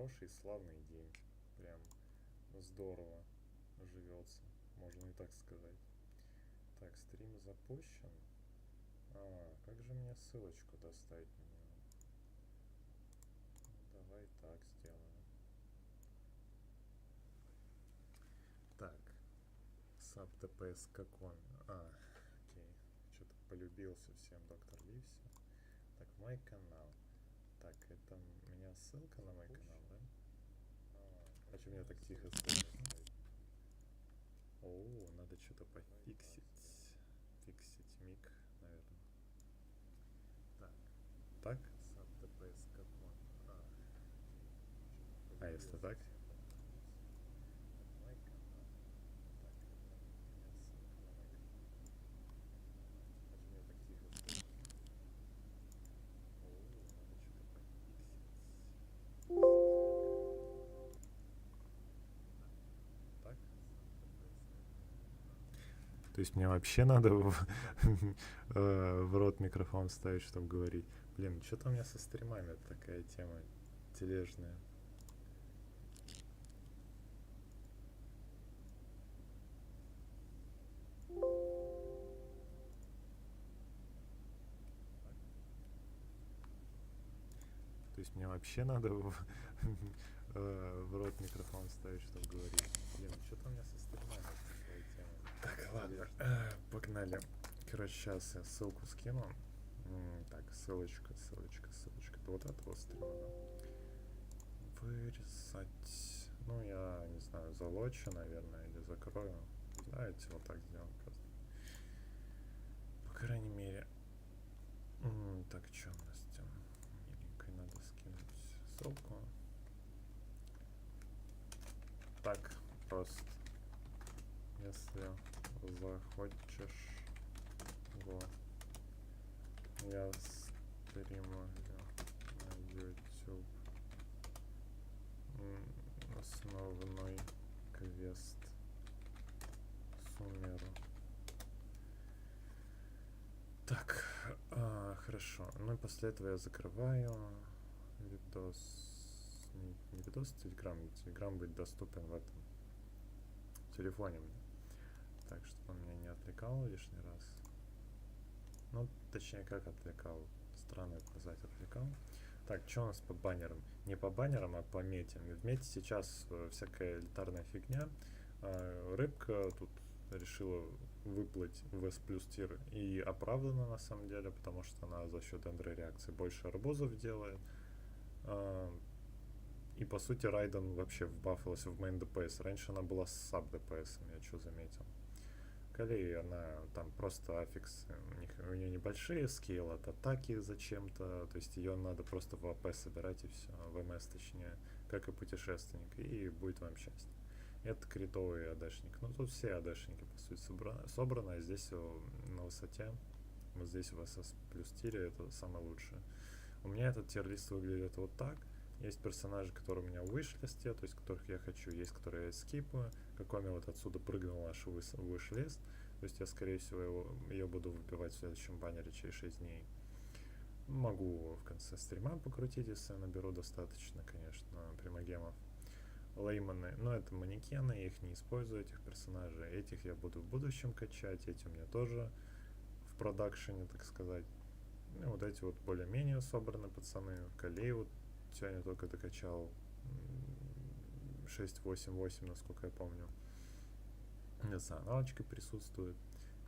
хороший, славный день. Прям здорово живется, можно и так сказать. Так, стрим запущен. Как же мне ссылочку достать на него? Ну, давай так сделаем. Так, саб ТПС как он? Окей. Что-то полюбился всем доктор Ливси. Так, мой канал. Так, это у меня ссылка на мой канал, да? А что меня так тихо стоит? О, надо что-то пофиксить. Фиксить мик, наверное. Так. Так? Саб ТПС как он? Если так? Мой канал. Так, это у меня ссылка на мой канал. А что меня так тихо стоит? О, надо что-то пофиксить. Так? То есть мне вообще надо в рот микрофон ставить, чтобы говорить. Блин, что-то у меня со стримами такая тема тележная. То есть мне вообще надо в рот микрофон ставить, чтобы говорить. Блин, что-то у меня со стримами такая тема. Так, ладно, погнали. Короче, сейчас я ссылку скину. Так, ссылочка. Это вот этого стрима, да? Вырезать. Ну, я не знаю, залочу, наверное, или закрою. Давайте вот так сделаем просто. По крайней мере. Так, что у нас там? Миленькой надо скинуть ссылку. Так, просто. Если захочешь го, я стримлю на YouTube основной квест суммеру. Так, хорошо. Ну и после этого я закрываю видос. Не видос, Телеграм. Телеграм будет доступен в этом телефоне мне. Так, чтобы он меня не отвлекал лишний раз. Ну, точнее, как отвлекал. Странно это назвать, отвлекал. Так, что у нас по баннерам? Не по баннерам, а по метям. В мете сейчас всякая элитарная фигня. Рыбка тут решила выплыть в S плюс тир. И оправдана на самом деле, потому что она за счет эндро-реакции больше арбузов делает. И по сути Райден вообще вбафалась в мейн ДПС. Раньше она была с саб ДПС, я что заметил. Калей, она там просто аффикс, у нее небольшие скейл от атаки зачем-то, то есть ее надо просто в АП собирать и все, в МС точнее, как и путешественник, и будет вам счастье. Это критовый АДшник. Ну тут все АДшники по сути собраны, а здесь на высоте, вот здесь в СС плюс тире это самое лучшее. У меня этот тир-лист выглядит вот так. Есть персонажи, которые у меня в виш-листе, то есть которых я хочу, есть которые я скипаю. Какоми вот отсюда прыгнул аж в виш-лист. То есть я, скорее всего, ее буду выбивать в следующем баннере через 6 дней. Могу в конце стрима покрутить, если я наберу достаточно, конечно, примагемов. Лейманы, но это манекены, я их не использую, этих персонажей. Этих я буду в будущем качать, эти у меня тоже в продакшене, так сказать. Ну, вот эти вот более-менее собраны пацаны. Калей вот сегодня только докачал 6.8.8, насколько я помню. За аналочкой присутствует.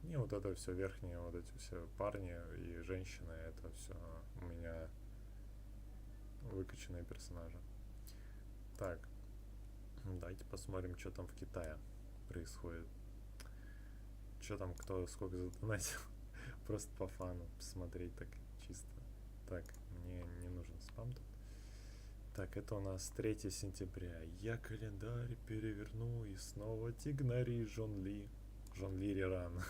И вот это все верхние, вот эти все парни и женщины, это все у меня выкачанные персонажи. Так, давайте посмотрим, что там в Китае происходит. Что там, кто сколько задонатил. Просто по фану посмотреть так чисто. Так, мне не нужен спам тут. Так, это у нас 3 сентября. Я календарь переверну и снова тигнари Жон Ли. Жон Ли Реран.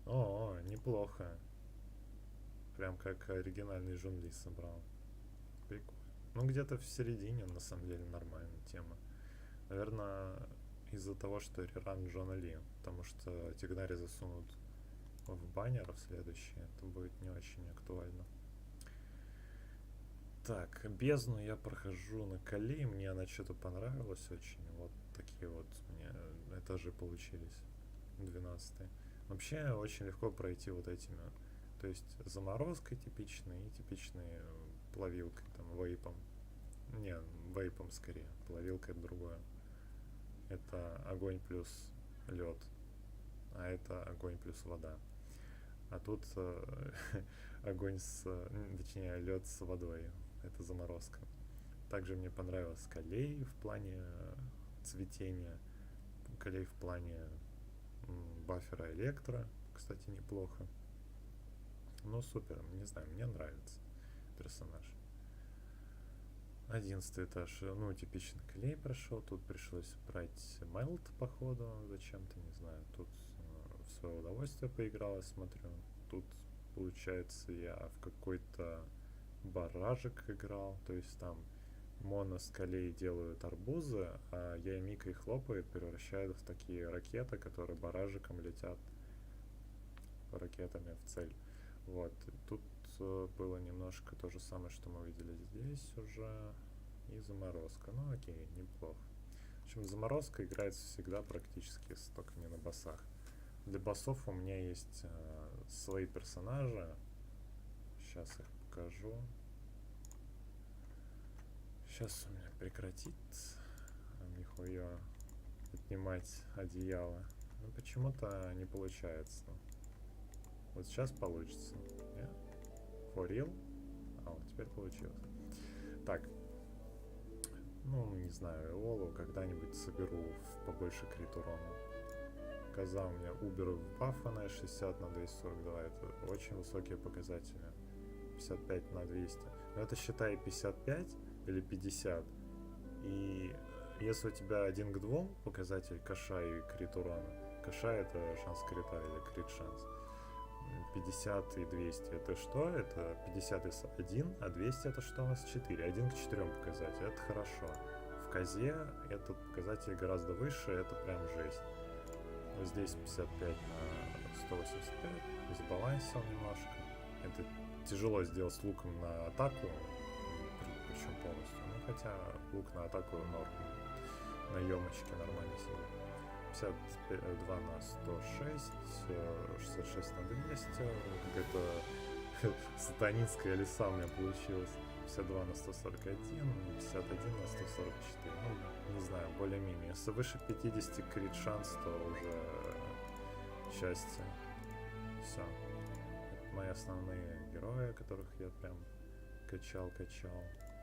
О, неплохо. Прям как оригинальный Жон Ли собрал. Прикольно. Ну, где-то в середине, на самом деле, нормальная тема. Наверное, из-за того, что Реран Жона Ли. Потому что тигнари засунут в баннер в следующий. Это будет не очень актуально. Так, бездну я прохожу на коле, мне она что-то понравилась очень. Вот такие вот у меня этажи получились. 12. Вообще очень легко пройти вот этими. То есть заморозкой типичной и типичной плавилкой, там, вейпом. Не, вейпом скорее. Плавилка это другое. Это огонь плюс лед. А это огонь плюс вода. А тут огонь точнее, лед с водой. Это заморозка. Также мне понравилось колей в плане цветения. Колей в плане баффера электро. Кстати, неплохо. Ну, супер. Не знаю, мне нравится персонаж. 11 этаж. Ну, типичный колей прошел. Тут пришлось брать мелт, походу. Зачем-то, не знаю. Тут в свое удовольствие поиграл, я смотрю. Тут, получается, я в какой-то баражик играл. То есть там моно с колей делают арбузы, а Ямика их хлопает, превращают в такие ракеты, которые баражиком летят ракетами в цель. Вот. Тут было немножко то же самое, что мы видели здесь уже. И заморозка. Ну окей, неплохо. В общем, заморозка играется всегда практически только не на боссах. Для боссов у меня есть свои персонажи. Сейчас их покажу. Сейчас у меня прекратит нихуя поднимать одеяло. Но почему-то не получается. Вот сейчас получится. Yeah. For real? А, вот теперь получилось. Так. Ну, не знаю, Эолу когда-нибудь соберу в побольше крит урона. Коза у меня уберу в бафа на 60 на 242. Это очень высокие показатели. 55 на 200. Но это считай 55 или 50. И если у тебя 1 к 2 показатель каша и крит урона. Каша это шанс крита или крит шанс. 50 и 200 это что? Это 50 из 1, а 200 это что у нас? 4. 1 к 4 показатель. Это хорошо. В козе этот показатель гораздо выше, это прям жесть. Вот здесь 55 на 185. Забалансил немножко. Это тяжело сделать с луком на атаку. Причем полностью. Ну хотя лук на атаку норм. На емочке нормально сидит. 52 на 106, 66 на 200, какая-то сатанинская лиса у меня получилась. 52 на 141, 51 на 144. Ну, не знаю, более-менее. Если выше 50 крит шанс, то уже счастье. Все. Это мои основные герои, которых я прям качал,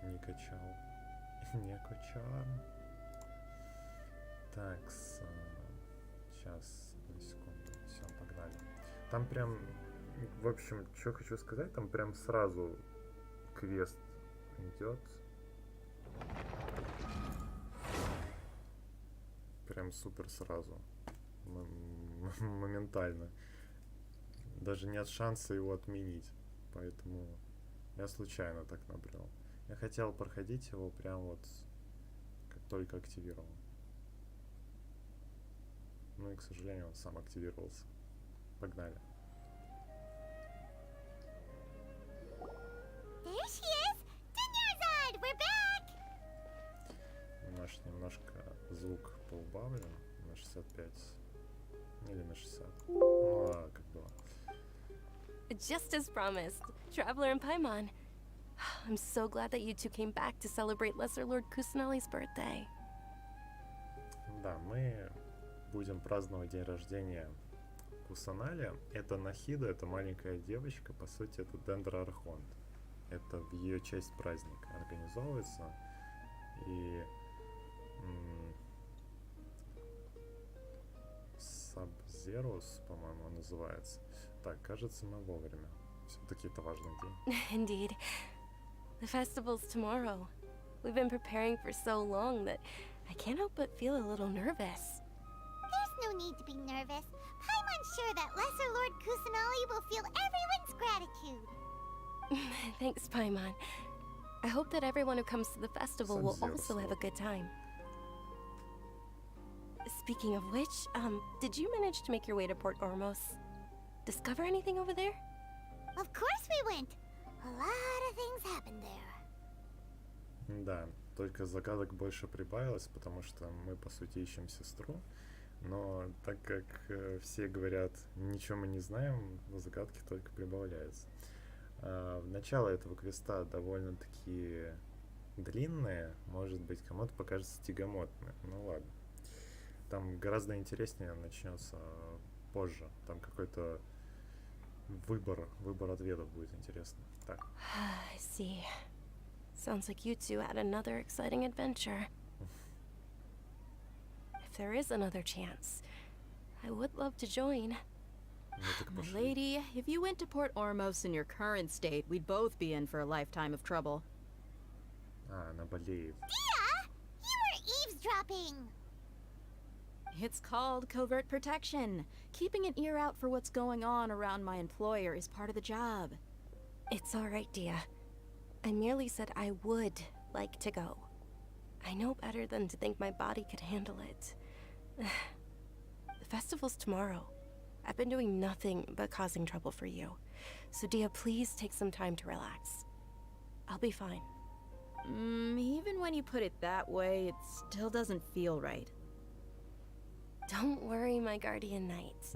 не качал, не качал. Так, сейчас, на секунду, все, погнали. Там прям, в общем, что хочу сказать, там прям сразу квест идет. Прям супер сразу. Моментально. Даже нет шанса его отменить. Поэтому я случайно так набрел. Я хотел проходить его прям вот, как только активировал. Ну и, к сожалению, он сам активировался. Погнали. Наш немножко звук поубавлен на 65 или на 60. Ну, а как было? Just as promised, Traveler and Paimon. I'm so glad that you two came back to celebrate Lesser Lord Kusanali's birthday. Да, мы будем праздновать день рождения Кусанали. Это Нахида, это маленькая девочка, по сути, это Дендроархонт. Это в ее честь праздник организовывается. И Сабзерус, по-моему, называется. Так, кажется, мы вовремя. Все-таки это важный день. Indeed. The festival's tomorrow. We've been preparing for so long that I can't help but feel a little nervous. There's no need to be nervous. Paimon's sure that Lesser Lord Kusanali will feel everyone's gratitude. Thanks, Paimon. I hope that everyone who comes to the festival will also have a good time. Speaking of which, did you manage to make your way to Port Ormos? Discover anything over there? Of course we went. A lot of things happened there. Да, только загадок больше прибавилось, потому что мы, по сути, ищем сестру. Но так как все говорят, ничего мы не знаем, загадки только прибавляются. Начало этого квеста довольно-таки длинное, может быть, кому-то покажется тягомотное. Ну ладно. Там гораздо интереснее начнется позже. Там какой-то выбор ответов будет интересно. Так. I see. Sounds like you two had another exciting adventure. If there is another chance, I would love to join. Ну так My пошли. lady, if you went to Port Ormos in your current state, we'd both be in for a lifetime of trouble. Она болеет. Dia, you were eavesdropping. It's called covert protection. Keeping an ear out for what's going on around my employer is part of the job. It's all right, Dia. I merely said I would like to go. I know better than to think my body could handle it. The festival's tomorrow. I've been doing nothing but causing trouble for you. So, Dia, please take some time to relax. I'll be fine. Even when you put it that way, it still doesn't feel right. Don't worry, my guardian knight.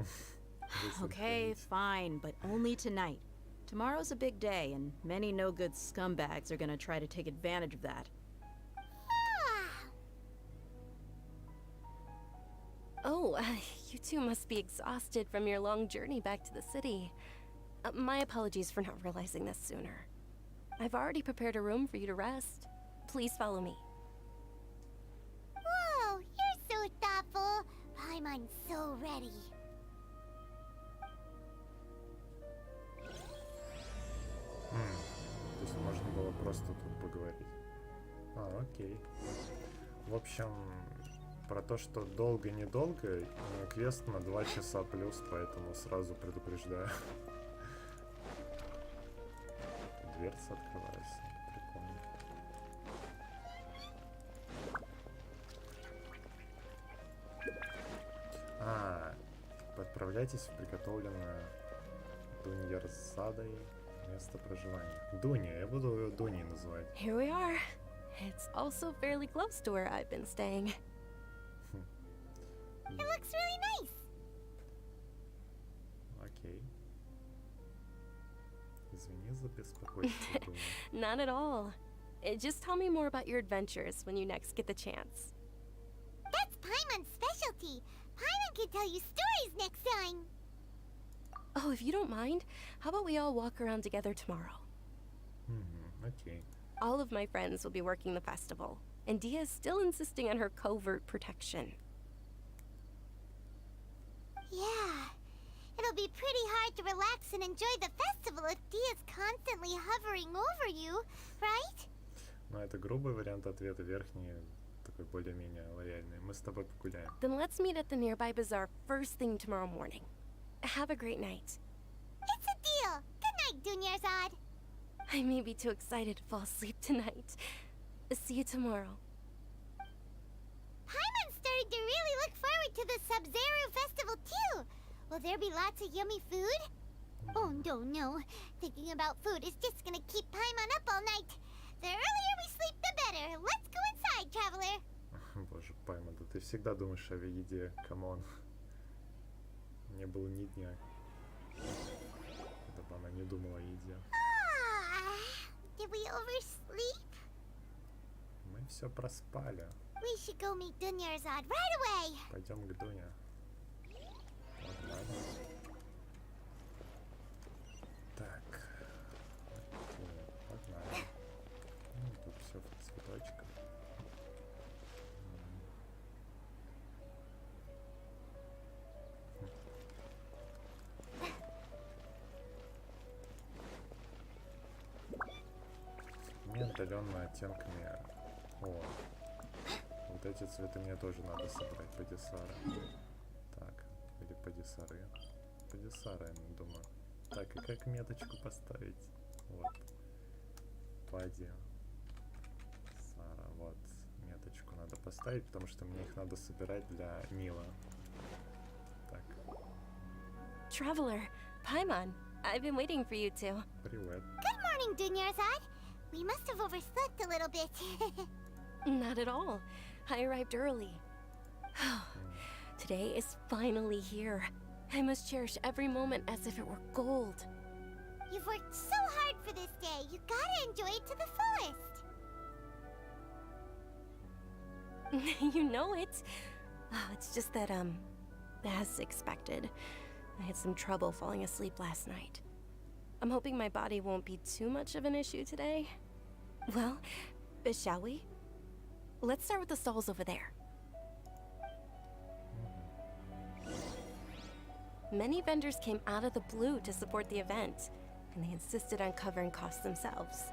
Okay, fine, but only tonight. Tomorrow's a big day, and many no-good scumbags are gonna try to take advantage of that. Ah, Oh, you two must be exhausted from your long journey back to the city. My apologies for not realizing this sooner. I've already prepared a room for you to rest. Please follow me. whoa, you're so thoughtful. Paimon's so ready. То есть можно было просто тут поговорить. Окей. В общем, про то, что долго-недолго, квест на 2 часа плюс, поэтому сразу предупреждаю. Дверца открывается. Прикольно. Отправляйтесь в приготовленное Дуньярзадой место проживания. Дуня, я буду ее Дуней называть. Here we are. It's also fairly close to where I've been staying. It looks really nice. Окей. Извини за беспокойство, Дуня. Not at all. Just tell me more about your adventures when you next get the chance. That's Paimon's specialty. Paimon can tell you stories next time. Oh, if you don't mind, how about we all walk around together tomorrow? Окей. All of my friends will be working the festival, and Dia is still insisting on her covert protection. Yeah. It'll be pretty hard to relax and enjoy the festival if Dia's constantly hovering over you, right? Но это грубый вариант ответа, верхний такой более-менее лояльный. Мы с тобой погуляем. Then let's meet at the nearby bazaar first thing tomorrow morning. Have a great night. It's a deal. Good night, Dunyarzad. I may be too excited to fall asleep tonight. See you tomorrow. Paimon's starting to really look forward to the Sабzerus festival too. Will there be lots of yummy food? Oh no. Thinking about food is just gonna keep Paimon up all night. The earlier we sleep, the better. Let's go inside, traveler. Боже, Пайма, да ты всегда думаешь о еде, камон. Не было ни дня, когда бы она не думала о еде. Did we oversleep? Мы все проспали. We should go meet Dunyarzad right away. Пойдем к Дуне. Погнали. Так. Окей, погнали. Ну, тут все в цветочках. Мне отдаленно оттенками. О, вот эти цветы мне тоже надо собрать. Падисара. Так, или падисары. Падисары, я думаю. Так, и как меточку поставить? Вот. Пади. Сара, вот. Меточку надо поставить, потому что мне их надо собирать для Нила. Так, Traveler, Paimon, I've been waiting for you two. привет. Good morning, Dunyarzad. We must have overslept a little bit. Not at all. I arrived early. Today is finally here. I must cherish every moment as if it were gold. You've worked so hard for this day. You gotta enjoy it to the fullest. You know it. Oh, it's just that, as expected, I had some trouble falling asleep last night. I'm hoping my body won't be too much of an issue today. Well, shall we? Let's start with the stalls over there. Many vendors came out of the blue to support the event, and they insisted on covering costs themselves.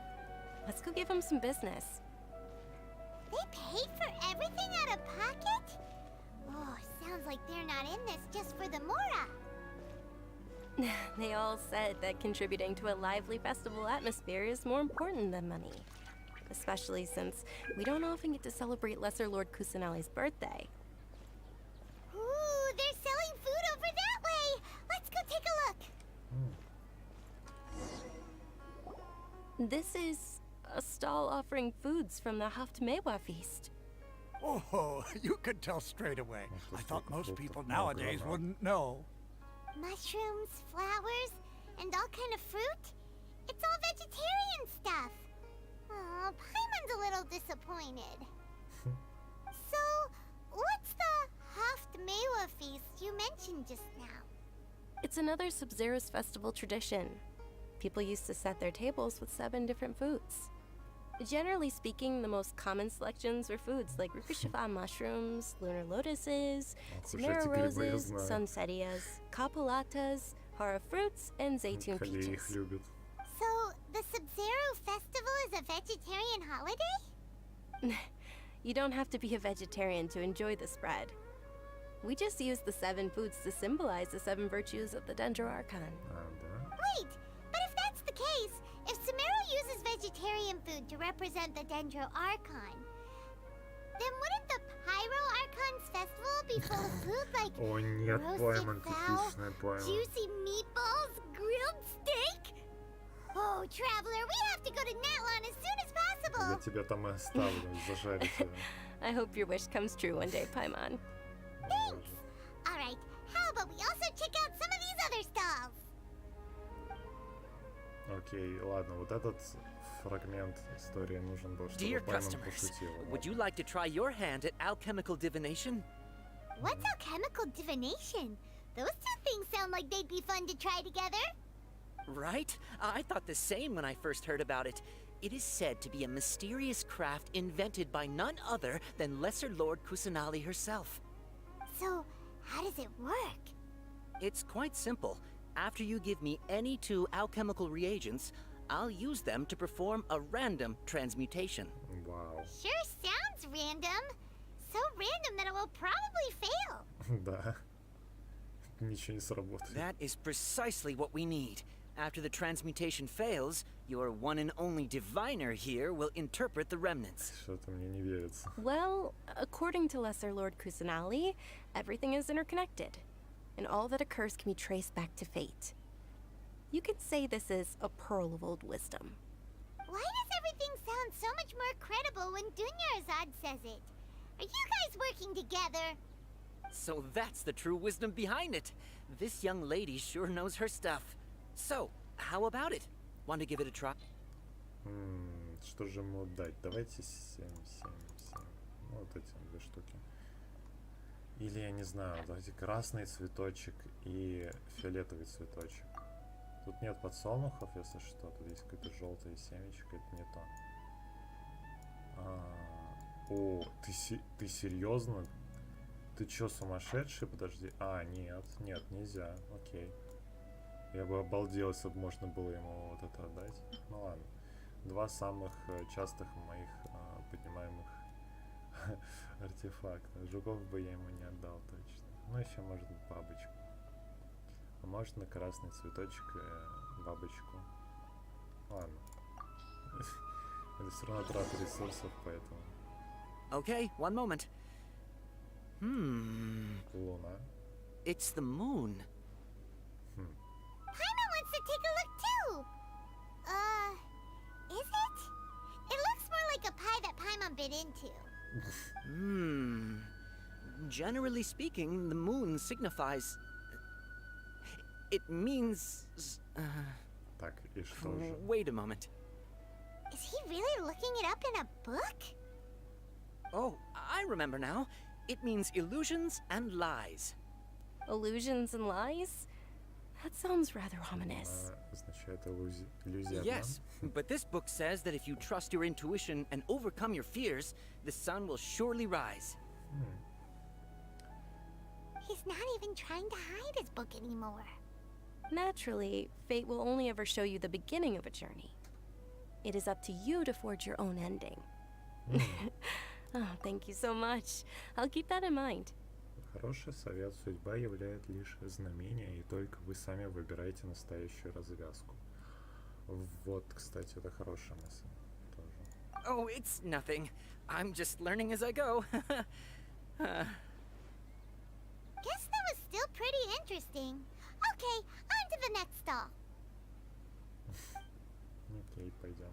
Let's go give them some business. They paid for everything out of pocket? Oh, sounds like they're not in this just for the Mora. They all said that contributing to a lively festival atmosphere is more important than money. Especially since we don't often get to celebrate Lesser Lord Kusanali's birthday. Ooh, they're selling food over that way. Let's go take a look. This is a stall offering foods from the Haftmewa feast. Oh, you could tell straight away. I thought most people nowadays wouldn't know. Mushrooms, flowers, and all kind of fruit? It's all vegetarian stuff. Oh, Paimon's a little disappointed. So, what's the Haftmewa feast you mentioned just now? It's another Sабzerus festival tradition. People used to set their tables with 7 different foods. Generally speaking, the most common selections were foods like Rupeshifa mushrooms, lunar lotuses, Samara roses, sunsetias, capulatas, hara fruits, and zaytun Колей их peaches. любит. So, the Sub-Zero festival is a vegetarian holiday? You don't have to be a vegetarian to enjoy the spread. We just use the 7 foods to symbolize the 7 virtues of the Dendro Archon. А, да? Wait, but if that's the case, if Samara uses vegetarian food to represent the Dendro Archon, then wouldn't the Pyro Archon's festival be full of food like О, нет, roasted Паймон, fowl, типичная Паймон. juicy meatballs, grilled steak? Oh, Traveler, we have to go to Natlan as soon as Я possible. тебя там и оставлю, зажарить тебя. I hope your wish comes true one day, Paimon. Thanks. All right, how about we also check out some of these other stalls? Окей, ладно, вот этот фрагмент истории нужен был, чтобы Dear Паймон customers, пошутил. would you like to try your hand at alchemical divination? What's alchemical divination? Those two things sound like they'd be fun to try together. Right? I thought the same when I first heard about it. It is said to be a mysterious craft invented by none other than Lesser Lord Kusanali herself. So, how does it work? It's quite simple. After you give me any 2 alchemical reagents, I'll use them to perform a random transmutation. Вау. Sure sounds random. So random that it will probably fail. Да. Ничего не сработает. That is precisely what we need. After the transmutation fails, your one and only diviner here will interpret the remnants. Что-то мне не верится. Well, according to Lesser Lord Kusanali, everything is interconnected, and all that occurs can be traced back to fate. You could say this is a pearl of old wisdom. Why does everything sound so much more credible when Dunyarzad says it? Are you guys working together? So that's the true wisdom behind it. This young lady sure knows her stuff. So, how about it? Want to give it a try? Что же ему дать? Давайте 7. Ну, вот эти 2 штуки. Или, я не знаю, давайте красный цветочек и фиолетовый цветочек. Тут нет подсолнухов, если что. Тут есть какое-то желтое семечко, это не то. О, ты серьезно? Ты чё, сумасшедший? Подожди. Нет, нельзя. Окей. Я бы обалдел, если бы можно было ему вот это отдать. Ну ладно. 2 самых частых моих поднимаемых артефакта. Жуков бы я ему не отдал точно. Ну еще может бабочку. А может на красный цветочек бабочку. Ладно. Это все равно трата ресурсов, поэтому. Okay, one moment. Луна. It's the moon. Paimon wants to take a look too. Is it? Paimon bit into? Generally speaking, the moon signifies. It means. Так, и что же? Wait a moment. Is he really looking it up in a book? Oh, I remember now. It means illusions and lies. Illusions and lies? That sounds rather ominous. Означает иллюзия обман. Yes, but this book says that if you trust your intuition and overcome your fears, the sun will surely rise. He's not even trying to hide his book anymore. Naturally, fate will only ever show you the beginning of a journey. It is up to you to forge your own ending. Oh, thank you so much. I'll keep that in mind. Хороший совет. Судьба являет лишь знамение, и только вы сами выбираете настоящую развязку. Вот, кстати, это хорошая мысль тоже. Oh, it's nothing. I'm just learning as I go. Guess that was still pretty interesting. Okay, on to the next stall. Окей, пойдем.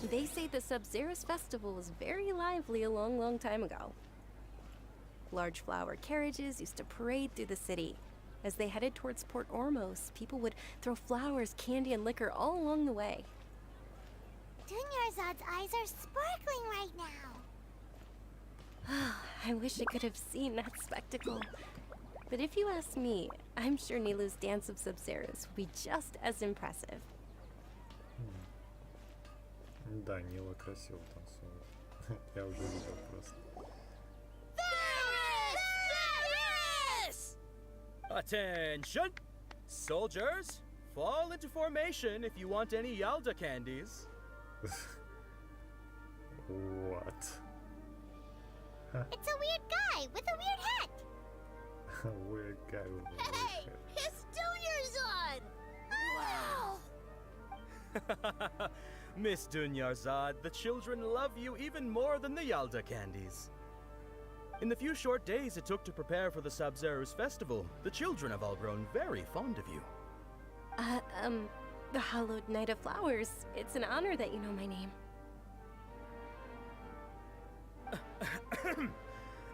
They say the Sабzerus festival was very lively a long, long time ago. Large flower carriages used to parade through the city. As they headed towards Port Ormos, people would throw flowers, candy, and liquor all along the way. Dunyarzad's eyes are sparkling right now. I wish I could have seen that spectacle. But if you ask me, I'm sure Nilu's dance of Sабзерус would be just as impressive. Да, Нила красиво танцует. Я уже видел просто. Attention! Soldiers, fall into formation if you want any Yalda candies. What? It's a weird guy with a weird hat. Weird guy with a weird hat. It's Dunyarzad! Wow! Miss Dunyarzad, the children love you even more than the Yalda candies. In the few short days it took to prepare for the Sabzerus festival, the children have all grown very fond of you. The Hallowed Night of Flowers. It's an honor that you know my name.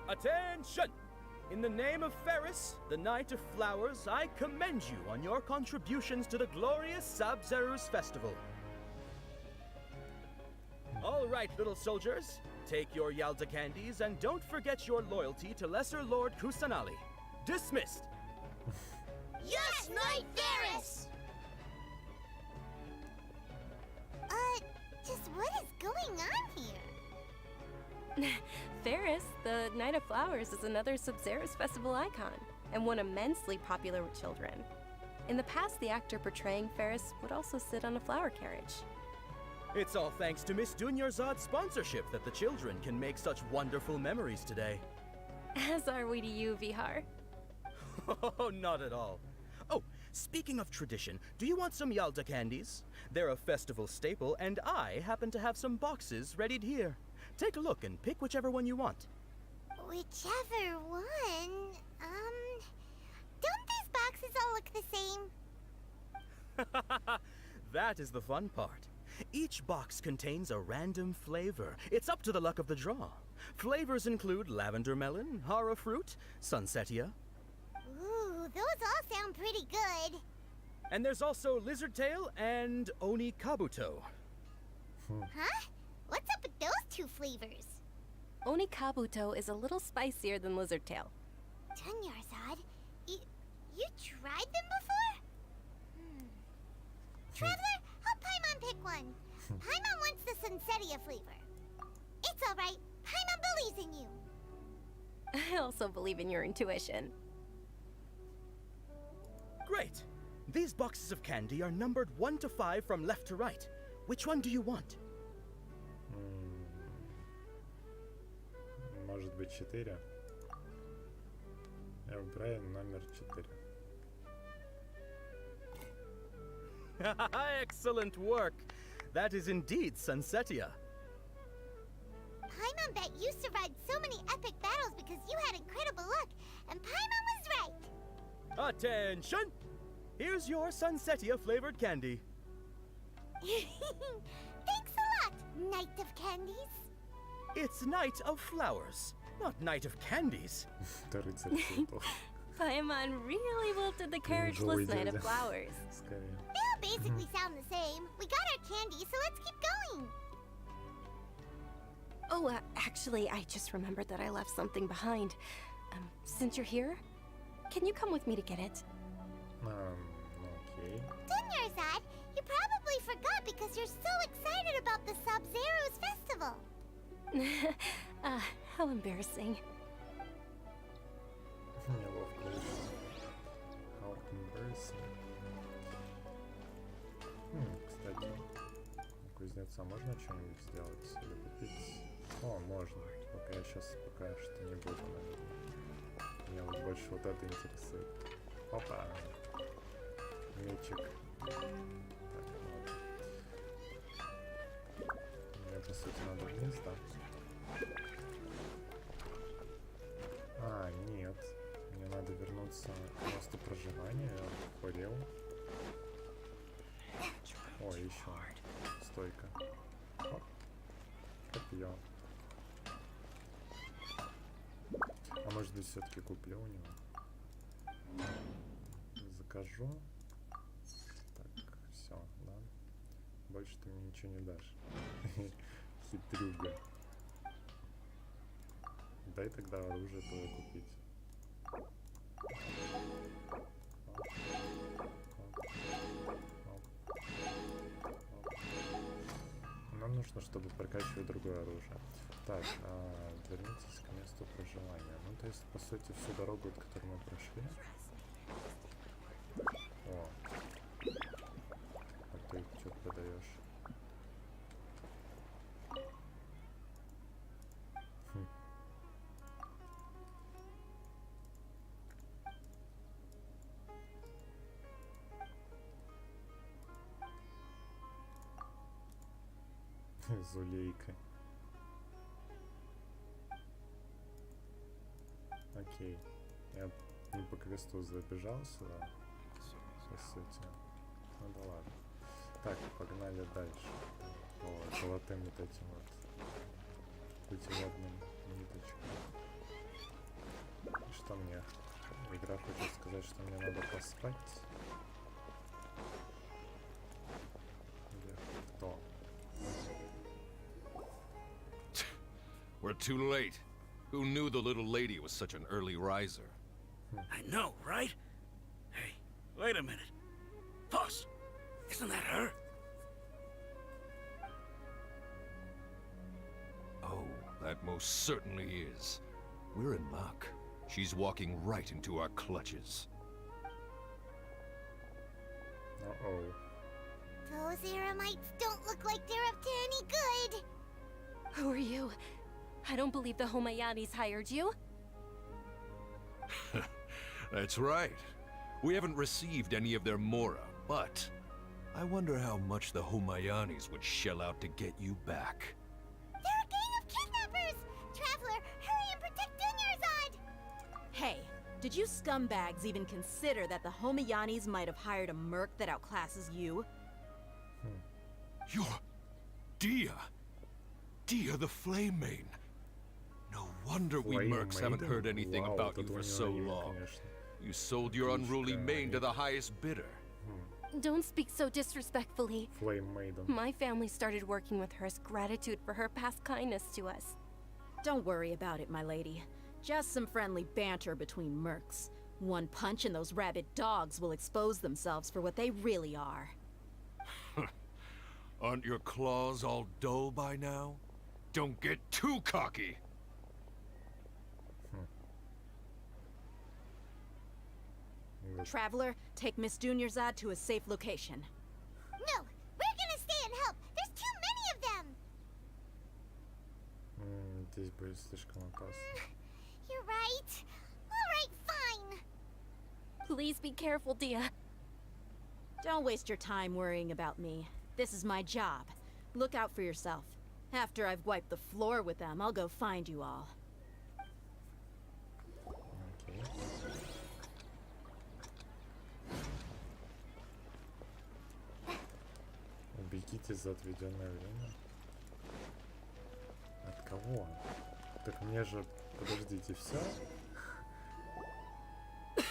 Attention! In the name of Ferris, the Knight of Flowers, I commend you on your contributions to the glorious Sabzerus festival. All right, little soldiers, take your Yalda candies and don't forget your loyalty to Lesser Lord Kusanali. Dismissed! Yes, Knight Ferris! Just what is going on here? Ferris, the Night of Flowers, is another Sabzerus festival icon, and one immensely popular with children. In the past, the actor portraying Ferris would also sit on a flower carriage. It's all thanks to Miss Dunyarzad's sponsorship that the children can make such wonderful memories today. As are we to you, Vihar. Oh, not at all. Oh, speaking of tradition, do you want some Yalda candies? They're a festival staple, and I happen to have some boxes readied here. Take a look and pick whichever one you want. Whichever one, don't these boxes all look the same? That is the fun part. Each box contains a random flavor. It's up to the luck of the draw. Flavors include lavender melon, hara fruit, sunsetia. Ooh, those all sound pretty good. And there's also lizard tail and oni kabuto. Huh? What's up with those two flavors? Oni Kabuto is a little spicier than Lizard Tail. Dunyarzad, you tried them before? Traveler, help Paimon pick one. Paimon wants the Sunsetia flavor. It's alright. Paimon believes in you. I also believe in your intuition. Great! These boxes of candy are numbered 1 to 5 from left to right. Which one do you want? Может быть 4? Я выбираю номер 4. Excellent work! That is indeed Sunsetia. Paimon bet you survived so many epic battles because you had incredible luck, and Paimon was right. Attention! Here's your Sunsetia flavored candy. Thanks a lot, Knight of Candies. It's Night of Flowers, not Night of Candies. Это рыцарь цветов. Paimon really wilted the carriageless night of дядя. flowers. Скорее. They all basically sound the same. We got our candy, so let's keep going. Oh, actually, I just remembered that I left something behind. Since you're here, can you come with me to get it? Ну окей. Dunyarzad, you probably forgot because you're so excited about the Sабzerus festival. How embarrassing. Неловко вышло. How embarrassing. Кстати, у кузнеца можно что-нибудь сделать или купить? О, можно. Только я сейчас пока что не буду, наверное. Меня вот больше вот это интересует. Опа! Мечик. Так, ладно. Мне, по сути, надо вниз, да? А, нет. Мне надо вернуться к месту проживания. Я хворел. О, еще. Стойка. Оп. Копье. А может быть, все-таки куплю у него? Закажу. Так, все, да. Больше ты мне ничего не дашь. Хитрюга. Дай тогда оружие твое купить. Нам нужно, чтобы прокачивать другое оружие. Так, вернитесь к месту проживания. Ну, то есть, по сути, всю дорогу, которую мы прошли. О. А ты что продаешь? Зулейка. Окей. Я не по квесту забежал сюда. По сути. Ну да ладно. Так, погнали дальше. По золотым вот этим вот путеводным ниточкам. И что мне? Игра хочет сказать, что мне надо поспать. Или кто? We're too late. Who knew the little lady was such an early riser? I know, right? Hey, wait a minute. Boss, isn't that her? Oh, that most certainly is. We're in luck. She's walking right into our clutches. Uh-oh. Those Eremites don't look like they're up to any good. Who are you? I don't believe the Homayanis hired you. That's right. We haven't received any of their mora, but I wonder how much the Humayanis would shell out to get you back. They're a gang of kidnappers! Traveler, hurry and protect Dunyarzad! Hey, did you scumbags even consider that the Homayanis might have hired a merc that outclasses you? You're... Dia! Dia the Flame Main! No wonder we Flame mercs haven't Maiden? heard anything Вау, about вот you это у for него so имя, long. конечно. You sold your unruly mane to the highest bidder. Don't speak so disrespectfully. Flame Maiden. My family started working with her as gratitude for her past kindness to us. Don't worry about it, my lady. Just some friendly banter between mercs. One punch and those rabid dogs will expose themselves for what they really are. Aren't your claws all dull by now? Don't get too cocky! Traveler, take Miss Dunyarzad to a safe location. No, we're gonna stay and help. There's too many of them. Здесь будет слишком опасно. You're right. All right, fine. Please be careful, Dia. Don't waste your time worrying about me. This is my job. Look out for yourself. After I've wiped the floor with them, I'll go find you all. Окей. Убегите за отведенное время. От Кого? Так мне же... Подождите, все? В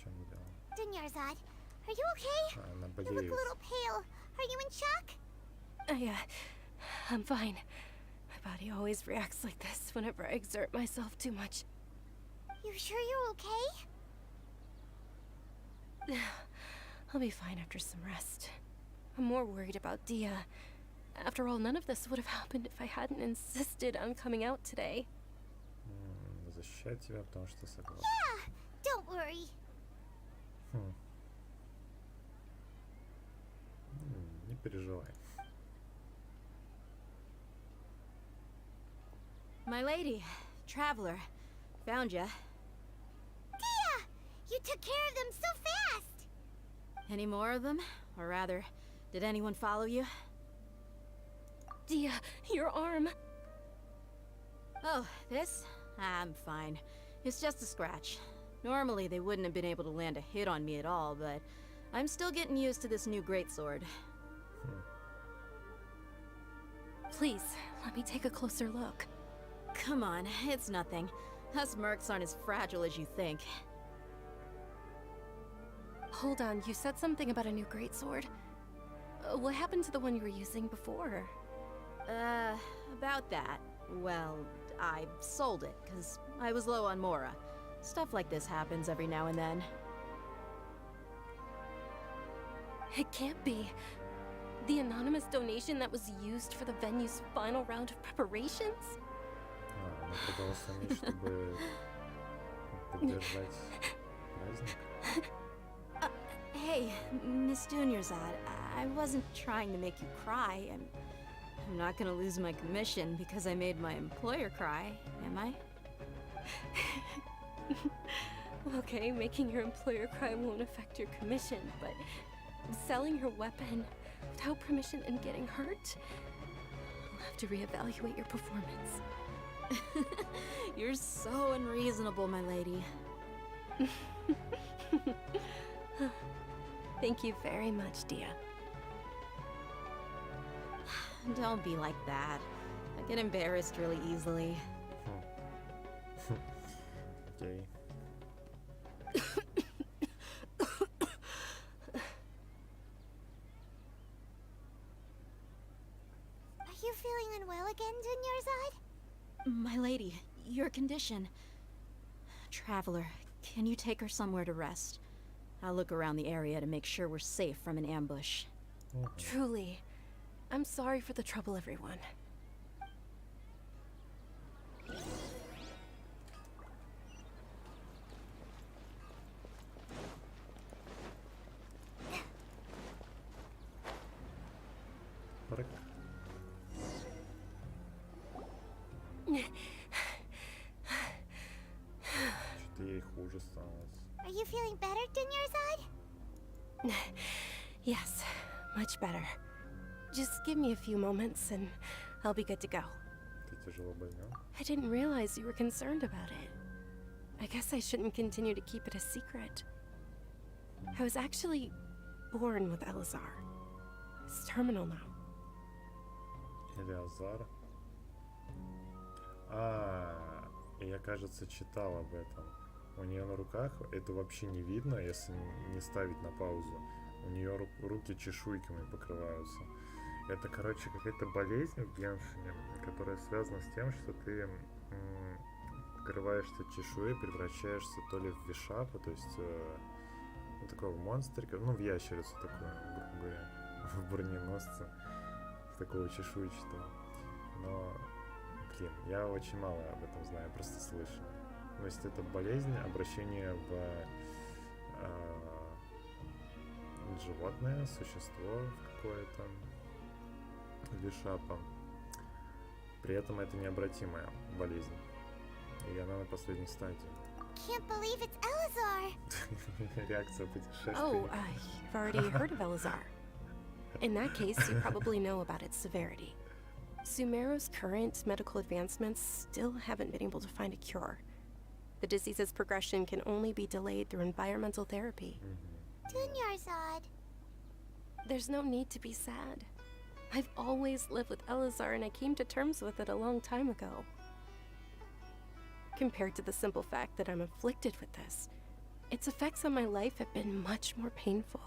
чем дело? Dunyarzad, are you okay? Она You look a болеет. little pale. Are you in shock? I'm fine. My body always reacts like this whenever I exert myself too much. You sure you're okay? I'll be fine after some rest. I'm more worried about Dia. After all, none of this would have happened if I hadn't insisted on coming out today. Защищать тебя, потому что согласен. Yeah, don't worry. Не переживай. My lady, traveler, found ya. Dia! You took care of them so fast! Any more of them? Or rather, did anyone follow you? Dia, your arm. Oh, this? I'm fine. It's just a scratch. Normally, they wouldn't have been able to land a hit on me at all, but I'm still getting used to this new greatsword. Please, let me take a closer look. Come on, it's nothing. Us mercs aren't as fragile as you think. Hold on, you said something about a new greatsword. What happened to the one you were using before? About that. Well, I sold it, because I was low on Mora. Stuff like this happens every now and then. It can't be. The anonymous donation that was used for the venue's final round of preparations? Она продала сами, чтобы поддержать праздник. Hey, Miss Dunyarzad, I wasn't trying to make you cry. I'm not gonna lose my commission because I made my employer cry, am I? Okay, making your employer cry won't affect your commission, but selling your weapon without permission and getting hurt? I'll have to reevaluate your performance. You're so unreasonable, my lady. Thank you very much, Dia. Don't be like that. I get embarrassed really easily. Окей. Are you feeling unwell again, Dunyarzad? My lady, your condition. Traveler, can you take her somewhere to rest? I'll look around the area to make sure we're safe from an ambush. Truly, I'm sorry for the trouble, everyone. Прыг. Что-то ей хуже становится. Are you feeling better, Dunyarzad? Yes, much better. Just give me a few moments and I'll be good to go. Ты тяжело больна? I didn't realize you were concerned about it. I guess I shouldn't continue to keep it a secret. I was actually born with Elazar. It's terminal now. Элиазар. Я, кажется, читал об этом. У нее на руках это вообще не видно, если не ставить на паузу. У нее руки чешуйками покрываются. Это, короче, какая-то болезнь в Геншине, которая связана с тем, что ты покрываешься чешуей, превращаешься то ли в вишапа, то есть такого монстрика, в ящерицу такую, грубо говоря, в броненосца, такого чешуйчатого. Но, я очень мало об этом знаю, просто слышал. То есть это болезнь, обращение в животное, существо какое-то, вишапа. При этом это необратимая болезнь. И она на последней стадии. Can't believe it's Elazar. Реакция путешествия. Oh, you've already heard of Elazar. In that case, you probably know about its severity. Sumeru's current medical advancements still haven't been able to find a cure. The disease's progression can only be delayed through environmental therapy. Dunyarzad. There's no need to be sad. I've always lived with Elazar, and I came to terms with it a long time ago. Compared to the simple fact that I'm afflicted with this, its effects on my life have been much more painful.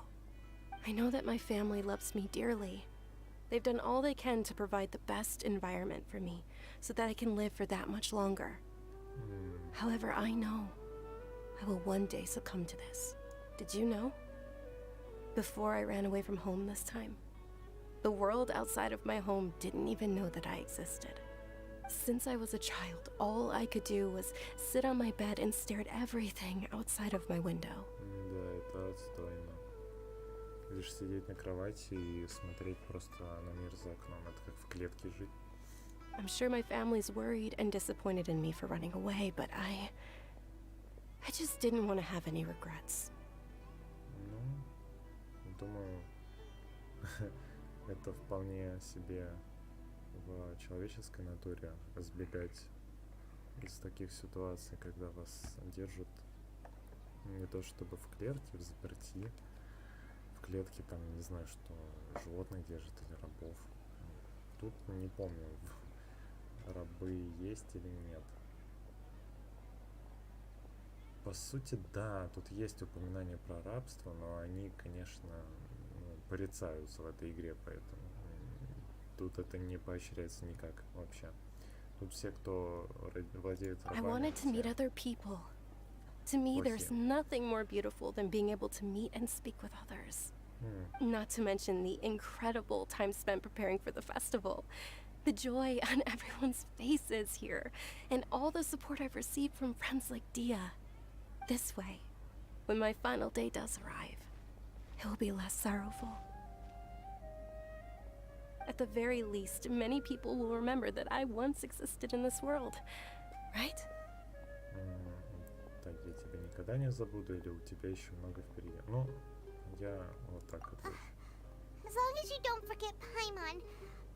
I know that my family loves me dearly. They've done all they can to provide the best environment for me so that I can live for that much longer. However, I know I will one day succumb to this. Did you know? Before I ran away from home this time, the world outside of my home didn't even know that I existed. Since I was a child, all I could do was sit on my bed and stare at everything outside of my window. Да, это отстойно. Лишь сидеть на кровати и смотреть просто на мир за окном. Это как в клетке жить. I'm sure my family's worried and disappointed in me for running away, but I just didn't want to have any regrets. Ну, думаю, это вполне себе в человеческой натуре избегать из таких ситуаций, когда вас держат не то чтобы в клетке, в заперти, в клетке там, не знаю, что животных держат или рабов. Тут не помню, рабы есть или нет. По сути, да, тут есть упоминание про рабство, но они, конечно, порицаются в этой игре, поэтому тут это не поощряется никак вообще. Тут все, кто владеет I рабами, wanted to meet все other people. To me, there's плохие. nothing more beautiful than being able to meet and speak with others. Not to mention the incredible time spent preparing for the festival. The joy on everyone's faces here, and all the support I've received from friends like Dia. This way, when my final day does arrive, it will be less sorrowful. At the very least, many people will remember that I once existed in this world, right? Так, я тебя никогда не забуду, или у тебя еще много впереди? Ну, я вот так отвечу. As long as you don't forget Paimon,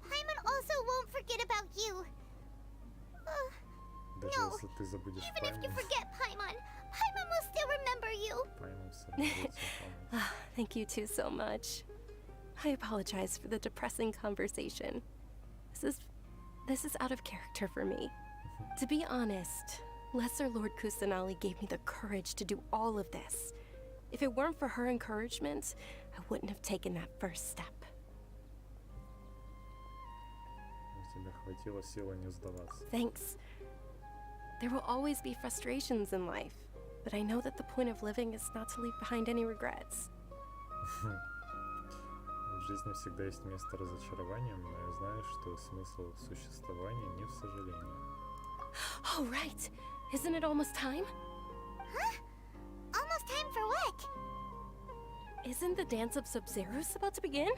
Paimon also won't forget about you. Даже No, если ты забудешь even if you Паймон, forget Paimon, Paimon will still remember you. Паймон все равно будет тебя помнить. Thank you two so much. I apologize for the depressing conversation. This is out of character for me. To be honest, Lesser Lord Kusanali gave me the courage to do all of this. If it weren't for her encouragement, I wouldn't have taken that first step. У тебя хватило силы не сдаваться. Thanks. There will always be frustrations in life, but I know that the point of living is not to leave behind any regrets. В жизни всегда есть место разочарованиям, но я знаю, что смысл существования не в сожалении. Oh, right. Isn't it almost time? Huh? Almost time for what? Isn't the dance of Sабzerus about to begin?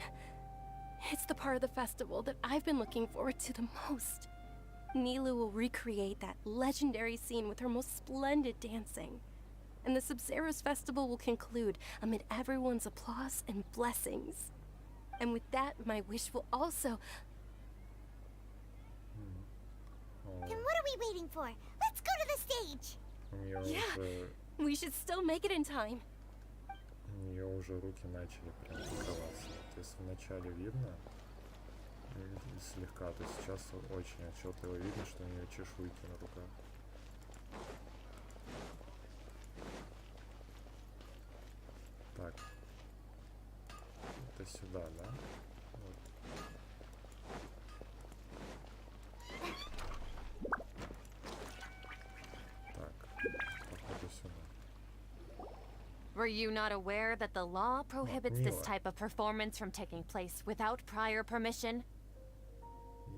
It's the part of the festival that I've been looking forward to the most. Nilu will recreate that legendary scene with her most splendid dancing. And the Sабzerus festival will conclude amid everyone's applause and blessings. And with that, my wish will also... Then what are we waiting for? Let's go to the stage! У нее Yeah. уже, We should still make it in time. у нее уже руки начали прям покрываться. Вот если вначале видно слегка, то сейчас очень отчетливо видно, что у нее чешуйки на руках. Так. Это сюда, да? Вот. Так, походу сюда. Were you not aware that the law prohibits this Mila. type of performance from taking place without prior permission?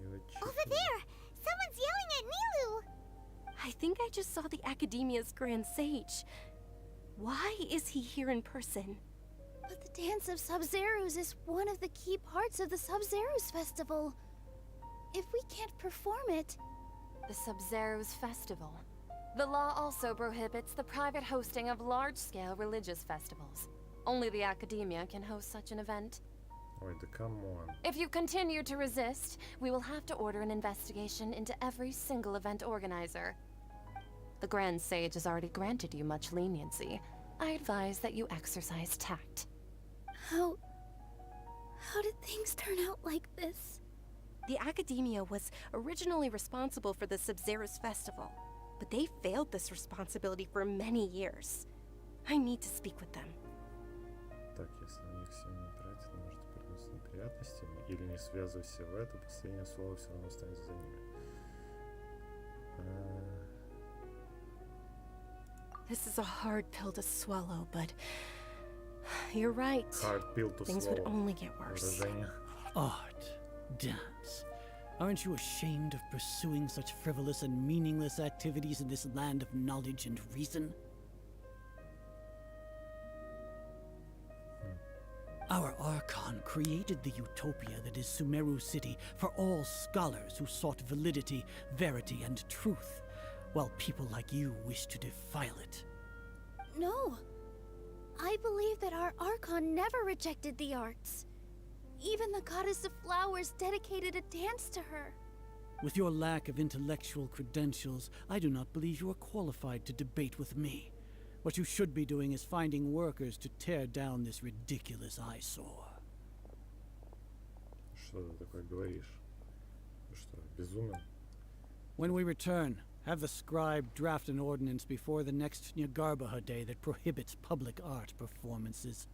Её Over чехли. there! Someone's yelling at Nilu! I think I just saw the Academia's Grand Sage. Why is he here in person? But the Dance of Sabzerus is one of the key parts of the Sabzerus festival. If we can't perform it... The Sabzerus Festival. The law also prohibits the private hosting of large-scale religious festivals. Only the Academia can host such an event. Ой, да камон. If you continue to resist, we will have to order an investigation into every single event organizer. The Grand Sage has already granted you much leniency. I advise that you exercise tact. How did things turn out like this? The Academia was originally responsible for the Сабзерус festival, but they failed this responsibility for many years. I need to speak with them. Так, если на них сильно тратить, может приносить неприятности, или не связывайся в это, последнее слово все равно останется за ними. This is a hard pill to swallow, but you're right. Hard pill to Things would swallow. only get worse. Выражение. Art, dance. Aren't you ashamed of pursuing such frivolous and meaningless activities in this land of knowledge and reason? Our Archon created the utopia that is Sumeru City for all scholars who sought validity, verity, and truth, while people like you wish to defile it. No. I believe that our Archon never rejected the arts. Even the goddess of flowers dedicated a dance to her. With your lack of intellectual credentials, I do not believe you are qualified to debate with me. What you should be doing is finding workers to tear down this ridiculous eyesore. Что ты такое говоришь? Ты что, безумен? When we return, have the scribe draft an ordinance before the next Nyargarbaha Day that prohibits public art performances.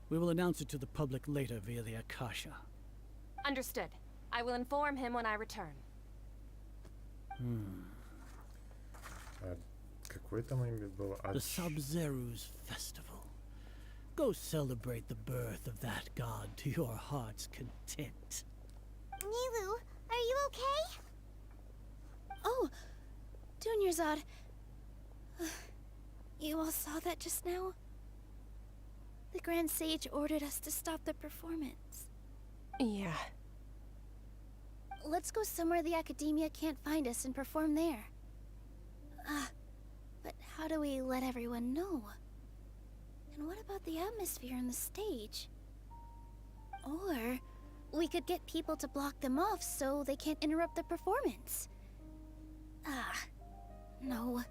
We will announce it to the public later via the Akasha. Understood. I will inform him when I return. Какой там имя было? The Sabzerus Festival. Go celebrate the birth of that god to your heart's content. Nilu, are you okay? Oh, Dunyarzad. You all saw that just now? The Grand Sage ordered us to stop the performance. Yeah. Let's go somewhere the Academia can't find us and perform there. But how do we let everyone know? And what about the atmosphere on the stage? Or we could get people to block them off so they can't interrupt the performance. No.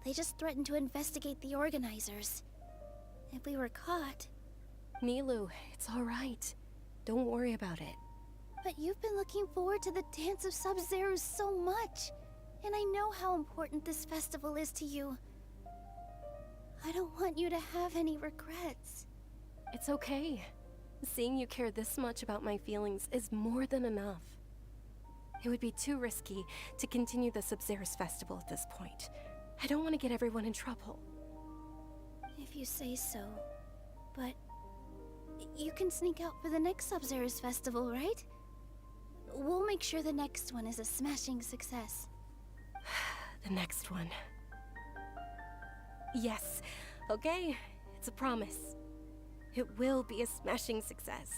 They just threatened to investigate the organizers. If we were caught... Nilu, it's all right. Don't worry about it. But you've been looking forward to the Dance of Sub-Zerus so much. And I know how important this festival is to you. I don't want you to have any regrets. It's okay. Seeing you care this much about my feelings is more than enough. It would be too risky to continue the Sub-Zerus festival at this point. I don't want to get everyone in trouble. If you say so. But you can sneak out for the next Sub-Zerus festival, right? We'll make sure the next one is a smashing success. The next one. Yes. Okay. It's a promise. It will be a smashing success.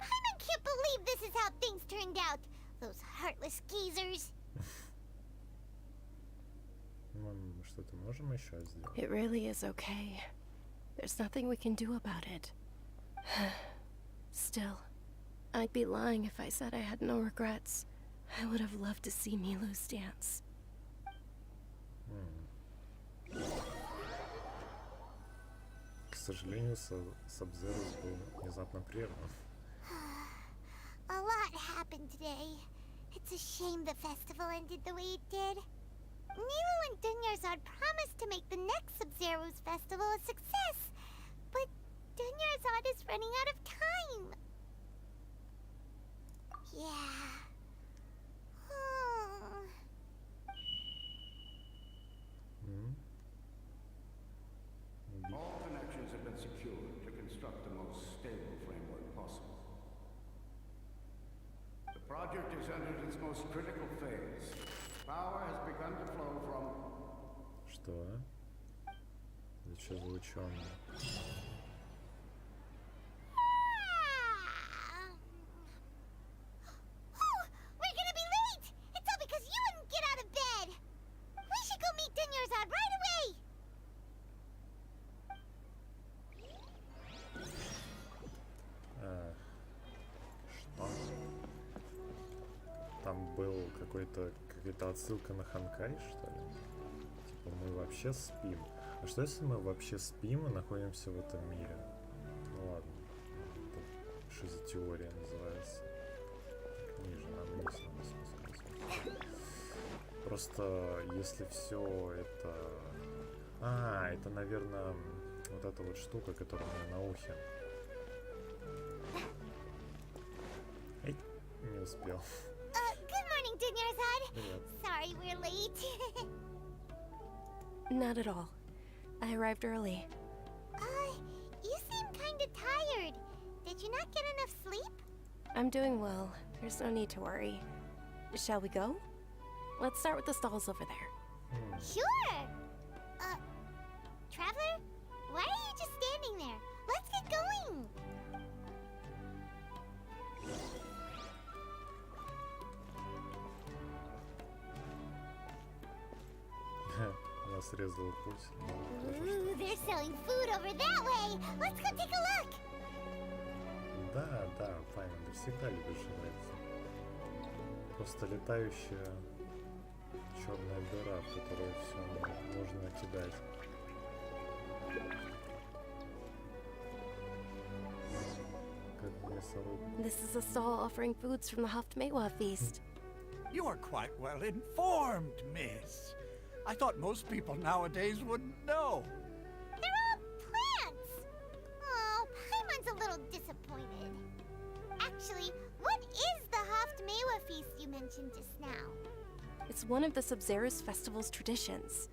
I can't believe this is how things turned out. Those heartless geezers. Мы что-то можем еще сделать? It really is okay. There's nothing we can do about it. Still, I'd be lying if I said I had no regrets. I would have loved to see Nilu's dance. К сожалению, Сабзерус был внезапно прерван. A lot happened today. It's a shame the festival ended the way it did. Nilu and Dunyarzad promised to make the next Sub-Zerus festival a success, but Dunyarzad is running out of time. Yeah. All connections have been secured to construct the most stable framework possible. The project is entered its most critical phase. Power has begun to flow from... Что? Это что за ученые? Oh, we're gonna be late! It's all because you wouldn't get out of bed! We should go meet Dunyarzad right away! Что? Там был какая-то отсылка на Ханкай, что ли? Типа мы вообще спим. А что если мы вообще спим и находимся в этом мире? Ну ладно. Это что за теория называется? Так, ниже, вниз надо спускаться. Просто если все это... это, наверное, вот эта вот штука, которая у меня на ухе. Эй, не успел. Good morning, Dunyarzad. Привет. Sorry we're late. Not at all. I arrived early. You seem kinda tired. Did you not get enough sleep? I'm doing well. There's no need to worry. Shall we go? Let's start with the stalls over there. Sure. Traveler? Why are you just standing there? Let's get going. Я срезал путь. Ooh, they're selling food over that way. Let's go take a look. Да, Паймон, ты всегда любишь жрать. Просто летающая черная дыра, в которую все можно кидать. Как мясорубка. This is a stall offering foods from the Haftmewa feast. You are quite well informed, miss. I thought most people nowadays wouldn't know. They're all plants. Oh, Paimon's a little disappointed. Actually, what is the Haftmewa feast you mentioned just now? It's one of the Sабзерус festival's traditions.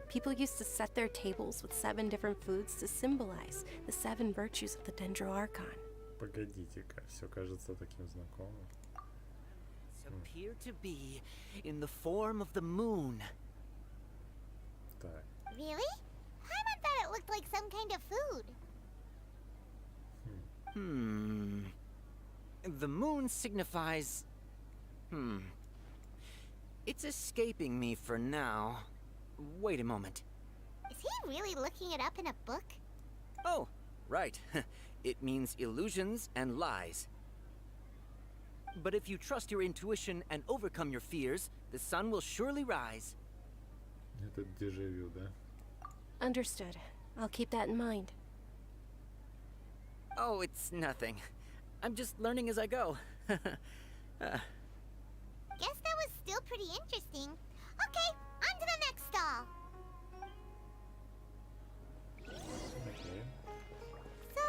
People used to set their tables with 7 different foods to symbolize the 7 virtues of the Dendroarchon. Погодите-ка, все кажется таким знакомым. Appear to be in the form of the moon. Так. Really? Paimon thought it looked like some kind of food. The moon signifies... It's escaping me for now. Wait a moment. Is he really looking it up in a book? Oh, right. It means illusions and lies. But if you trust your intuition and overcome your fears, the sun will surely rise. Это дежавю, да? Understood. I'll keep that in mind. Oh, it's nothing. I'm just learning as I go. Guess that was still pretty interesting. Okay, on to the next stall. Окей. So,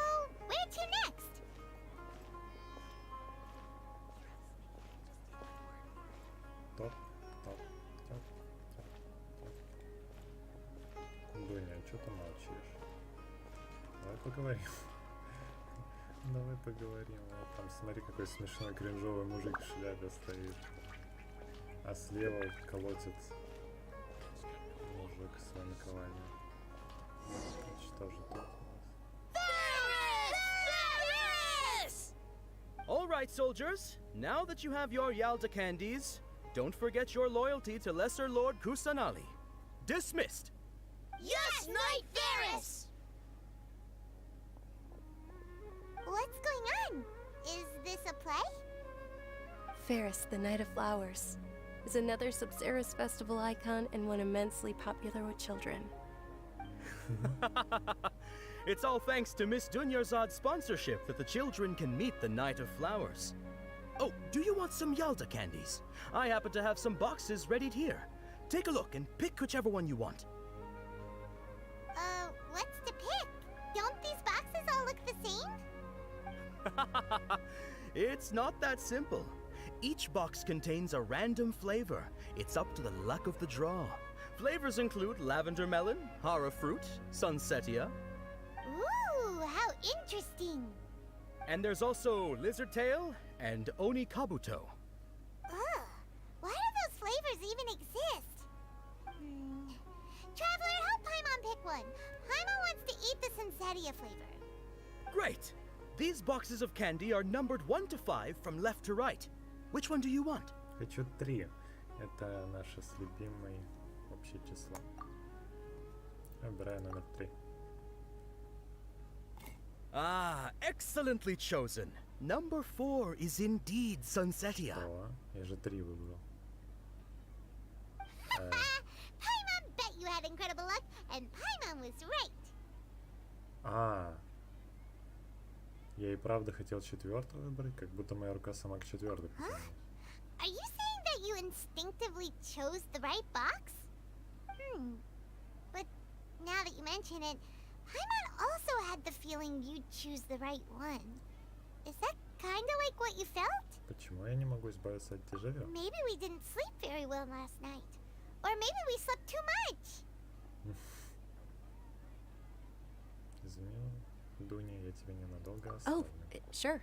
where to next? Топ. Дуня, а чё ты молчишь? Давай поговорим. Давай поговорим. Вот там, смотри, какой смешной кринжовый мужик в шляпе стоит. А слева колотится мужик с своим наковальней. Что же тут? All right, soldiers. Now that you have your Yalda candies, don't forget your loyalty to Lesser Lord Kusanali. Dismissed. Yes, Knight Varus! What's going on? Is this a play? Ferris, the Knight of Flowers, is another Sabzerus festival icon and one immensely popular with children. It's all thanks to Miss Dunyarzad's sponsorship that the children can meet the Knight of Flowers. Oh, do you want some Yalda candies? I happen to have some boxes readied here. Take a look and pick whichever one you want. What's to pick? Don't these boxes all look the same? It's not that simple. Each box contains a random flavor. It's up to the luck of the draw. Flavors include lavender melon, hara fruit, sunsetia. Ooh, how interesting. And there's also lizard tail and oni kabuto. Ugh, why do those flavors even exist? Traveler, help Paimon pick one. Paimon wants to eat the Sunsetia flavor. Great! These boxes of candy are numbered 1 to 5 from left to right. Which one do you want? Хочу 3. Это наше с любимой общее число. Выбираю номер 3. Ah, excellently chosen. Number 4 is indeed Sunsetia. Что? Я же 3 выбрал. Paimon bet you had incredible luck, and Paimon was right. А, я и правда хотел четвертую выбрать, как будто моя рука сама к четвертой потянулась. Are you saying that you instinctively chose the right box? But now that you mention it, Paimon also had the feeling you'd choose the right one. Is that kinda like what you felt? Почему я не могу избавиться от дежавю? Maybe we didn't sleep very well last night. Or maybe we slept too much. Извини, Дуня, я тебя ненадолго Oh, оставлю. sure.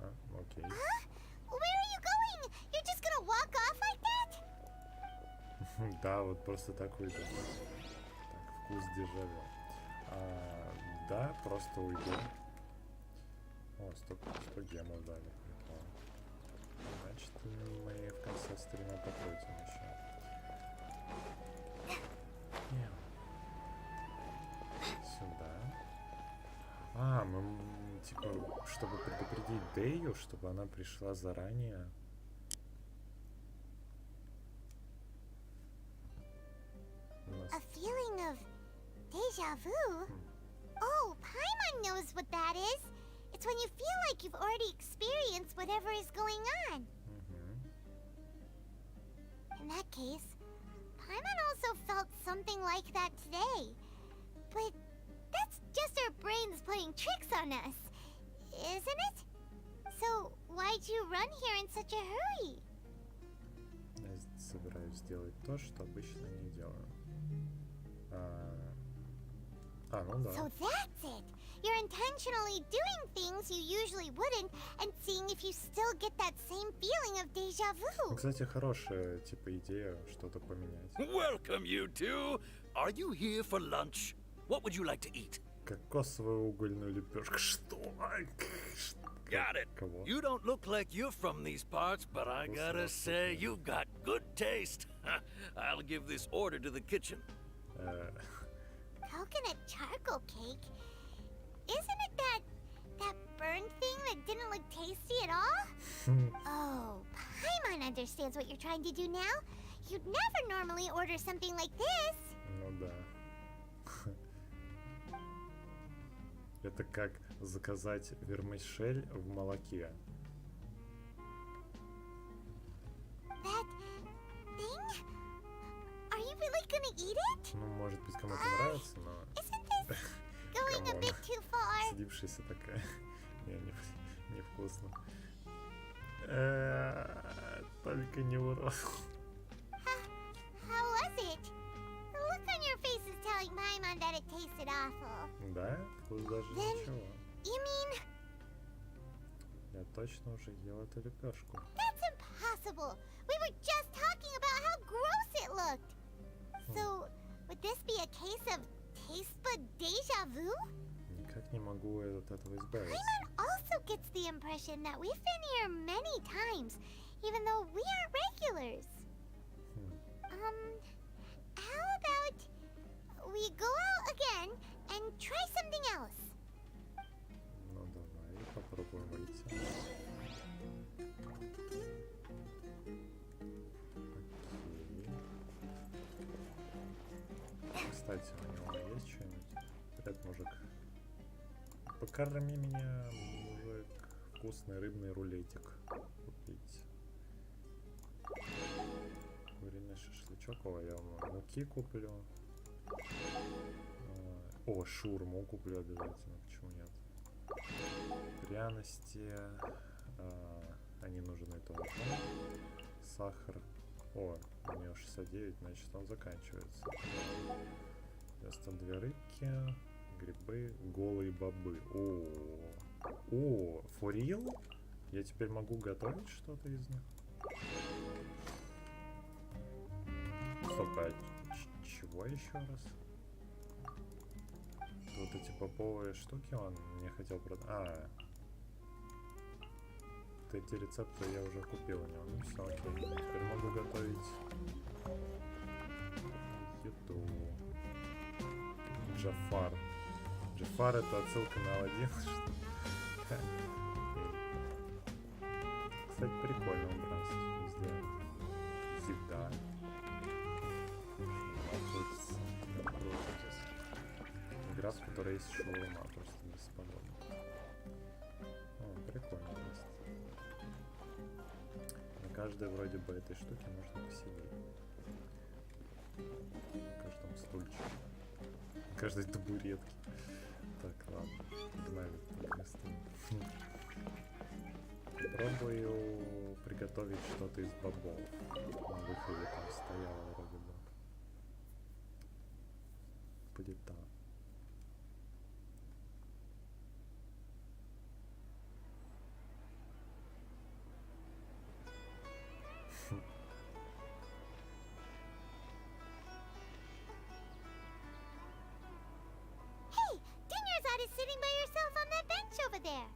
А, окей. Where are you going? You're just gonna walk off like that? Да, вот просто так уйду. Так, вкус дежавю. Да, просто уйду. О, 100 гемов дали. Прикольно. Значит, мы в конце стрима покрутим еще. Сюда. Мы, типа, чтобы предупредить Дэю, чтобы она пришла заранее. A feeling of deja vu? Oh, Paimon knows what that is. It's when you feel like you've already experienced whatever is going on. In that case, Paimon also felt something like that today. But that's just our brains playing tricks on us, isn't it? So why'd you run here in such a hurry? Я собираюсь сделать то, что обычно не делаю. Ну да. So that's it. You're intentionally doing things you usually wouldn't and seeing if you still get that same feeling of deja vu. Ну, кстати, хорошая, типа, идея что-то поменять. Welcome, you two. Are you here for lunch? What would you like to eat? Кокосовую угольную лепешку. Что? Got it. Кого? You don't look like you're from these parts, but I gotta say, you've got good taste. I'll give this order to the kitchen. Coconut charcoal cake? Isn't it that burned thing that didn't look tasty at all? Oh, Paimon understands what you're trying to do now. You'd never normally order something like this. Ну да. Это как заказать вермишель в молоке. That thing? Are you really gonna eat it? Ну, может быть, кому-то нравится, но... Isn't this going a bit too far? Сидившаяся такая. Невкусно. Только не урод. How was it? The look on your face is telling Paimon that it tasted awful. Да? Вкус даже Then, ничего. you mean... Я точно уже ел эту лепешку. That's impossible. We were just talking about how gross it looked. So, would this be a case of taste bud deja vu? Никак не могу от этого избавиться. Paimon also gets the impression that we've been here many times, even though we aren't regulars. How about we go out again and try something else? Ну давай, попробуем выйти. Окей. Кстати, у него есть что-нибудь? Привет, мужик. Покорми меня, мужик. Вкусный рыбный рулетик купить. Куриный шашлычок. О, я вам муки куплю. О, шаурму куплю обязательно. Почему нет? Пряности. Они нужны тоже. Сахар. О, у нее 69, значит он заканчивается. 92 рыбки. Грибы. Голые бобы. О, for real? Я теперь могу готовить что-то из них? Стоп, а чего еще раз? Вот эти поповые штуки он мне хотел продать. Эти рецепты я уже купил у него. Ну все, окей. Теперь могу готовить еду. Джафар. Джафар — это отсылка на Аладдин. Кстати, прикольно убранство везде. Еда. Игра, в которой есть шаурма, просто бесподобно. О, прикольно есть. На каждой вроде бы этой штуки можно посидеть. На каждом стульчике. На каждой табуретке. Так, ладно. Погнали к месту. Пробую приготовить что-то из бобов. На выходе там стояло вроде бы. Плита. Hey, Dinnersot is sitting by herself on that bench over there.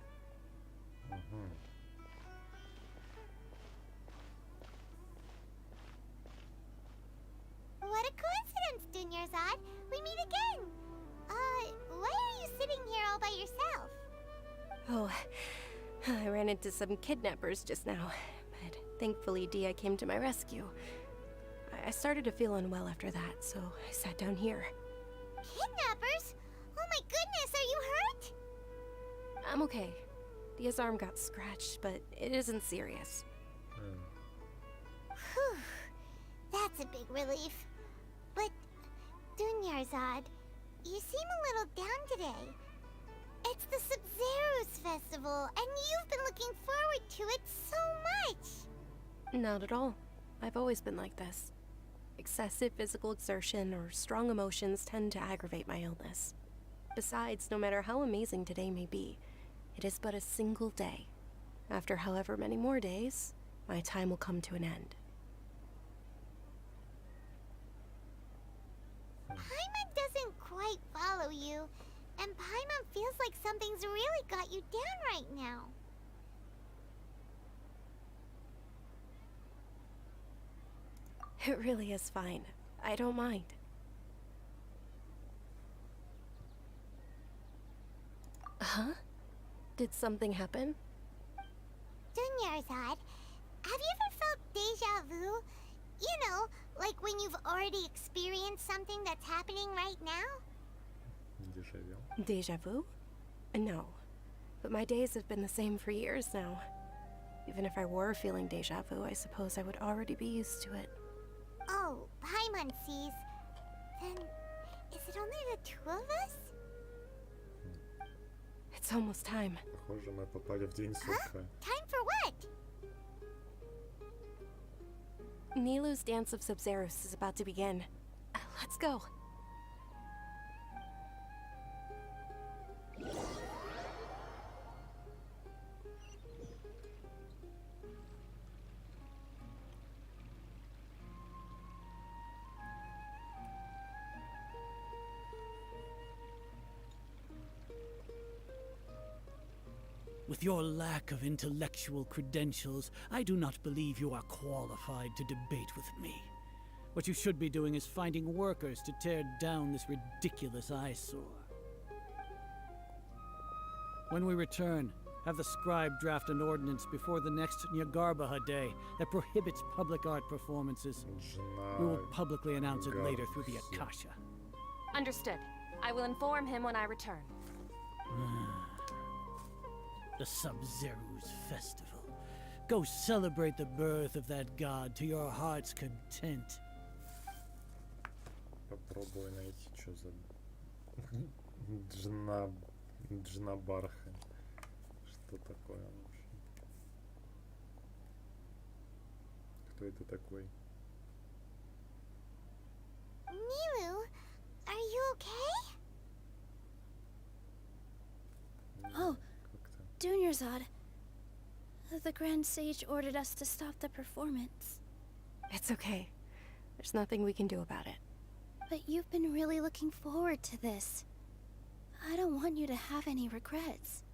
What a coincidence, Dinnersot. We meet again. Why are you sitting here all by yourself? Oh, I ran into some kidnappers just now, but thankfully Dia came to my rescue. I started to feel unwell after that, so I sat down here. Kidnappers? Oh my goodness, are you hurt? I'm okay. Dia's arm got scratched, but it isn't serious. Whew. That's a big relief. But, Dunyarzad, you seem a little down today. It's the Sабзерус festival, and you've been looking forward to it so much. Not at all. I've always been like this. Excessive physical exertion or strong emotions tend to aggravate my illness. Besides, no matter how amazing today may be, it is but a single day. After however many more days, my time will come to an end. Paimon doesn't quite follow you, and Paimon feels like something's really got you down right now. It really is fine. I don't mind. Huh? Did something happen? Dunyarzad, have you ever felt deja vu? You know, like when you've already experienced something that's happening right now? Deja vu? No. But my days have been the same for years now. Even if I were feeling deja vu, I suppose I would already be used to it. Oh, Paimon sees. Then, is it only the two of us? It's almost time. Похоже, мы попали в день сурка. Time for what? Nilu's Dance of Sабзерус is about to begin. Let's go. With your lack of intellectual credentials, I do not believe you are qualified to debate with me. What you should be doing is finding workers to tear down this ridiculous eyesore. When we return, have the scribe draft an ordinance before the next Nyargarbaha Day that prohibits public art performances. We will publicly announce it later through the Akasha. Understood. I will inform him when I return. The Sabzerus festival. Go celebrate the birth of that god to your heart's content. Попробую найти, что за Джнабарха. Что такое вообще? Кто это такой? Nilu, are you okay? Oh, Dunyarzad. The Grand Sage ordered us to stop the performance. It's okay. There's nothing we can do about it. But you've been really looking forward to this. I don't want you to have any regrets.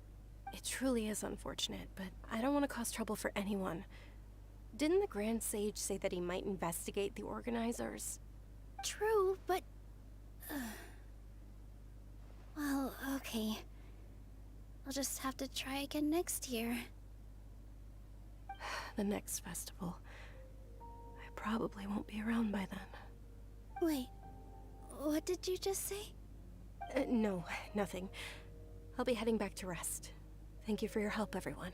It truly is unfortunate, but I don't want to cause trouble for anyone. Didn't the Grand Sage say that he might investigate the organizers? True, but... well, okay. I'll just have to try again next year. The next festival. I probably won't be around by then. Wait, What did you just say? No, nothing. I'll be heading back to rest. Thank you for your help, everyone.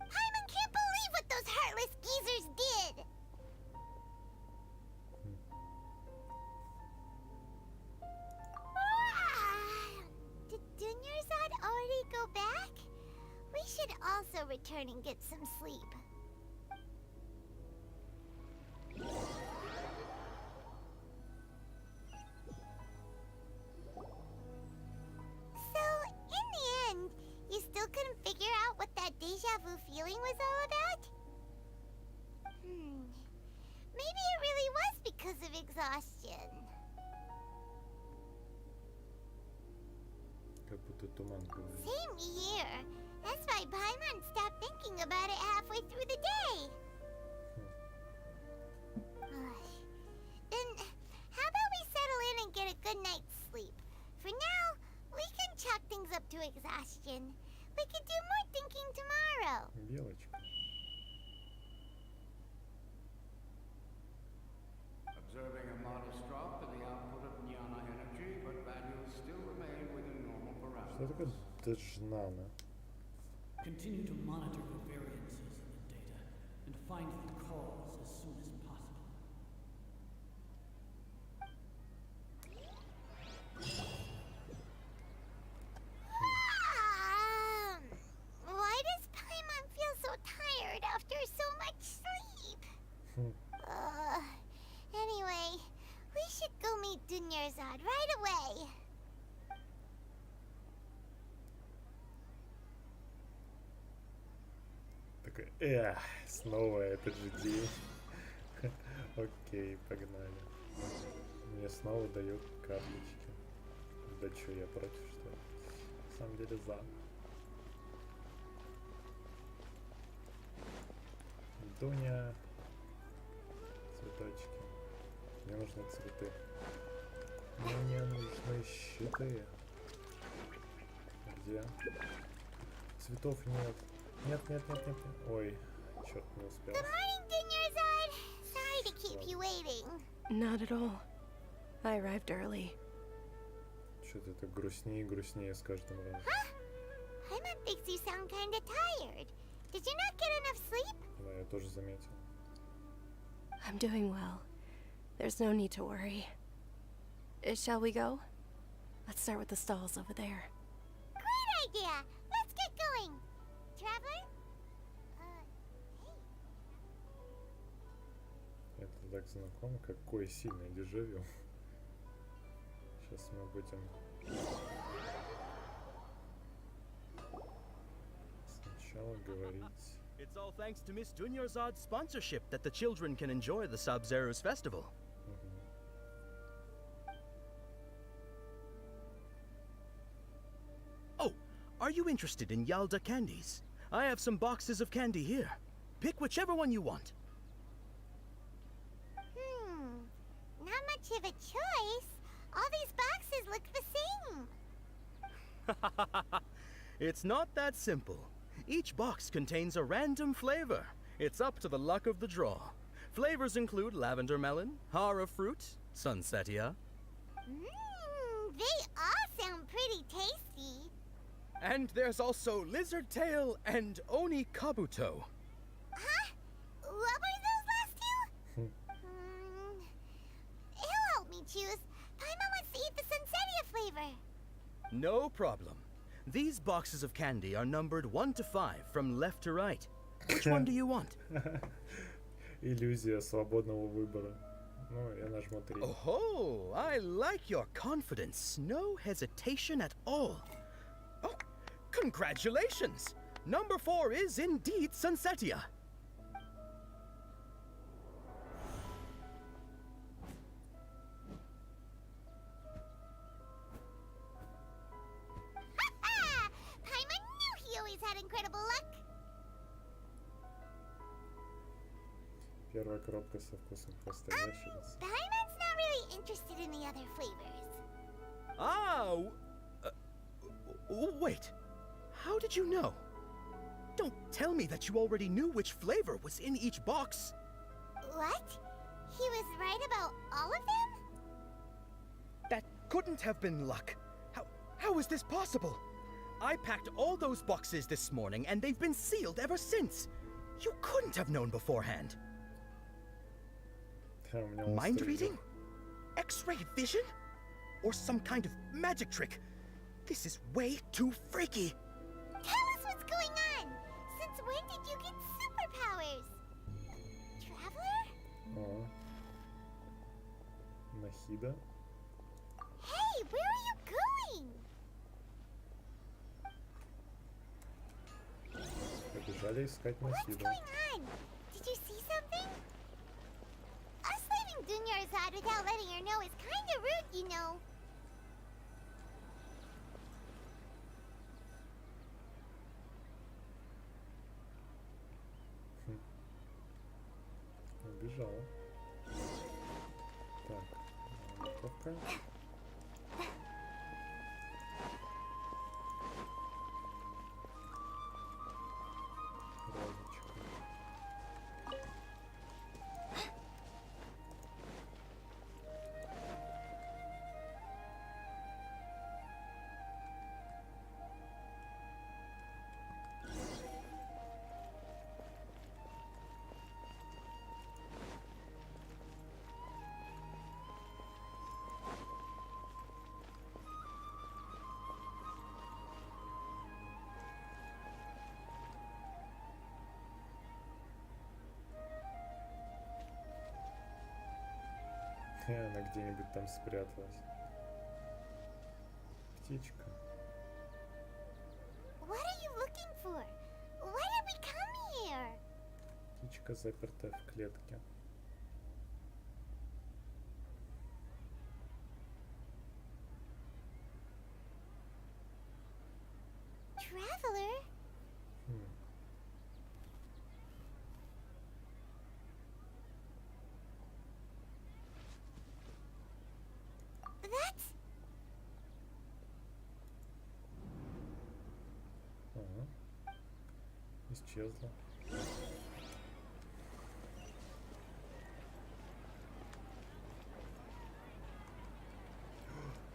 Paimon can't believe what those heartless geezers did! Did Dunyarzad already go back? We should also return and get some sleep. So, in the end, you still couldn't figure out what that deja vu feeling was all about? Maybe it really was because of exhaustion. Как будто туман говорит. Same here. That's why Paimon stopped thinking about it halfway through the day. Then, how about we settle in and get a good night's sleep? For now, we can chalk things up to exhaustion. We could do more thinking tomorrow. Белочка. Observing a modest drop in the output of Jnana energy, but values still remain within normal Что parameters. такое Джнана? Continue to monitor the variances in the data and find the cause as soon as possible. Why does Paimon feel so tired after so much sleep? Anyway, we should go meet Dunyarzad right away. Такой, снова этот же день. Окей, погнали. Мне снова дают карточки. Да чё, я против, что ли? На самом деле за. Дуня. Цветочки. Мне нужны цветы. Мне нужны щиты. Где? Цветов нет. Нет. Ой, черт, не успел. Good morning, Dunyarzad. Sorry to keep you waiting. Not at all. I arrived early. Что-то это грустнее и грустнее с каждым разом. Paimon thinks you sound kinda tired. Did you not get enough sleep? Да, я тоже заметил. I'm doing well. There's no need to worry. Shall we go? Let's start with the stalls over there. Great idea. Let's get going. Traveler? Hey. Это так знакомо, какое сильное дежавю. Сейчас мы будем сначала говорить. It's all thanks to Miss Dunyarzad's sponsorship that the children can enjoy the Sабзерус festival. Oh, are you interested in Yalda candies? I have some boxes of candy here. Pick whichever one you want. Not much of a choice. All these boxes look the same. It's not that simple. Each box contains a random flavor. It's up to the luck of the draw. Flavors include lavender melon, hara fruit, sunsetia. They all sound pretty tasty. And there's also lizard tail and oni kabuto. Huh? What were those last two? He'll help me choose. Paimon wants to eat the sunsetia flavor. No problem. These boxes of candy are numbered 1 to 5 from left to right. Which one do you want? Иллюзия свободного выбора. Ну, я нажму 3. Oh, I like your confidence. No hesitation at all. Oh, congratulations! Number 4 is indeed Sunsetia. Paimon knew he always had incredible luck. Первая коробка со вкусом хвоста ящерицы. Paimon's not really interested in the other flavors. Ah, wait. How did you know? Don't tell me that you already knew which flavor was in each box. What? He was right about all of them? couldn't have been luck. How is this possible? I packed all those boxes this morning, and they've been sealed ever since. You couldn't have known beforehand. Mind reading? X-ray vision? Or some kind of magic trick? This is way too freaky. Tell us what's going on! Since when did you get superpowers? Traveler? О. Нахида. Hey, where are you going? Побежали искать What's Нахиду. going on? Did you see something? Us leaving Dunyarzad without letting her know is kinda rude, you know. Убежала. Так, морковка. Розочка. Она где-нибудь там спряталась. Птичка. What are you looking for? Why did we come here? Птичка запертая в клетке. Traveler? That's... Ага. Исчезла.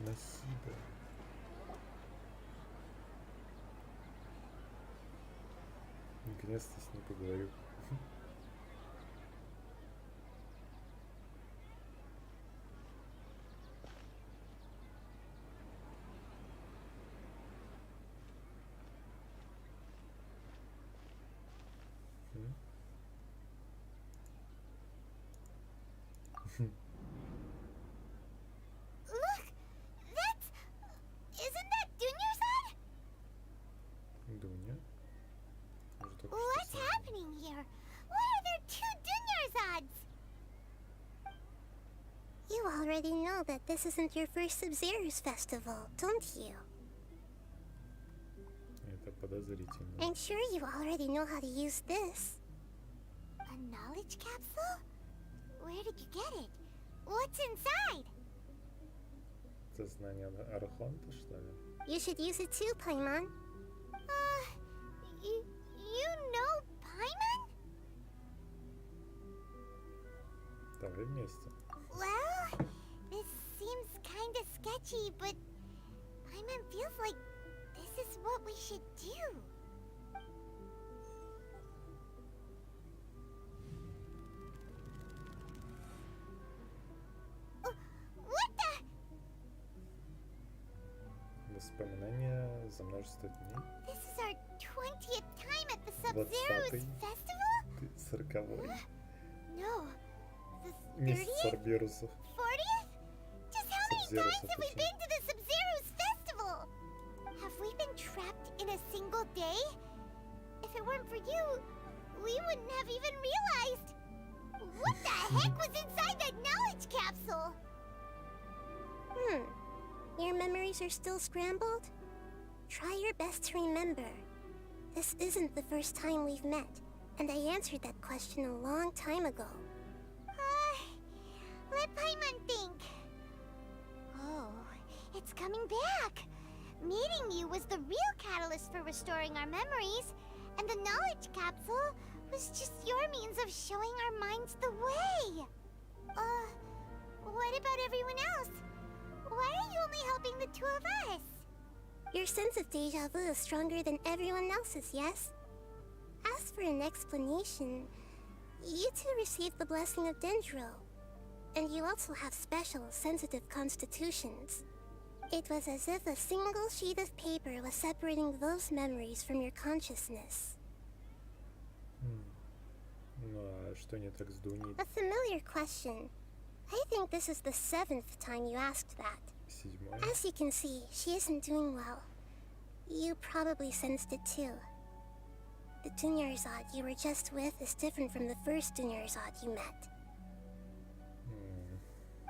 Нахида. Наконец-то с ней поговорю. Look! That's... Isn't that Dunyarzad? Дуня. Может, только What's что happening here? Why are there two Dunyarzads? You already know that this isn't your first Sabzerus festival, don't you? Это подозрительно. I'm sure you already know how to use this. A knowledge capsule? Where did you get it? What's inside? Это знание Архонта, что ли? You should use it too, Paimon. You know Paimon? Давай вместе. Well, this seems kinda sketchy, but Paimon feels like this is what we should do. What the? Воспоминания за множество дней. This is our 20th time at the Sабzerus 20-й. festival? Ты 40-й. No. The Месяц 30th? Сабзерусов. 40th? Just how many Сабзерусов times have we очень. been to the Sабzerus festival? Have we been trapped in a single day? If it weren't for you, we wouldn't have even realized. What the heck was inside that knowledge capsule? Your memories are still scrambled? Try your best to remember. This isn't the first time we've met, and I answered that question a long time ago. Let Paimon think. Oh, it's coming back. Meeting you was the real catalyst for restoring our memories, and the knowledge capsule was just your means of showing our minds the way. What about everyone else? Why are you only helping the two of us? Your sense of deja vu is stronger than everyone else's, yes? As for an explanation, you two received the blessing of Dendro, and you also have special, sensitive constitutions. It was as if a single sheet of paper was separating those memories from your consciousness. Ну а что не так с Дуней? A familiar question. I think this is the 7th time you asked that. 7? As you can see, she isn't doing well. You probably sensed it too. The Dunyarzad you were just with is different from the first Dunyarzad you met.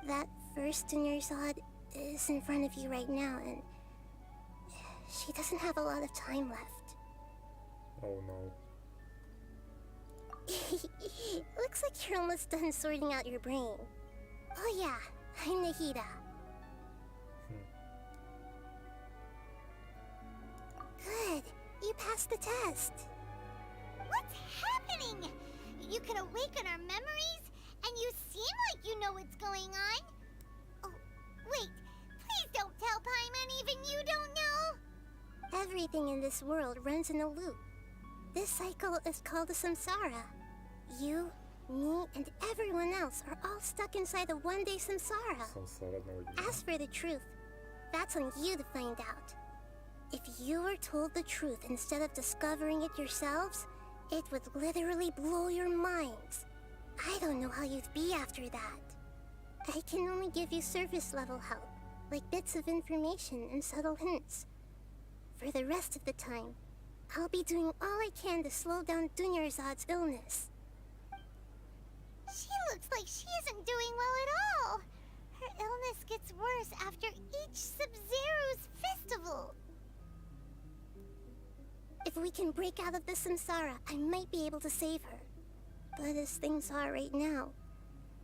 That first Dunyarzad is in front of you right now, and she doesn't have a lot of time left. Oh no. Looks like you're almost done sorting out your brain. Oh yeah, I'm Nahida. Good, you passed the test. What's happening? You can awaken our memories, and you seem like you know what's going on. Oh, wait, please don't tell Paimon even you don't know. Everything in this world runs in a loop. This cycle is called the samsara. You, me, and everyone else are all stuck inside the one-day samsara. Сансара одного дня. As for the truth, that's on you to find out. If you were told the truth instead of discovering it yourselves, it would literally blow your minds. I don't know how you'd be after that. I can only give you surface-level help, like bits of information and subtle hints. For the rest of the time, I'll be doing all I can to slow down Dunyarzad's illness. She looks like she isn't doing well at all. Her illness gets worse after each Sub-Zero's festival. If we can break out of the samsara, I might be able to save her. But as things are right now,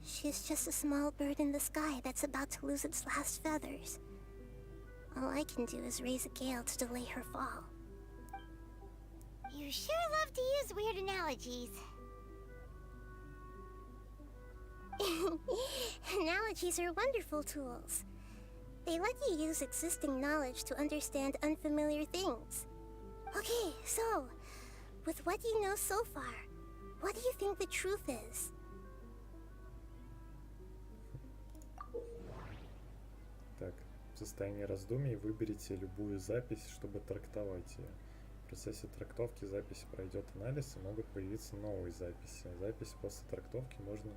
she's just a small bird in the sky that's about to lose its last feathers. All I can do is raise a gale to delay her fall. You sure love to use weird analogies. Analogies are wonderful tools. They let you use existing knowledge to understand unfamiliar things. Okay, so, with what you know so far, what do you think the truth is? Так, в состоянии раздумий выберите любую запись, чтобы трактовать ее. В процессе трактовки записи пройдет анализ и могут появиться новые записи. Запись после трактовки можно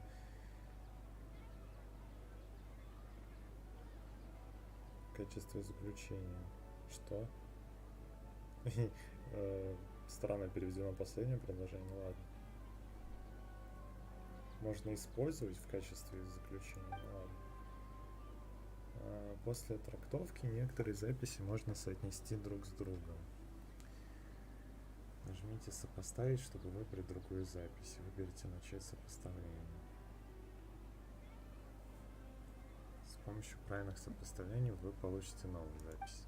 в качестве заключения. Что? Странно переведено последнее предложение, ну ладно. Можно использовать в качестве заключения, ну ладно. После трактовки некоторые записи можно соотнести друг с другом. Нажмите «Сопоставить», чтобы выбрать другую запись. Выберите «Начать сопоставление». С помощью правильных сопоставлений вы получите новую запись.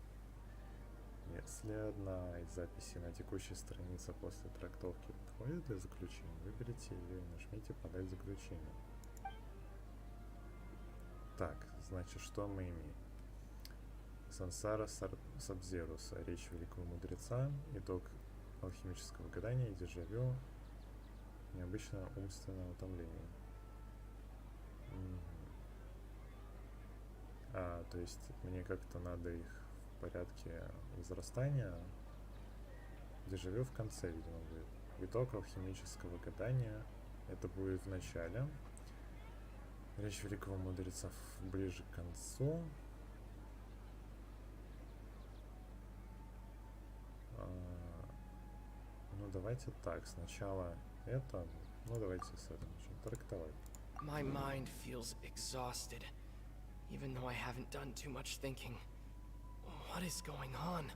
Если одна из записей на текущей странице после трактовки подходит для заключения, выберите ее и нажмите «Подать заключение». Так, значит, что мы имеем? Сансара Сабзеруса, речь великого мудреца, итог алхимического гадания, дежавю, необычное умственное утомление. То есть мне как-то надо их в порядке возрастания. Дежавю в конце, видимо, будет. Итог алхимического гадания. Это будет в начале. Речь великого мудреца ближе к концу. Ну, давайте так. Сначала это. Ну, давайте с этого начнем трактовать. My mind feels exhausted, even though I haven't done too much thinking. What is going on?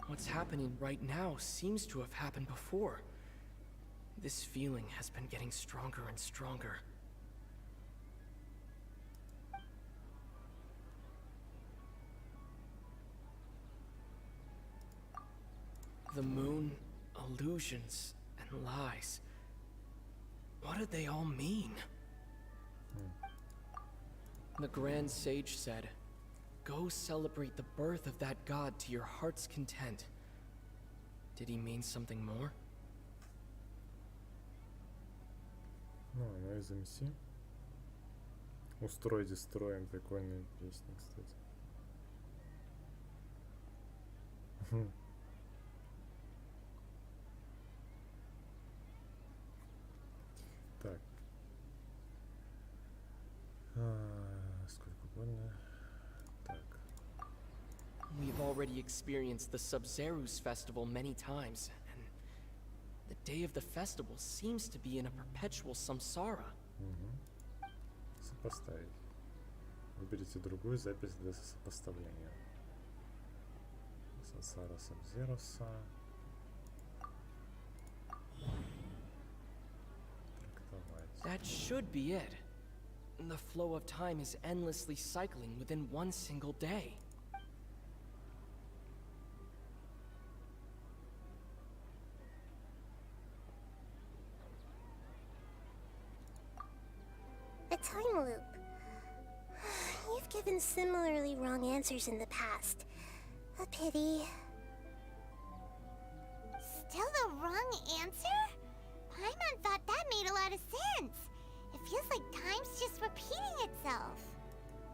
What's happening right now seems to have happened before. This feeling has been getting stronger and stronger. The moon, illusions, and lies. What do they all mean? The Grand Sage said, "Go celebrate the birth of that god to your heart's content." Did he mean something more? Ну, она из МС. Устрой, дестроим. Прикольная песня, кстати. Так. Сколько больно? Так. We've already experienced the Sабзерus festival many times, and the day of the festival seems to be in a perpetual samsara. Сопоставить. Выберите другую запись для сопоставления. Сансара Сабзеруса. Трактовать. That should be it. The flow of time is endlessly cycling within one single day. A time loop. You've given similarly wrong answers in the past. A pity. Still the wrong answer? Paimon thought that made a lot of sense. It feels like time's just repeating itself.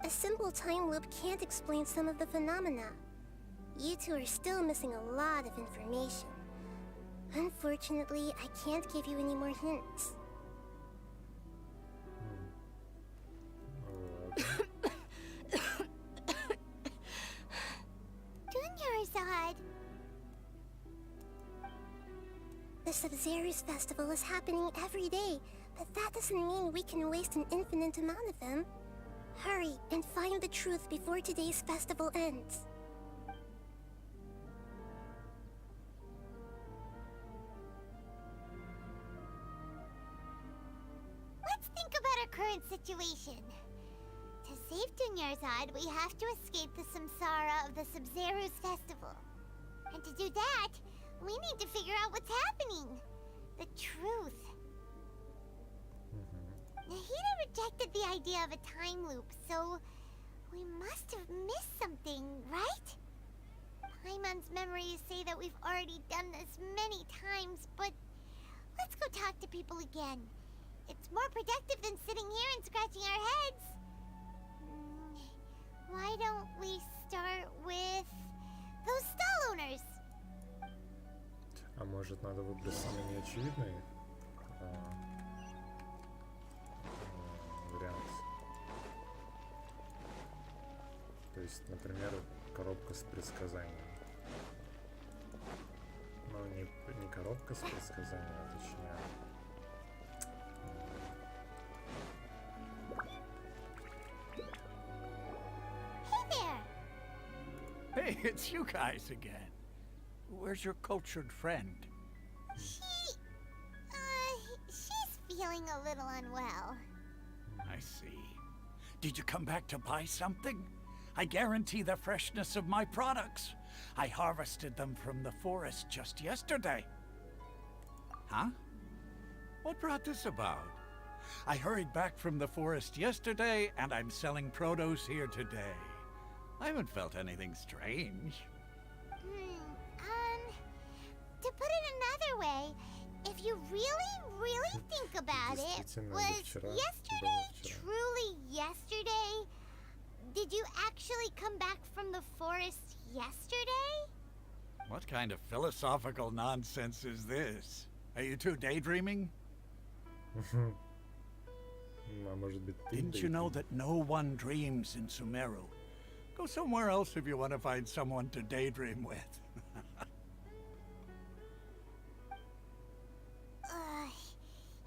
A simple time loop can't explain some of the phenomena. You two are still missing a lot of information. Unfortunately, I can't give you any more hints. Dunyarzad. The Sabzerus festival is happening every day, but that doesn't mean we can waste an infinite amount of them. Hurry and find the truth before today's festival ends. Let's think about our current situation. To save Dunyarzad, we have to escape the samsara of the Sabzerus festival. And to do that, we need to figure out what's happening. The truth. Nahida rejected the idea of a time loop, so we must have missed something, right? Paimon's memories say that we've already done this many times, but let's go talk to people again. It's more productive than sitting here and scratching our heads. Why don't we start with those stall owners? А может, надо выбрать самый неочевидный вариант? То есть, например, коробка с предсказанием. Ну, не коробка с предсказанием, а точнее... Hey, it's you guys again. Where's your cultured friend? She's feeling a little unwell. I see. Did you come back to buy something? I guarantee the freshness of my products. I harvested them from the forest just yesterday. Huh? What brought this about? I hurried back from the forest yesterday, and I'm selling produce here today. I haven't felt anything strange. To put it another way, if you really think about it, was yesterday truly yesterday? Did you actually come back from the forest yesterday? What kind of philosophical nonsense is this? Are you two daydreaming? Didn't you know that no one dreams in Sumeru? Go somewhere else if you want to find someone to daydream with.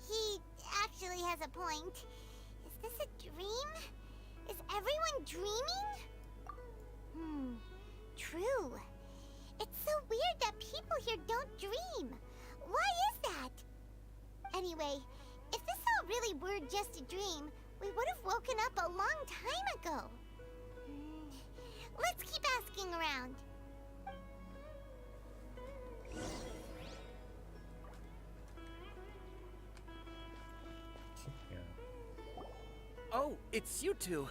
He actually has a point. Is this a dream? Is everyone dreaming? True. It's so weird that people here don't dream. Why is that? Anyway, if this all really were just a dream, we would have woken up a long time ago. Let's keep asking around. Oh, it's you two.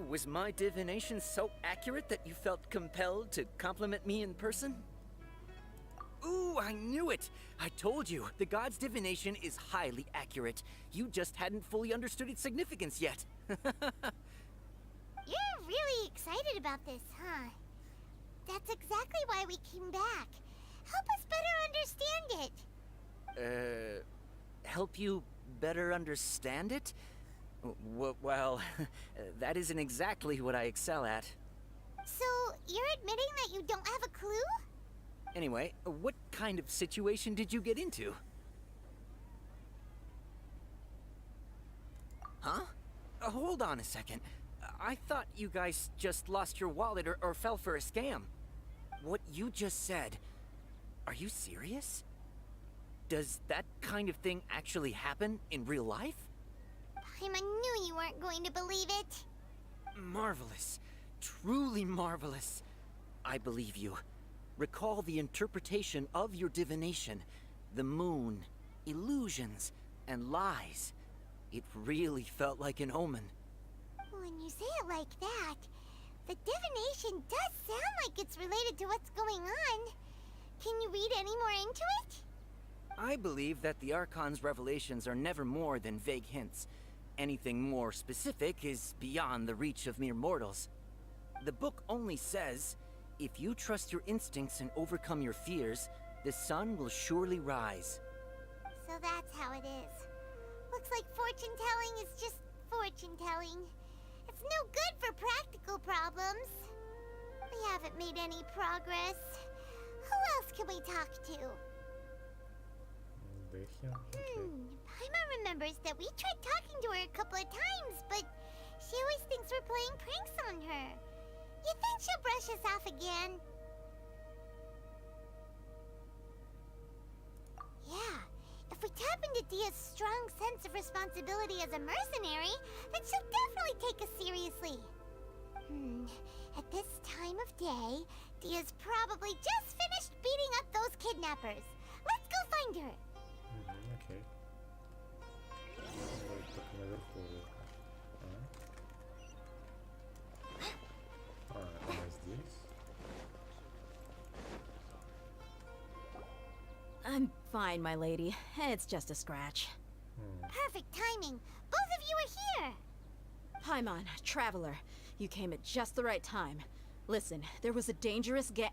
Was my divination so accurate that you felt compelled to compliment me in person? Ooh, I knew it! I told you, the god's divination is highly accurate. You just hadn't fully understood its significance yet. You're really excited about this, huh? That's exactly why we came back. Help us better understand it. Help you better understand it? Well, that isn't exactly what I excel at. So, you're admitting that you don't have a clue? Anyway, what kind of situation did you get into? Huh? Hold on a second. I thought you guys just lost your wallet or fell for a scam. What you just said, are you serious? Does that kind of thing actually happen in real life? I knew you weren't going to believe it. Marvelous. Truly marvelous. I believe you. Recall the interpretation of your divination. The moon, illusions, and lies. It really felt like an omen. When you say it like that, the divination does sound like it's related to what's going on. Can you read any more into it? I believe that the Archon's revelations are never more than vague hints. Anything more specific is beyond the reach of mere mortals. The book only says, if you trust your instincts and overcome your fears, the sun will surely rise. So that's how it is. Looks like fortune-telling is just fortune-telling. It's no good for practical problems. We haven't made any progress. Who else can we talk to? Paimon remembers that we tried talking to her a couple of times, but she always thinks we're playing pranks on her. You think she'll brush us off again? Yeah, if we tap into Dia's strong sense of responsibility as a mercenary, then she'll definitely take us seriously. At this time of day, Dia's probably just finished beating up those kidnappers. Let's go find her. Окей. Вот так наверху. Она здесь. I'm fine, my lady. It's just a scratch. Perfect timing. Both of you are here. Paimon, traveler. You came at just the right time. Listen, there was a dangerous На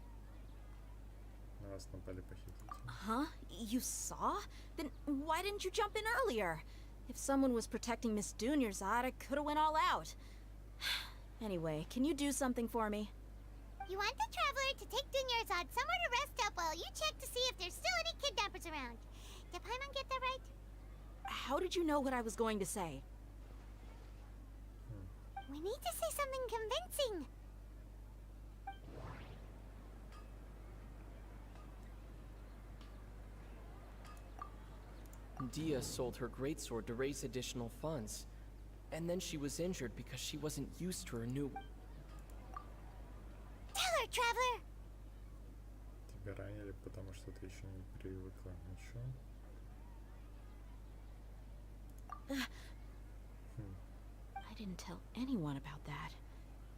вас напали похитители. Huh? You saw? Then why didn't you jump in earlier? If someone was protecting Miss Dunyarzad, I could have went all out. Anyway, can you do something for me? You want the traveler to take Dunyarzad somewhere to rest up while you check to see if there's still any kidnappers around. Did Paimon get that right? How did you know what I was going to say? We need to say something convincing. Dia sold her greatsword to raise additional funds. And then she was injured because she wasn't used to her new... Tell her, traveler! Тебя ранили, потому что ты еще не привыкла. Ничего. I didn't tell anyone about that.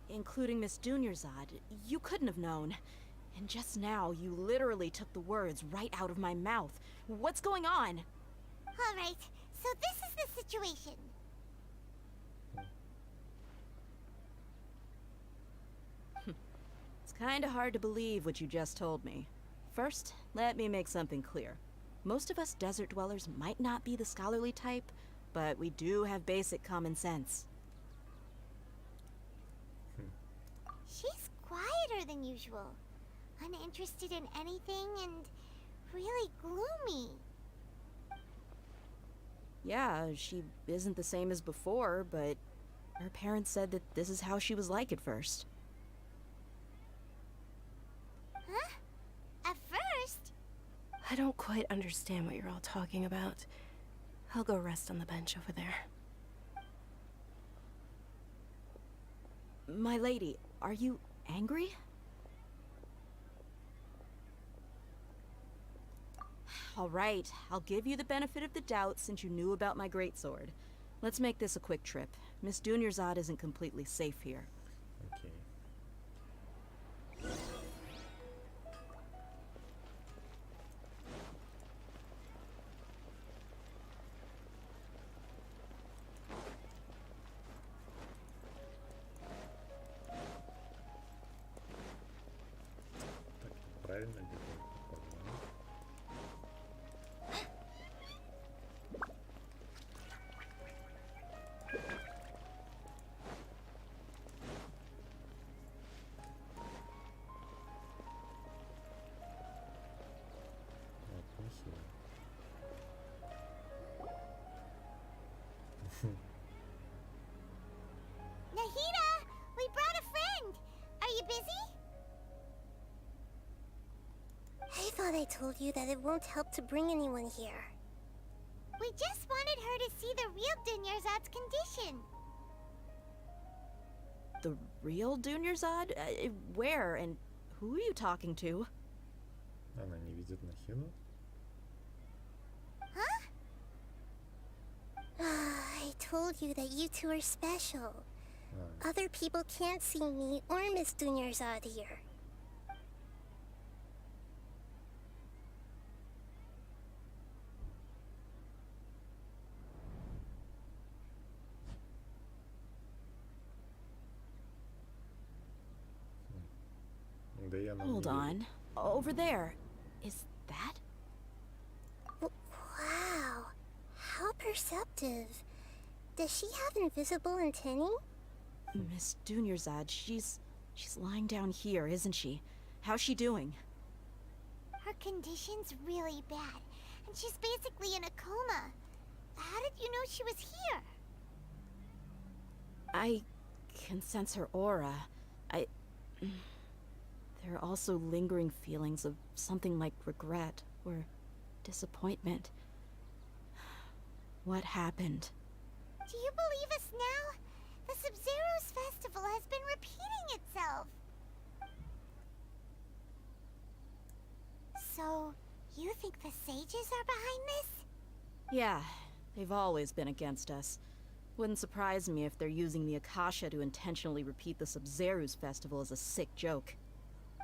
Including Miss Dunyarzad. You couldn't have known. And just now, you literally took the words right out of my mouth. What's going on? All right, so this is the situation. It's kinda hard to believe what you just told me. First, let me make something clear. Most of us desert dwellers might not be the scholarly type, but we do have basic common sense. She's quieter than usual. Uninterested in anything and really gloomy. Yeah, she isn't the same as before, but her parents said that this is how she was like at first. Huh? At first? I don't quite understand what you're all talking about. I'll go rest on the bench over there. My lady, are you angry? All right, I'll give you the benefit of the doubt since you knew about my greatsword. Let's make this a quick trip. Miss Dunyarzad isn't completely safe here. Окей. Так, правильно бегу? По-моему. Вот, нехило. Nahida, we brought a friend. Are you busy? I thought I told you that it won't help to bring anyone here. We just wanted her to see the real Dunyarzad's condition. The real Dunyarzad? Where and who are you talking to? Она не видит Нахиду? Huh? I told you that you two are special. А, Other people can't see me or Miss Dunyarzad here. да и она Hold не on. видит. Over there. Is that? Wow, how perceptive. Does she have invisible antennae? Miss Dunyarzad, she's lying down here, isn't she? How's she doing? Her condition's really bad, and she's basically in a coma. How did you know she was here? I can sense her aura. There are also lingering feelings of something like regret or disappointment. What happened? Do you believe us now? The Sub-Zero's festival has been repeating itself. So, you think the sages are behind this? Yeah, they've always been against us. Wouldn't surprise me if they're using the Akasha to intentionally repeat the Sub-Zeru's festival as a sick joke.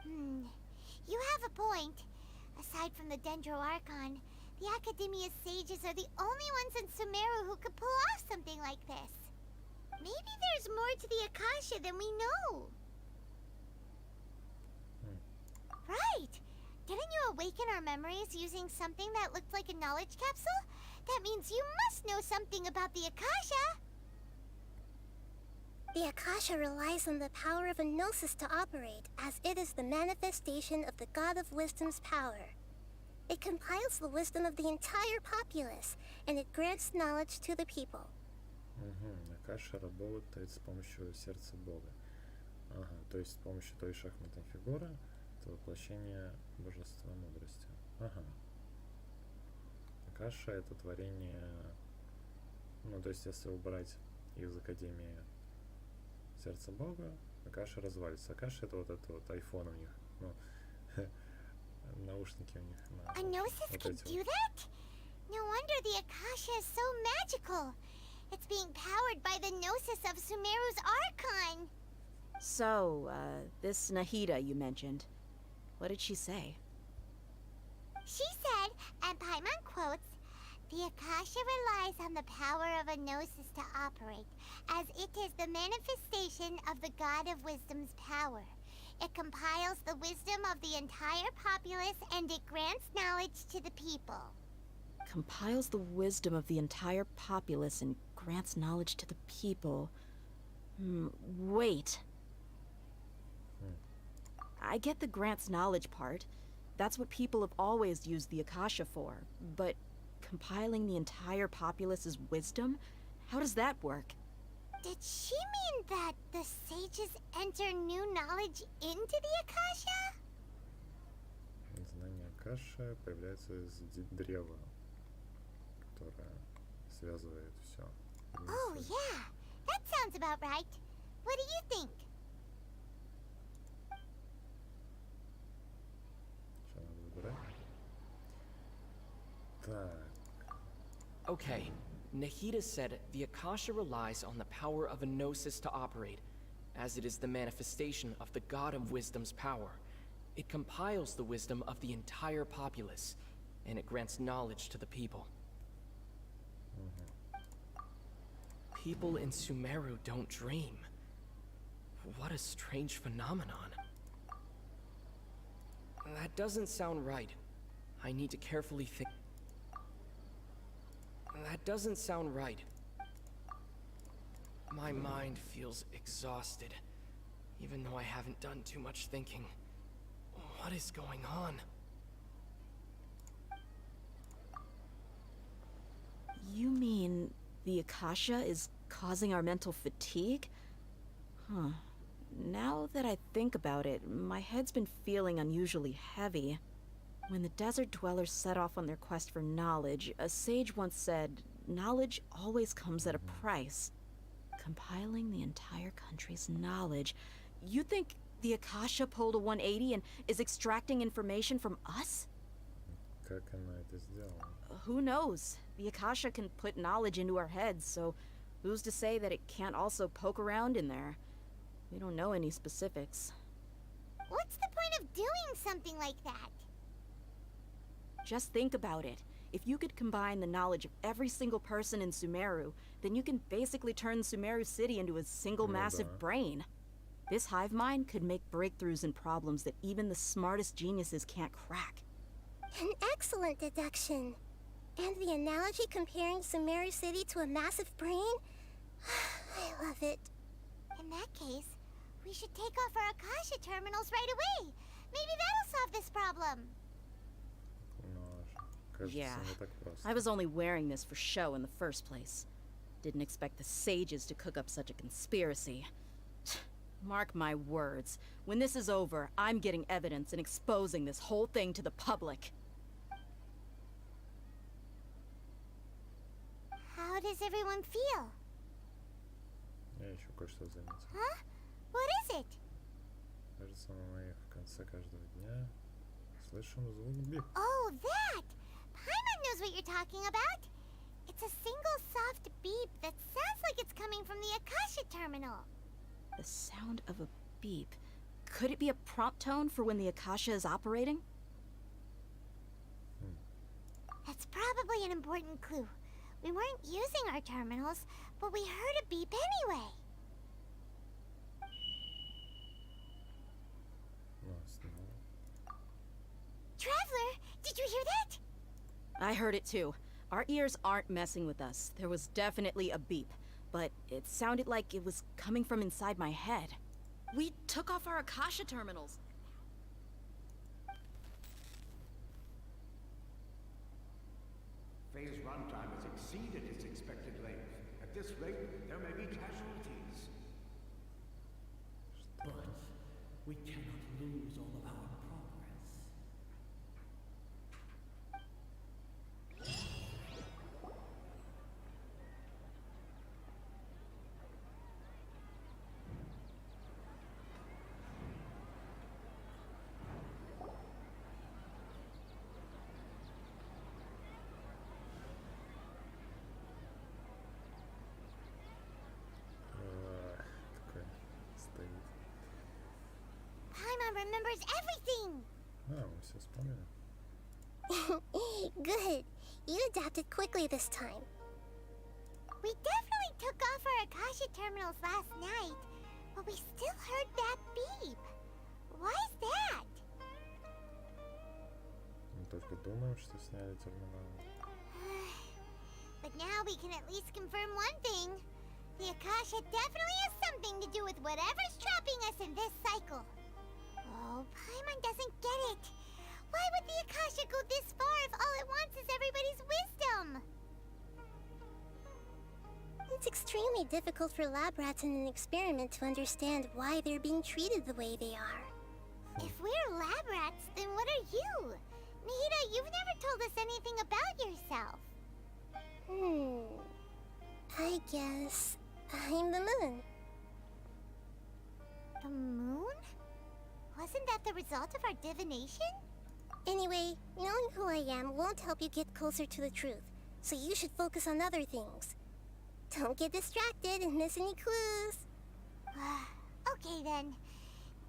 You have a point. Aside from the Dendro Archon, the Academia's sages are the only ones in Sumeru who could pull off something like this. Maybe there's more to the Akasha than we know. Right! Didn't you awaken our memories using something that looked like a knowledge capsule? That means you must know something about the Akasha! The Akasha relies on the power of a gnosis to operate, as it is the manifestation of the God of Wisdom's power. It compiles the wisdom of the entire populace, and it grants knowledge to the people. Угу. Акаша работает с помощью сердца Бога. Ага, то есть с помощью той шахматной фигуры это воплощение божества мудрости. Ага. Акаша это творение... Ну, то есть если убрать из Академии сердце Бога, Акаша развалится. Акаша это вот айфон у них. Ну, наушники у них. A gnosis вот can эти do вот. that? No wonder the Akasha is so magical. It's being powered by the gnosis of Sumeru's Archon. So, this Nahida you mentioned, what did she say? She said, and Paimon quotes, the Akasha relies on the power of a gnosis to operate, as it is the manifestation of the God of Wisdom's power. It compiles the wisdom of the entire populace and it grants knowledge to the people. Compiles the wisdom of the entire populace and grants knowledge to the people. Wait. I get the grants knowledge part. That's what people have always used the Akasha for. But compiling the entire populace's wisdom? How does that work? Did she mean that the sages enter new knowledge into the Akasha? Знание Акаши появляется из древа, которое связывает все. Oh, yeah. That sounds about right. What do you think? Что надо выбирать? Так. Okay, Nahida said the Akasha relies on the power of a gnosis to operate, as it is the manifestation of the God of Wisdom's power. It compiles the wisdom of the entire populace, and it grants knowledge to the people. People in Sumeru don't dream. What a strange phenomenon. That doesn't sound right. I need to carefully think. That doesn't sound right. My mind feels exhausted, even though I haven't done too much thinking. What is going on? You mean the Akasha is causing our mental fatigue? Huh. Now that I think about it, my head's been feeling unusually heavy. When the desert dwellers set off on their quest for knowledge, a sage once said, knowledge always comes at a price. Compiling the entire country's knowledge. You think the Akasha pulled a 180 and is extracting information from us? Как она это сделала? Who knows? The Akasha can put knowledge into our heads, so who's to say that it can't also poke around in there? We don't know any specifics. What's the point of doing something like that? Just think about it. If you could combine the knowledge of every single person in Sumeru, then you can basically turn Sumeru City into a single massive brain. This hive mind could make breakthroughs in problems that even the smartest geniuses can't crack. An excellent deduction. And the analogy comparing Sumeru City to a massive brain? I love it. In that case, we should take off our Akasha terminals right away. Maybe that'll solve this problem. Yeah, I was only wearing this for show in the first place. Didn't expect the sages to cook up such a conspiracy. Mark my words, when this is over, I'm getting evidence and exposing this whole thing to the public. How does everyone feel? Я еще кое-что заметил. Huh? What is it? Кажется, мы в конце каждого дня слышим звук бип. Oh, that! Paimon knows what you're talking about. It's a single soft beep that sounds like it's coming from the Akasha terminal. The sound of a beep. Could it be a prompt tone for when the Akasha is operating? That's probably an important clue. We weren't using our terminals, but we heard a beep anyway. Traveler, did you hear that? I heard it too. Our ears aren't messing with us. There was definitely a beep, but it sounded like it was coming from inside my head. We took off our Akasha terminals. Phase runtime has exceeded its expected length. At this rate, there may be casualties. But we cannot lose all of our progress. Такой стоит. Paimon remembers everything. А, мы все вспомнили. Good. You adapted quickly this time. We definitely took off our Akasha terminals last night, but we still heard that beep. Why is that? Мы только думаем, что сняли терминал. But now we can at least confirm one thing. The Akasha definitely has something to do with whatever's trapping us in this cycle. Oh, Paimon doesn't get it. Why would the Akasha go this far if all it wants is everybody's wisdom? It's extremely difficult for lab rats in an experiment to understand why they're being treated the way they are. If we're lab rats, then what are you? Nahida, you've never told us anything about yourself. I guess I'm the moon. The moon? Wasn't that the result of our divination? Anyway, knowing who I am won't help you get closer to the truth, so you should focus on other things. Don't get distracted and miss any clues. Okay then.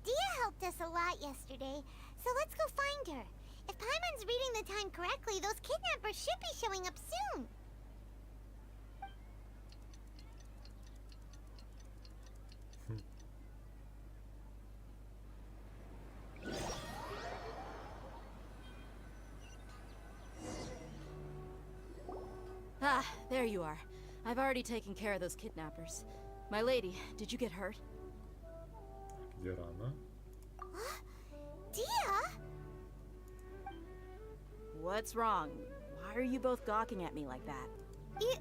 Dia helped us a lot yesterday, so let's go find her. If Paimon's reading the time correctly, those kidnappers should be showing up soon. Ah, there you are. I've already taken care of those kidnappers. My lady, did you get hurt? Где рана? Dia? What's wrong? Why are you both gawking at me like that? You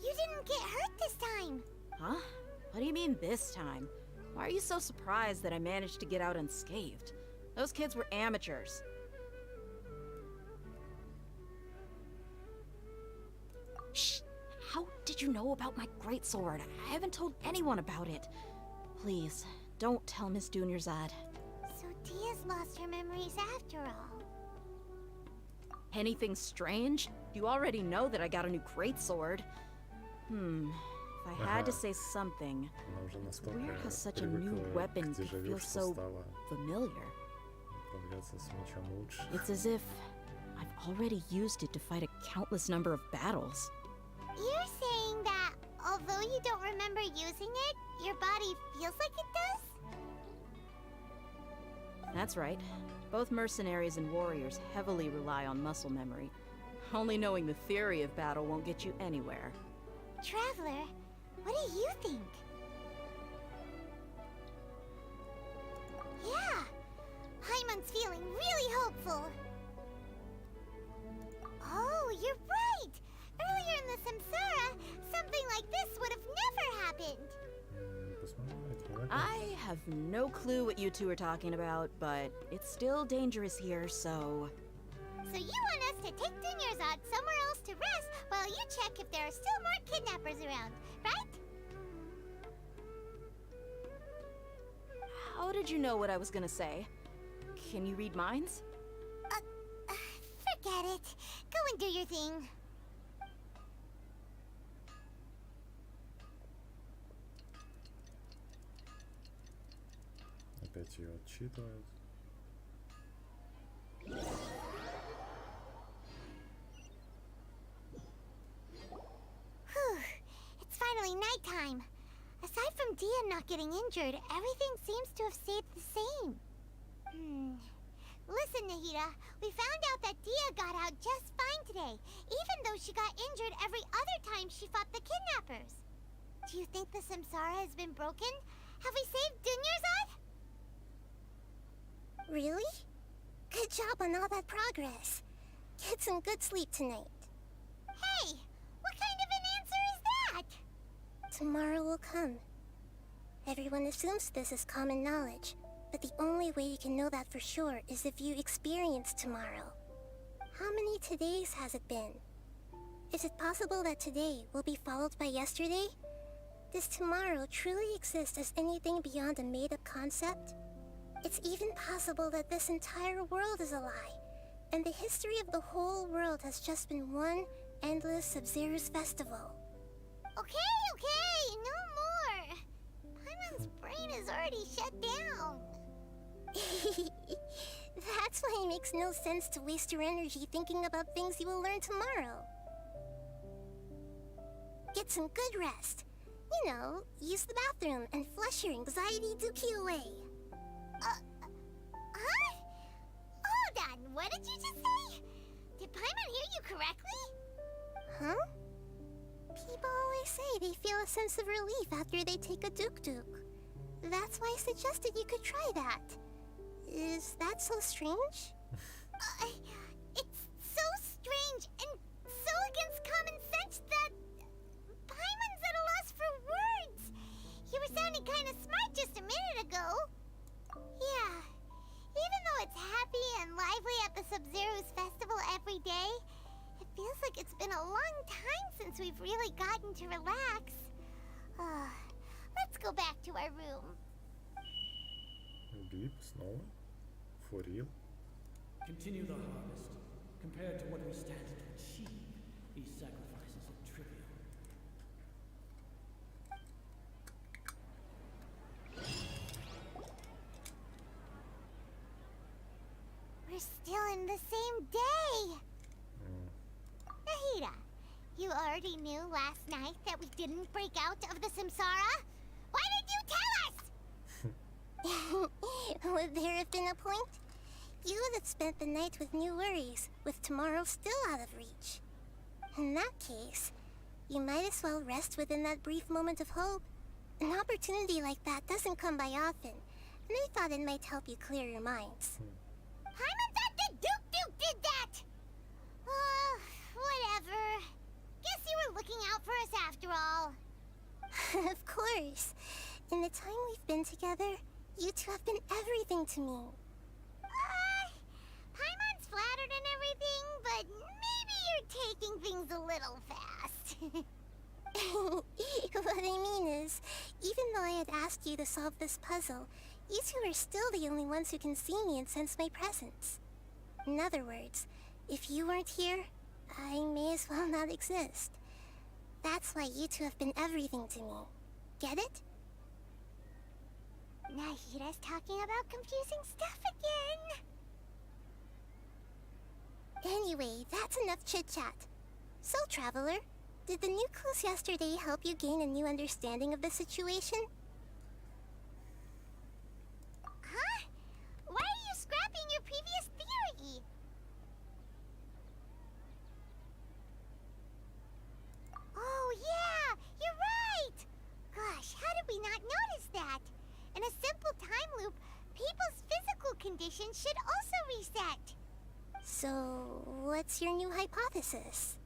didn't get hurt this time. Huh? What do you mean this time? Why are you so surprised that I managed to get out unscathed? Those kids were amateurs. Shh! How did you know about my greatsword? I haven't told anyone about it. Please, don't tell Miss Dunyarzad. So Dia's lost her memories after all. Anything strange? You already know that I got a new greatsword. If I had to say something, Она уже it's настолько weird how such a new привыкла weapon к could дежавю, feel что so стала familiar. управляться с мечом лучше. It's as if I've already used it to fight a countless number of battles. You're saying that although you don't remember using it, your body feels like it does? That's right. Both mercenaries and warriors heavily rely on muscle memory. Only knowing the theory of battle won't get you anywhere. Traveler, what do you think? Yeah, Paimon's feeling really hopeful. Oh, you're right! Earlier in the Samsara, something like this would have never happened. I have no clue what you two are talking about, but it's still dangerous here, so... So you want us to take Dunyarzad somewhere else to rest while you check if there are still more kidnappers around, right? How did you know what I was gonna say? Can you read minds? Forget it. Go and do your thing. Опять ее отчитывают. Whew. It's finally nighttime. Aside from Dia not getting injured, everything seems to have stayed the same. Listen, Nahida, we found out that Dia got out just fine today, even though she got injured every other time she fought the kidnappers. Do you think the Samsara has been broken? Have we saved Dunyarzad? Really? Good job on all that progress. Get some good sleep tonight. Hey, what kind of an answer is that? Tomorrow will come. Everyone assumes this is common knowledge, but the only way you can know that for sure is if you experience tomorrow. How many todays has it been? Is it possible that today will be followed by yesterday? Does tomorrow truly exist as anything beyond a made-up concept? It's even possible that this entire world is a lie, and the history of the whole world has just been one endless Sabzerus festival. Okay, no more. Paimon's brain is already shut down. That's why it makes no sense to waste your energy thinking about things you will learn tomorrow. Get some good rest. You know, use the bathroom and flush your anxiety dookie away. Huh? Hold on, what did you just say? Did Paimon hear you correctly? Huh? People always say they feel a sense of relief after they take a duk-duk. That's why I suggested you could try that. Is that so strange? It's so strange and so against common sense that Paimon's at a loss for words. You were sounding kind of smart just a minute ago. Yeah, even though it's happy and lively at the Sabzerus festival every day, it feels like it's been a long time since we've really gotten to relax. Let's go back to our room. Бип снова. For real. Continue the harvest. Compared to what we stand to achieve, these sacrifices are trivial. We're still in the same day! Nahida, you already knew last night that we didn't break out of the Samsara? Why did you tell us? Would there have been a point? You would have spent the night with new worries, with tomorrow still out of reach. In that case, you might as well rest within that brief moment of hope. An opportunity like that doesn't come by often, and I thought it might help you clear your minds. Paimon thought that Duke did that! Whatever. Guess you were looking out for us after all. Of course. In the time we've been together, you two have been everything to me. Paimon's flattered and everything, but maybe you're taking things a little fast. What I mean is, even though I had asked you to solve this puzzle, you two are still the only ones who can see me and sense my presence. In other words, if you weren't here, I may as well not exist. That's why you two have been everything to me. Get it? Nahida's talking about confusing stuff again. Anyway, that's enough chit-chat. So, Traveler, did the new clues yesterday help you gain a new understanding of the situation? Huh? Why are you scrapping your previous theory? Oh yeah, you're right! Gosh, how did we not notice that? In a simple time loop, people's physical conditions should also reset. So, what's your new hypothesis?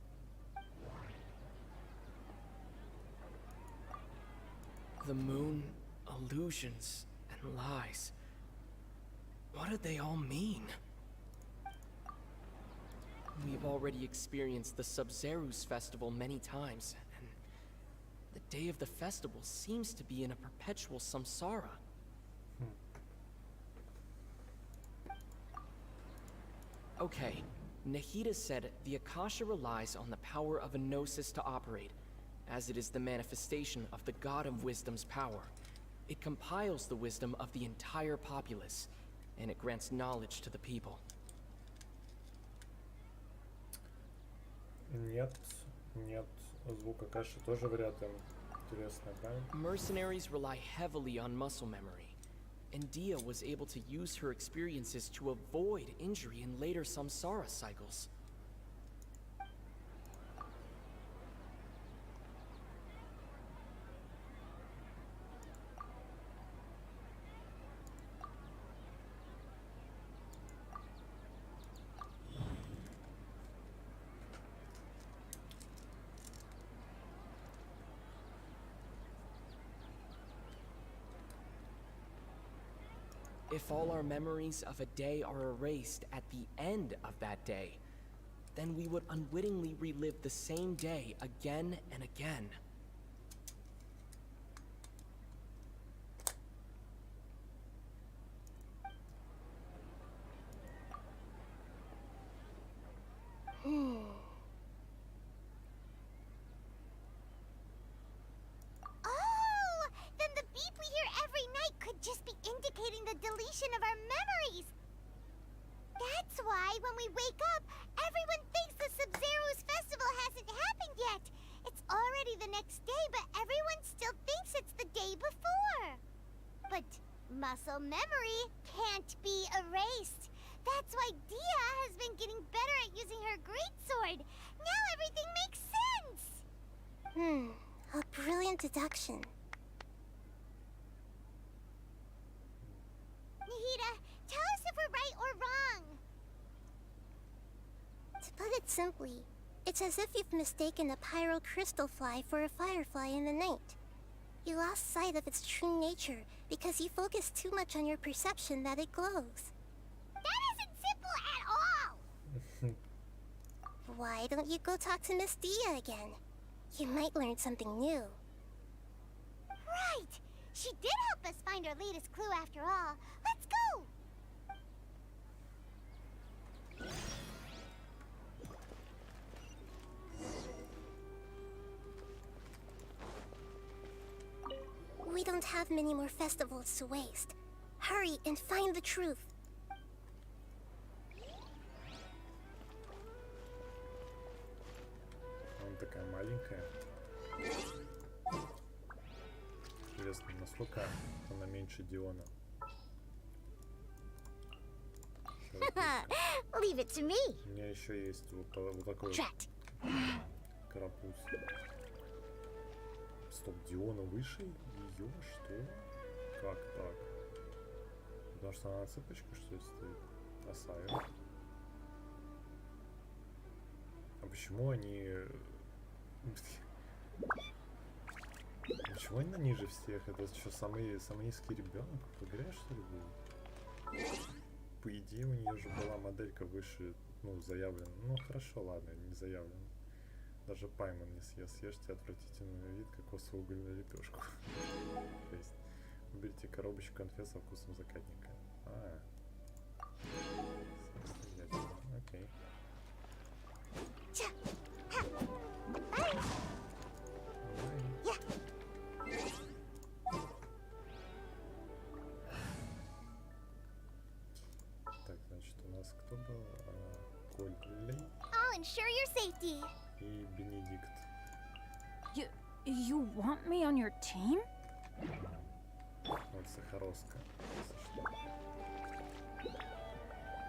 The moon, illusions, and lies. What do they all mean? We've already experienced the Sабzerus festival many times, and the day of the festival seems to be in a perpetual samsara. Okay, Nahida said the Akasha relies on the power of a gnosis to operate, as it is the manifestation of the God of Wisdom's power. It compiles the wisdom of the entire populace, and it grants knowledge to the people. Нет, звук Акаши тоже вряд ли. Интересная память. Mercenaries rely heavily on muscle memory, and Dia was able to use her experiences to avoid injury in later samsara cycles. If all our memories of a day are erased at the end of that day, then we would unwittingly relive the same day again and again. Oh, then the beep we hear every night could just be indicating the deletion of our memories. That's why when we wake up, everyone thinks the Sub-Zero's festival hasn't happened yet. It's already the next day, but everyone still thinks it's the day before. But muscle memory can't be erased. That's why Dia has been getting better at using her greatsword. Now everything makes sense. A brilliant deduction. Nahida, tell us if we're right or wrong. To put it simply, it's as if you've mistaken a pyro crystal fly for a firefly in the night. You lost sight of its true nature because you focused too much on your perception that it glows. That isn't simple at all. Why don't you go talk to Miss Dia again? You might learn something new. Right. She did help us find our latest clue after all. Let's go. We don't have many more festivals to waste. Hurry and find the truth. Она такая маленькая. Интересно, насколько она меньше Диона? Leave it to me. У меня еще есть вот такой Trapped. карапуз. Стоп, Диона выше ее? Что? Как так? Потому что она на цепочке, что ли, стоит? Асаю. А почему они... Почему они на ниже всех? Это что, самый низкий ребенок в игре, что ли, был? По идее, у нее же была моделька выше, ну, заявлена. Ну, хорошо, ладно, не заявлена. Даже Пайман не съест. Съешьте отвратительный на вид кокосово-угольную лепешку. То есть, уберите коробочку конфет со вкусом закатника. Окей. Так, значит, у нас кто был? Кольлей I'll ensure your safety. и Бенедикт. You want me on your team? Вот Сахаровска.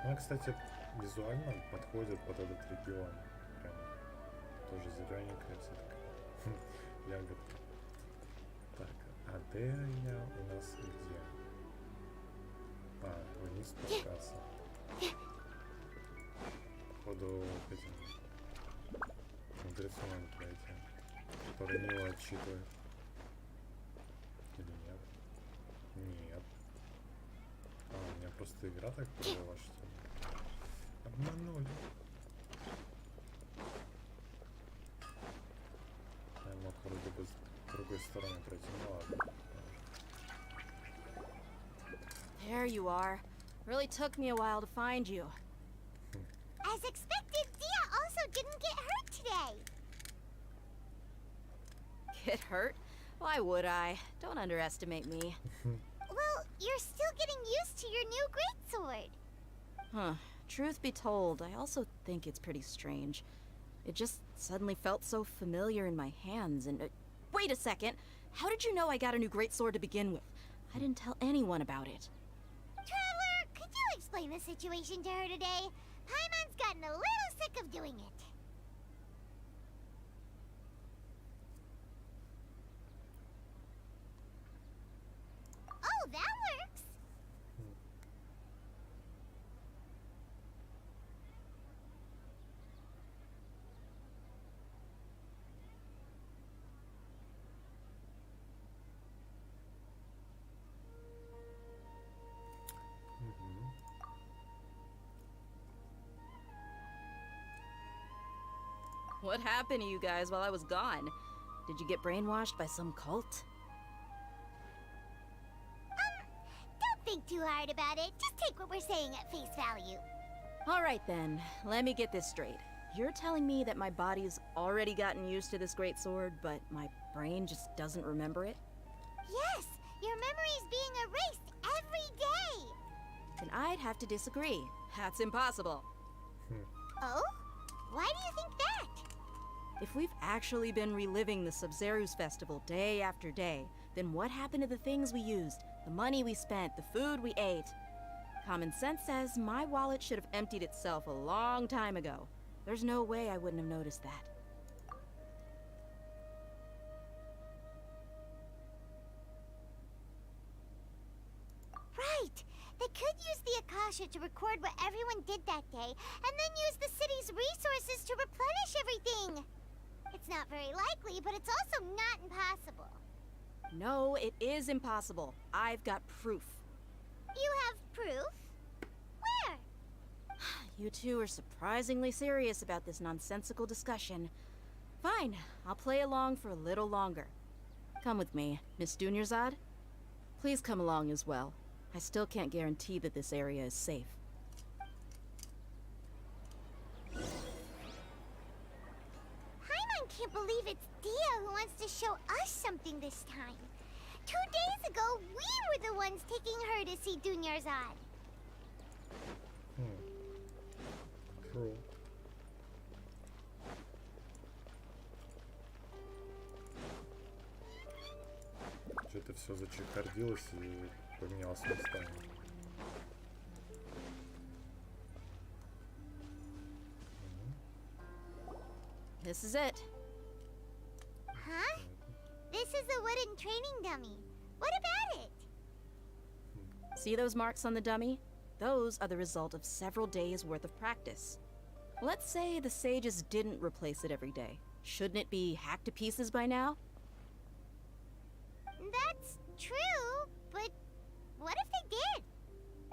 Она, кстати, визуально подходит под этот регион. Прям тоже зелененькая вся такая. Ягодка. Так, а Дея у нас где? А, вниз спускаться. Походу к этим мудрецу надо пройти, который не его отчитывает. Или нет? Нет. А, у меня просто игра так повела, что ли? Обманули. Я мог вроде бы с другой стороны пройти, ну ладно. There you are. Really took me a while to find you. As expected, Dia also didn't get hurt today. Get hurt? Why would I? Don't underestimate me. Well, you're still getting used to your new greatsword. Huh. Truth be told, I also think it's pretty strange. It just suddenly felt so familiar in my hands and... wait a second! How did you know I got a new greatsword to begin with? I didn't tell anyone about it. Traveler, could you explain the situation to her today? Paimon's gotten a little sick of doing it. Oh, that works. What happened to you guys while I was gone? Did you get brainwashed by some cult? Don't think too hard about it. Just take what we're saying at face value. Alright then, let me get this straight. You're telling me that my body's already gotten used to this great sword, but my brain just doesn't remember it? Yes, your memory's being erased every day. Then I'd have to disagree. That's impossible. Oh? Why do you think that? If we've actually been reliving the Sabzerus festival day after day, then what happened to the things we used, the money we spent, the food we ate? Common sense says my wallet should have emptied itself a long time ago. There's no way I wouldn't have noticed that. Right. They could use the Akasha to record what everyone did that day, and then use the city's resources to replenish everything. It's not very likely, but it's also not impossible. No, it is impossible. I've got proof. You have proof? Where? You two are surprisingly serious about this nonsensical discussion. Fine, I'll play along for a little longer. Come with me, Miss Dunyarzad. Please come along as well. I still can't guarantee that this area is safe. can't believe it's Dia who wants to show us something this time. 2 days ago, we were the ones taking her to see Dunyarzad. True. Что-то все зачекардилось и поменялось местами. This is it. Huh? This is a wooden training dummy. What about it? See those marks on the dummy? Those are the result of several days' worth of practice. Let's say the sages didn't replace it every day. Shouldn't it be hacked to pieces by now? That's true, but what if they did?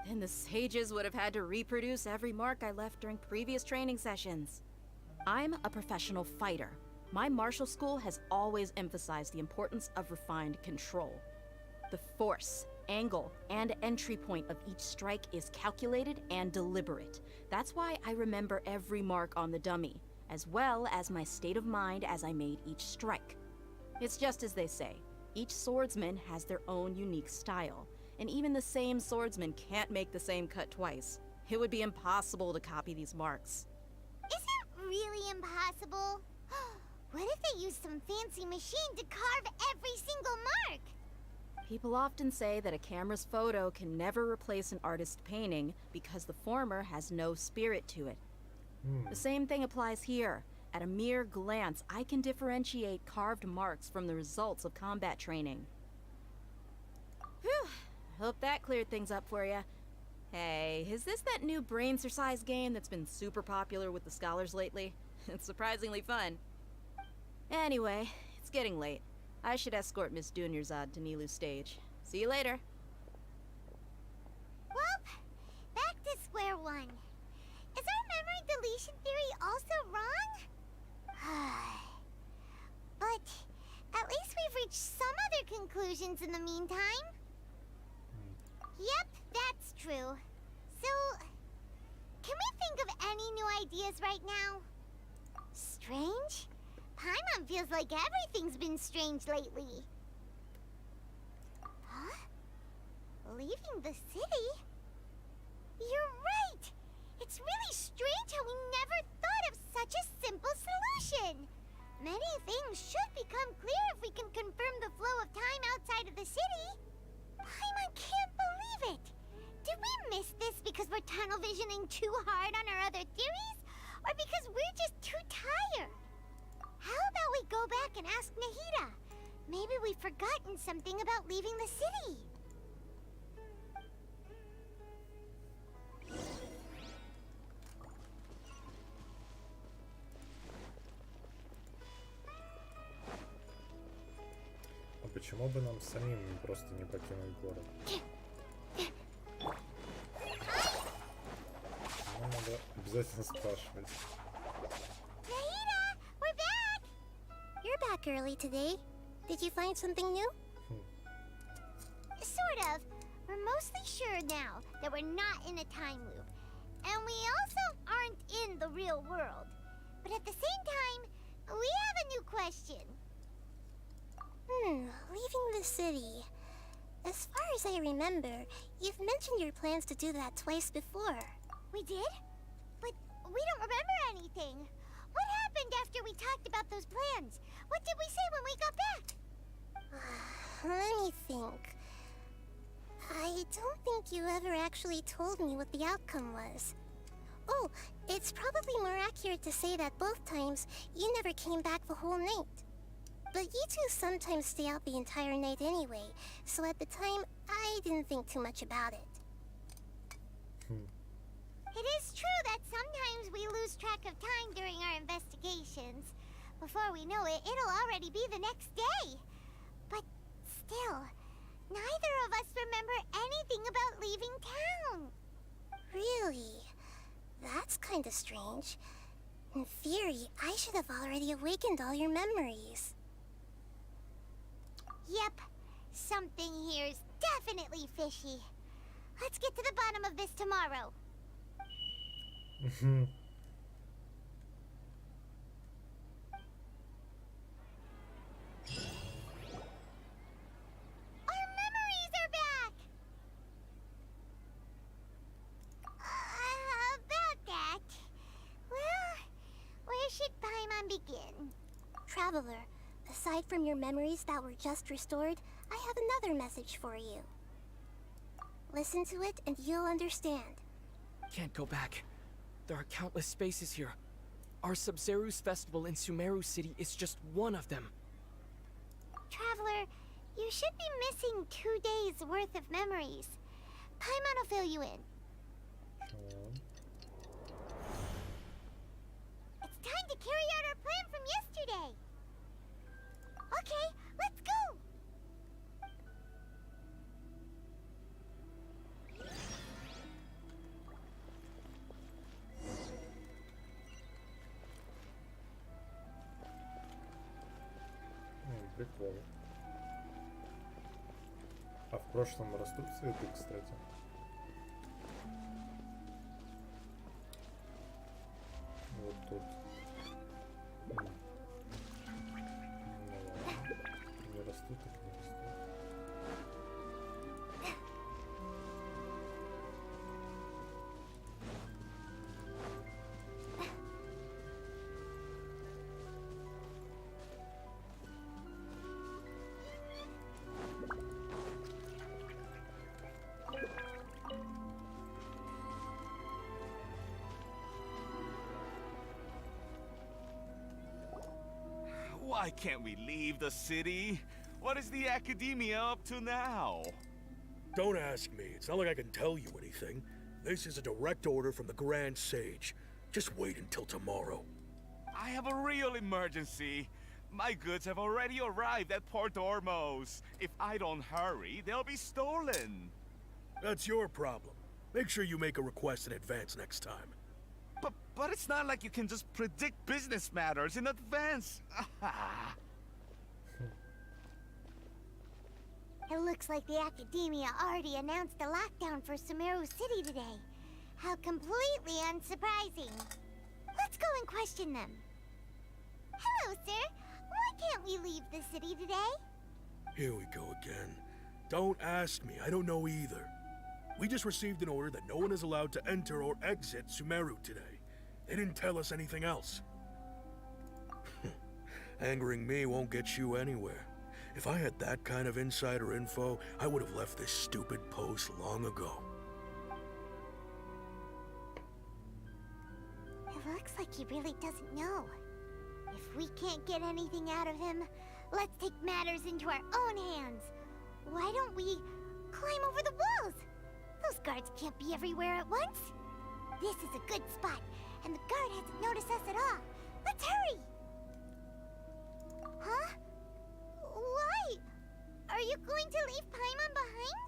Then the sages would have had to reproduce every mark I left during previous training sessions. I'm a professional fighter. My martial school has always emphasized the importance of refined control. The force, angle, and entry point of each strike is calculated and deliberate. That's why I remember every mark on the dummy, as well as my state of mind as I made each strike. It's just as they say, each swordsman has their own unique style, and even the same swordsman can't make the same cut twice. It would be impossible to copy these marks. Is it really impossible? What if they used some fancy machine to carve every single mark? People often say that a camera's photo can never replace an artist's painting because the former has no spirit to it. The same thing applies here. At a mere glance, I can differentiate carved marks from the results of combat training. Whew, hope that cleared things up for you. Hey, is this that new brain-exercise game that's been super popular with the scholars lately? It's surprisingly fun. Anyway, it's getting late. I should escort Miss Dunyarzad to Nilu's stage. See you later. Well, back to square one. Is our memory deletion theory also wrong? But at least we've reached some other conclusions in the meantime. Yep, that's true. So, can we think of any new ideas right now? Strange? Paimon feels like everything's been strange lately. Huh? Leaving the city? You're right! It's really strange how we never thought of such a simple solution! Many things should become clear if we can confirm the flow of time outside of the city. Paimon can't believe it! Did we miss this because we're tunnel visioning too hard on our other theories? Or because we're just too tired? How about we go back and ask Nahida? Maybe we've forgotten something about leaving the city. А почему бы нам самим просто не покинуть город? Ну, надо обязательно спрашивать. Nahida, we're back! You're back early today. Did you find something new? Sort of. We're mostly sure now that we're not in a time loop. And we also aren't in the real world. But at the same time, we have a new question. Leaving the city. As far as I remember, you've mentioned your plans to do that twice before. We did? But we don't remember anything. What happened after we talked about those plans? What did we say when we got back? Let me think. I don't think you ever actually told me what the outcome was. Oh, it's probably more accurate to say that both times you never came back the whole night. But you two sometimes stay out the entire night anyway, so at the time, I didn't think too much about it. It is true that sometimes we lose track of time during our investigations. Before we know it, it'll already be the next day. But still, neither of us remember anything about leaving town. Really? That's kinda strange. In theory, I should have already awakened all your memories. Yep, something here's definitely fishy. Let's get to the bottom of this tomorrow. Traveler, aside from your memories that were just restored, I have another message for you. Listen to it and you'll understand. Can't go back. There are countless spaces here. Our Sабзерус festival in Sumeru City is just one of them. Traveler, you should be missing 2 days worth of memories. Paimon will fill you in. It's time to carry out our plan from yesterday. Okay, let's go. Прикол. А в прошлом растут цветы, кстати. Вот тут. Ну ладно. Не растут, так не растут. Why can't we leave the city? What is the Academia up to now? Don't ask me. It's not like I can tell you anything. This is a direct order from the Grand Sage. Just wait until tomorrow. I have a real emergency. My goods have already arrived at Port Ormos. If I don't hurry, they'll be stolen. That's your problem. Make sure you make a request in advance next time. But it's not like you can just predict business matters in advance. It looks like the Academia already announced a lockdown for Sumeru City today. How completely unsurprising. Let's go and question them. Hello, sir. Why can't we leave the city today? Here we go again. Don't ask me. I don't know either. We just received an order that no one is allowed to enter or exit Sumeru today. They didn't tell us anything else. Angering me won't get you anywhere. If I had that kind of insider info, I would have left this stupid post long ago. It looks like he really doesn't know. If we can't get anything out of him, let's take matters into our own hands. Why don't we climb over the walls? Those guards can't be everywhere at once. This is a good spot, and the guard hasn't noticed us at all. Let's hurry! Huh? Why? Are you going to leave Paimon behind?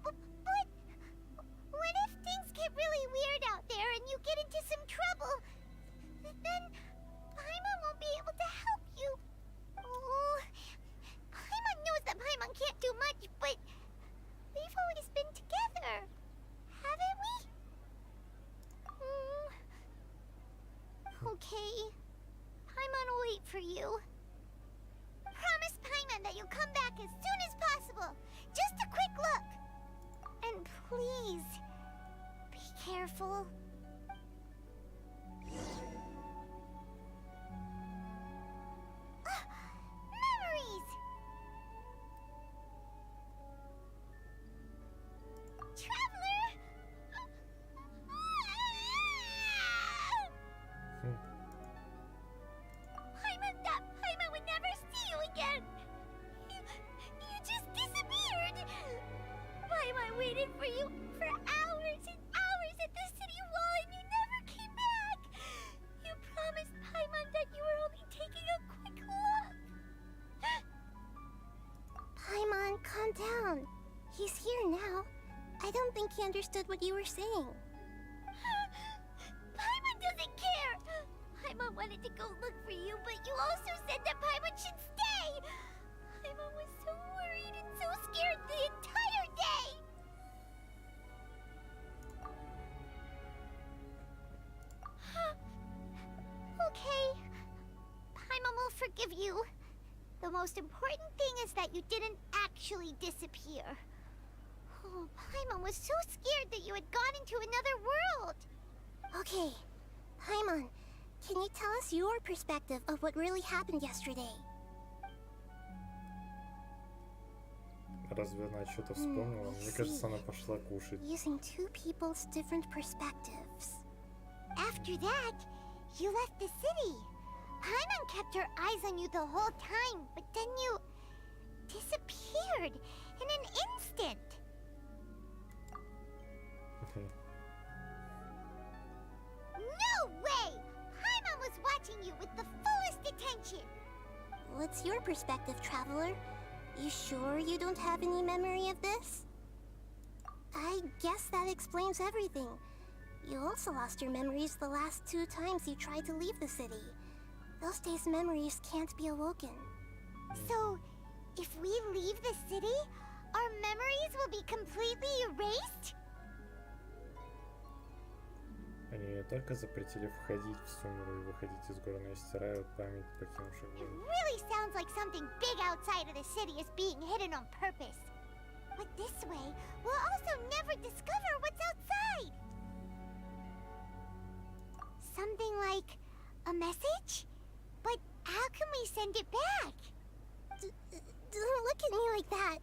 But what if things get really weird out there and you get into some trouble? Then Paimon won't be able to help you. Oh, Paimon knows that Paimon can't do much, but we've always been together, haven't we? Okay. Paimon will wait for you. Promise Paimon that you'll come back as soon as possible. Just a quick look. And please, be careful. Memories! Traveler! Paimon would never see you again! You just disappeared! Paimon waited for you for hours and hours at the city wall and you never came back! You promised Paimon that you were only taking a quick look! Paimon, calm down. He's here now. I don't think he understood what you were saying. Paimon doesn't care! Paimon wanted to go look for you, but you also said that Paimon should stay! Paimon was so worried and so scared the entire day! Okay. Paimon will forgive you. The most important thing is that you didn't actually disappear. Oh, Paimon was so scared that you had gone into another world! Okay. Paimon, Can you tell us your perspective of what really happened yesterday? Разве она что-то вспомнила? Мне кажется, она пошла кушать. Using two people's different perspectives. After that, you left the city. Paimon kept her eyes on you the whole time, but then you disappeared in an instant. No way! Paimon was watching you with the fullest attention. What's your perspective, Traveler? You sure you don't have any memory of this? I guess that explains everything. You also lost your memories the last 2 times you tried to leave the city. Those days' memories can't be awoken. So, if we leave the city, our memories will be completely erased? Они не только запретили входить в Сумеру и выходить из города, но и стирают память покинувших It город. really sounds like something big outside of the city is being hidden on purpose. But this way, we'll also never discover what's outside. Something like a message? But how can we send it back? Don't look at me like that.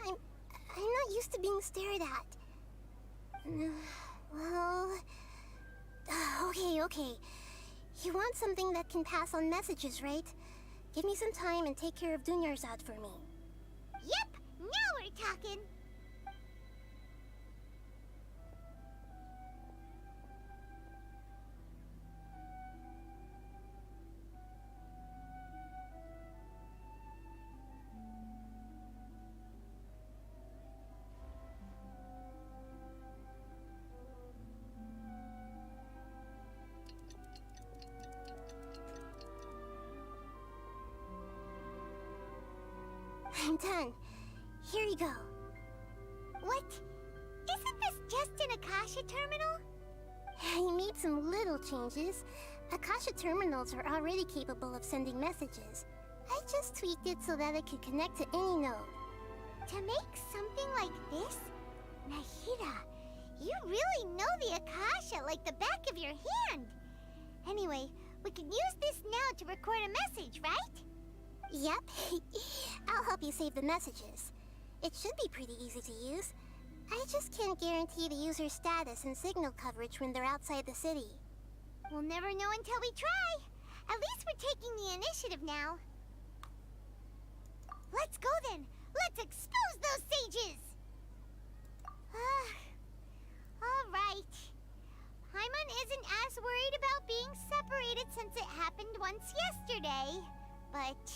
I'm not used to being stared at. Well... Okay. You want something that can pass on messages, right? Give me some time and take care of Dunyarzad for me. Yep, now we're talking. I'm done. Here you go. What? Isn't this just an Akasha terminal? I made some little changes. Akasha terminals are already capable of sending messages. I just tweaked it so that it could connect to any node. To make something like this? Nahida, you really know the Akasha like the back of your hand. Anyway, we can use this now to record a message, right? Yep. I'll help you save the messages. It should be pretty easy to use. I just can't guarantee the user's status and signal coverage when they're outside the city. We'll never know until we try. At least we're taking the initiative now. Let's go then. Let's expose those sages. All right. Paimon isn't as worried about being separated since it happened once yesterday. But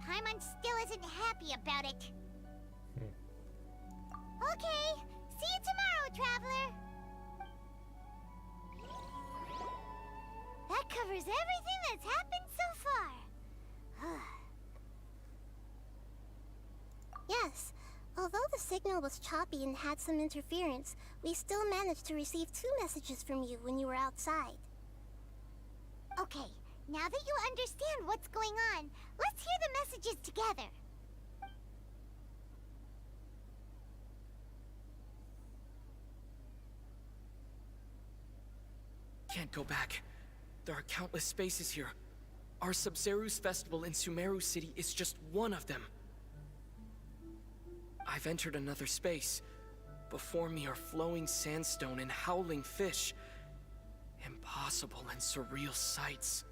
Paimon still isn't happy about it. Okay, see you tomorrow, Traveler. That covers everything that's happened so far. Yes. Although the signal was choppy and had some interference, we still managed to receive 2 messages from you when you were outside. Okay, now that you understand what's going on, let's hear the messages together. Can't go back. There are countless spaces here. Our Sабзерус festival in Sumeru City is just one of them. I've entered another space. Before me are flowing sandstone and howling fish. Impossible and surreal sights.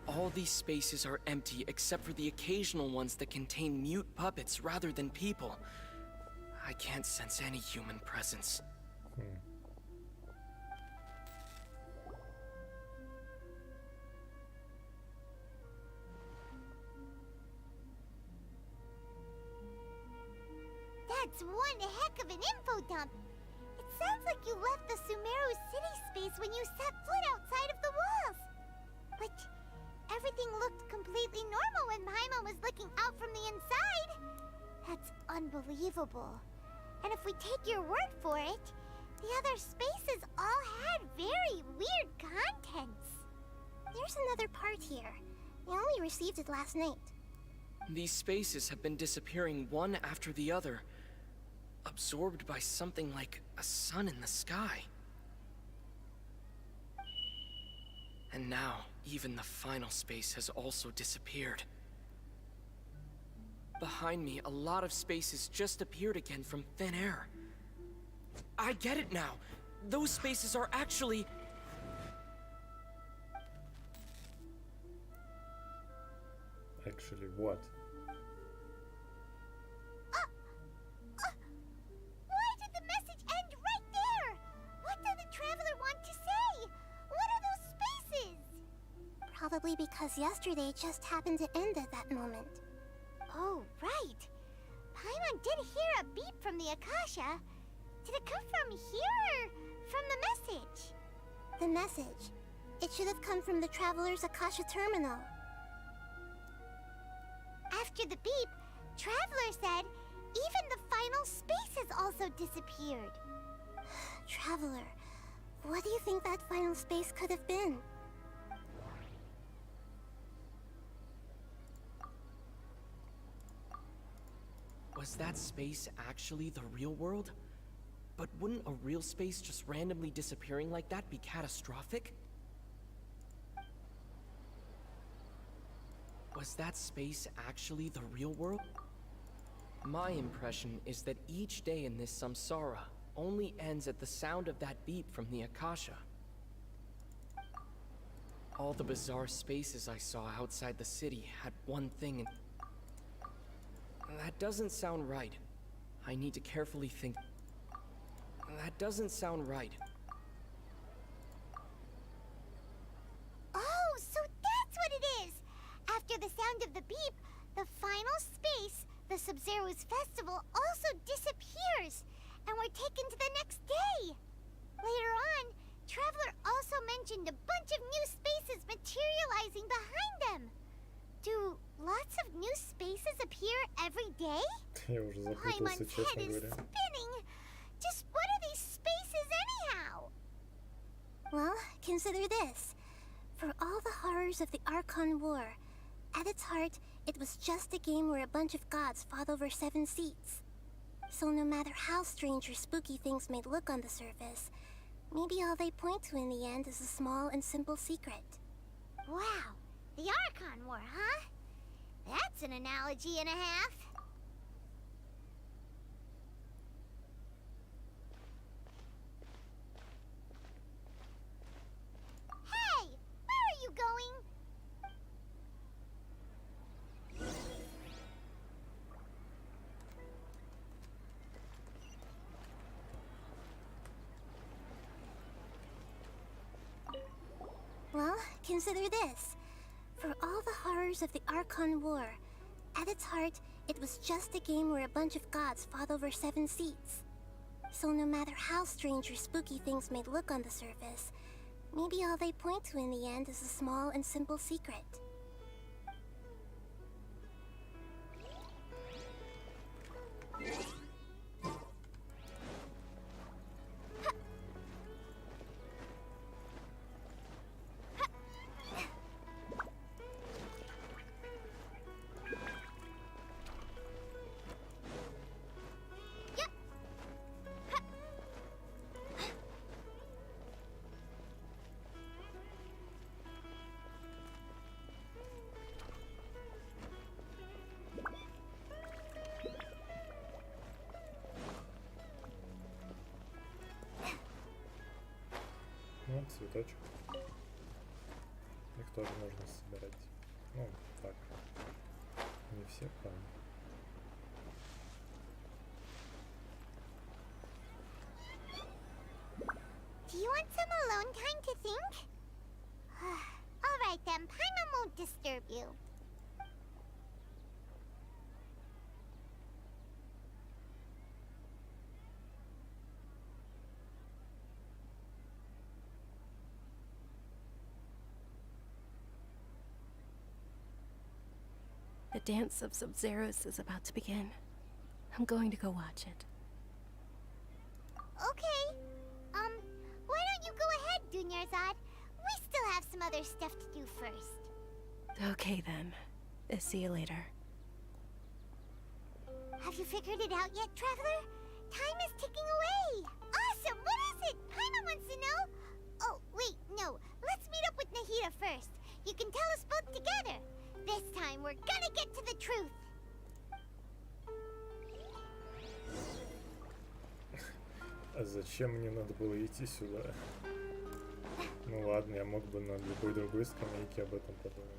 All these spaces are empty except for the occasional ones that contain mute puppets rather than people. I can't sense any human presence. That's one heck of an info dump. It sounds like you left the Sumeru city space when you set foot outside of the walls. But everything looked completely normal when Paimon was looking out from the inside. That's unbelievable. And if we take your word for it, the other spaces all had very weird contents. There's another part here. We only received it last night. These spaces have been disappearing one after the other, absorbed by something like a sun in the sky. And now, even the final space has also disappeared. Behind me, a lot of spaces just appeared again from thin air. I get it now. Those spaces are actually... Actually, what? Why did the message end right there? What did the traveler want to say? What are those spaces? Probably because yesterday just happened to end at that moment. Oh, right. Paimon did hear a beep from the Akasha. Did it come from here or from the message? The message. It should have come from the Traveler's Akasha terminal. After the beep, Traveler said even the final spaces also disappeared. Traveler, what do you think that final space could have been? Was that space actually the real world? But wouldn't a real space just randomly disappearing like that be catastrophic? Was that space actually the real world? My impression is that each day in this samsara only ends at the sound of that beep from the Akasha. All the bizarre spaces I saw outside the city had one thing in... That doesn't sound right. I need to carefully think. That doesn't sound right. Oh, so that's what it is! After the sound of the beep, the final space, the Sабzerus festival, also disappears, and we're taken to the next day. Later on, Traveler also mentioned a bunch of new spaces materializing behind them. Do lots of new spaces appear every day? Я уже запутался, Paimon's честно head is говоря. spinning. Just what are these spaces anyhow? Well, consider this. For all the horrors of the Archon War, at its heart, it was just a game where a bunch of gods fought over 7 seats. So no matter how strange or spooky things may look on the surface, maybe all they point to in the end is a small and simple secret. Wow, the Archon War, huh? That's an analogy and a half. Hey, where are you going? Well, consider this. For all the horrors of the Archon War, at its heart, it was just a game where a bunch of gods fought over 7 seats. So no matter how strange or spooky things may look on the surface, maybe all they point to in the end is a small and simple secret. Ну, цветочек. Их тоже можно собирать. Ну, так. Не всех, правда. Do you want some alone time to think? Alright then, Paimon won't disturb you. The dance of Sabzerus is about to begin. I'm going to go watch it. Okay. Why don't you go ahead, Dunyarzad? We still have some other stuff to do first. Okay then. See you later. Have you figured it out yet, Traveler? Time is ticking away. Awesome! What is it? Paimon wants to know. Oh, wait, no. Let's meet up with Nahida time, we're gonna get to the truth. А зачем мне надо было идти сюда? Ну ладно, я мог бы на любой другой скамейке об этом подумать.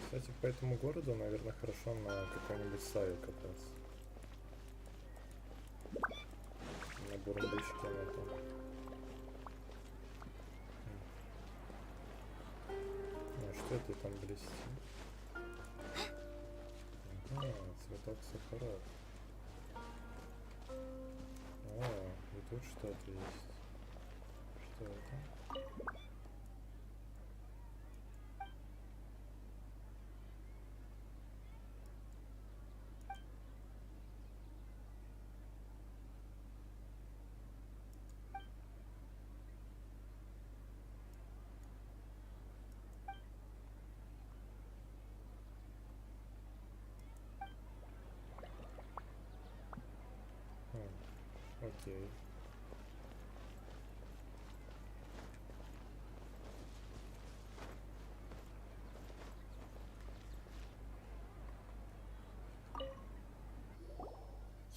Кстати, по этому городу, наверное, хорошо на какой-нибудь саре кататься. На бурбучке на том. А что это там блестит? Ага, цветок сахаров. А, и тут что-то есть. Что это? Окей.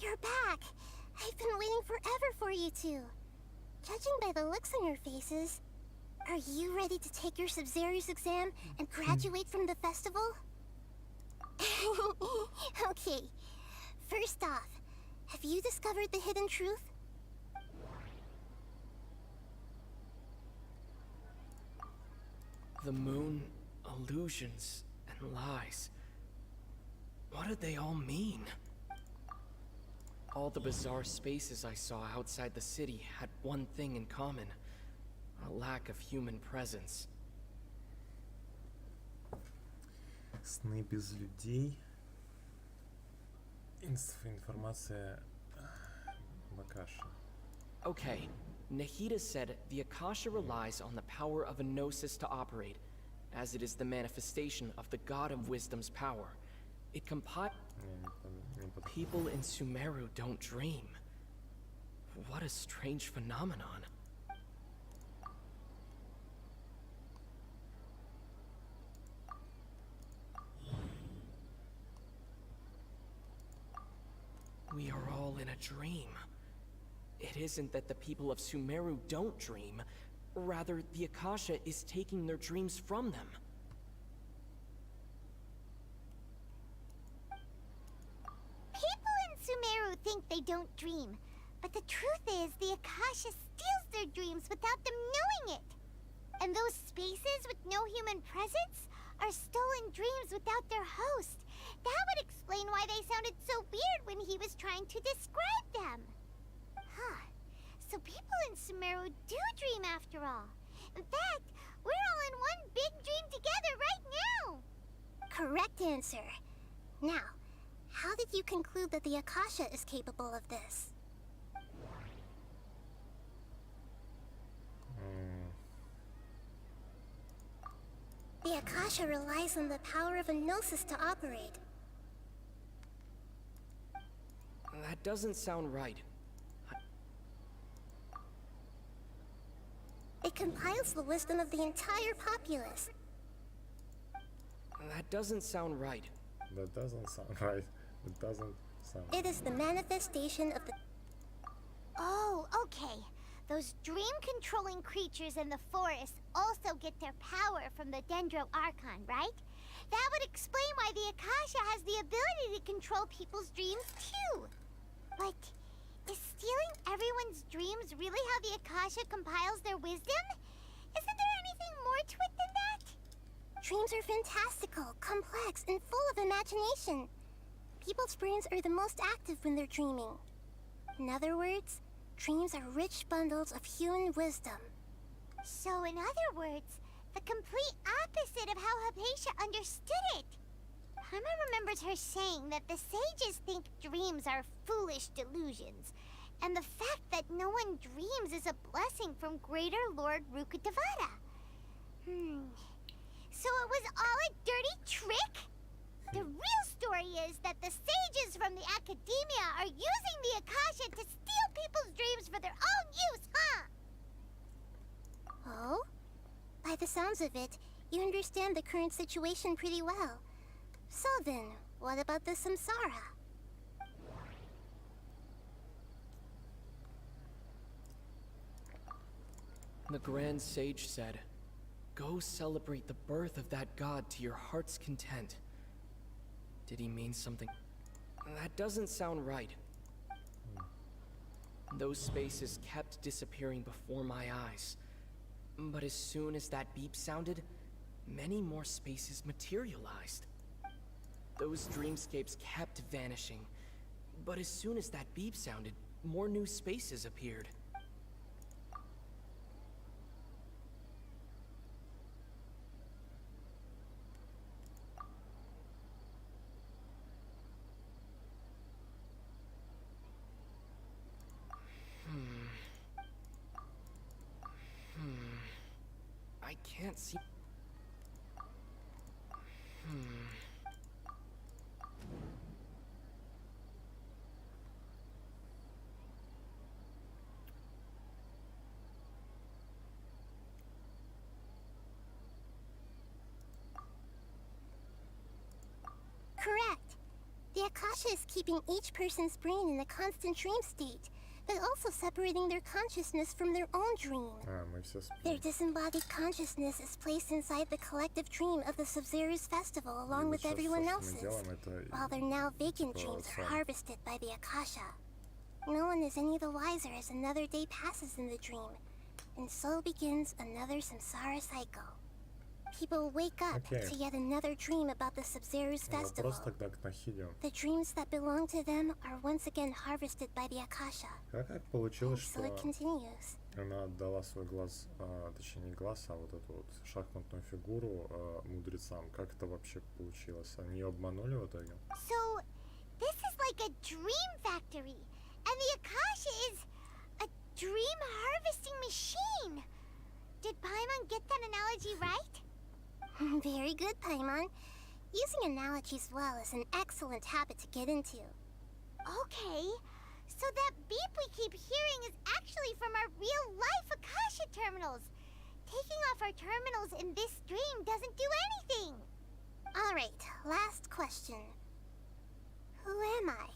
You're back! I've been waiting forever for you two. Judging by the looks on your faces, are you ready to take your Sабзерус exam and graduate from the festival? Okay. First off, have you discovered the hidden truth? The moon, illusions, and lies. What did they all mean? All the bizarre spaces I saw outside the city had one thing in common. A lack of human presence. Сны без людей. Информация в Акаше. Okay, Nahida said the Akasha relies on the power of a gnosis to operate, as it is the manifestation of the God of Wisdom's power. It compiles... People in Sumeru don't dream. What a strange phenomenon. We are all in a dream. It isn't that the people of Sumeru don't dream. Rather, the Akasha is taking their dreams from them. People in Sumeru think they don't dream, but the truth is the Akasha steals their dreams without them knowing it. And those spaces with no human presence are stolen dreams without their host. That would explain why they sounded so weird when he was trying to describe them. Huh. So people in Sumeru do dream after all. In fact, we're all in one big dream together right now. Correct answer. Now, how did you conclude that the Akasha is capable of this? The Akasha relies on the power of a gnosis to operate. That doesn't sound right. It compiles the wisdom of the entire populace. That doesn't sound right. That doesn't sound right. It doesn't sound It is the manifestation of the... Oh, okay. Those dream-controlling creatures in the forest also get their power from the Dendro Archon, right? That would explain why the Akasha has the ability to control people's dreams, too. But is stealing everyone's dreams really how the Akasha compiles their wisdom? Isn't there anything more to it than that? Dreams are fantastical, complex, and full of imagination. People's brains are the most active when they're dreaming. In other words, dreams are rich bundles of human wisdom. So in other words, the complete opposite of how Hypatia understood it. Paimon remembers her saying that the sages think dreams are foolish delusions. And the fact that no one dreams is a blessing from Greater Lord Rukkhadevata. So it was all a dirty trick? The real story is that the sages from the Academia are using the Akasha to steal people's dreams for their own use, huh? Oh? By the sounds of it, you understand the current situation pretty well. So then, what about the samsara? The Grand Sage said, "Go celebrate the birth of that god to your heart's content." Did he mean something? That doesn't sound right. Those spaces kept disappearing before my eyes. But as soon as that beep sounded, many more spaces materialized. Those dreamscapes kept vanishing. But as soon as that beep sounded, more new spaces appeared. I can't see. Correct. The Akasha is keeping each person's brain in a constant dream state, but also separating their consciousness from their own dream. Мы все Their спим. disembodied consciousness is placed inside the collective dream of the Sабzerus festival along with Сейчас everyone то, что мы else's, делаем, это while their now vacant типа dreams are сон. harvested by the Akasha. No one is any the wiser as another day passes in the dream, and so begins another samsara cycle. People wake up Okay. to yet another dream about the Sabzerus festival. Вопрос тогда к Нахиде. The dreams that belong to them are once again harvested by the Akasha. Как так And получилось, so что it continues. она отдала свой глаз, точнее не глаз, а вот эту вот шахматную фигуру мудрецам? Как это вообще получилось? Они ее обманули в итоге? So, this is like a dream factory, and the Akasha is a dream harvesting machine. Did Paimon get that analogy right? Very good, Paimon. Using analogies well is an excellent habit to get into. Okay, so that beep we keep hearing is actually from our real-life Akasha terminals. Taking off our terminals in this dream doesn't do anything. All right, last question. Who am I?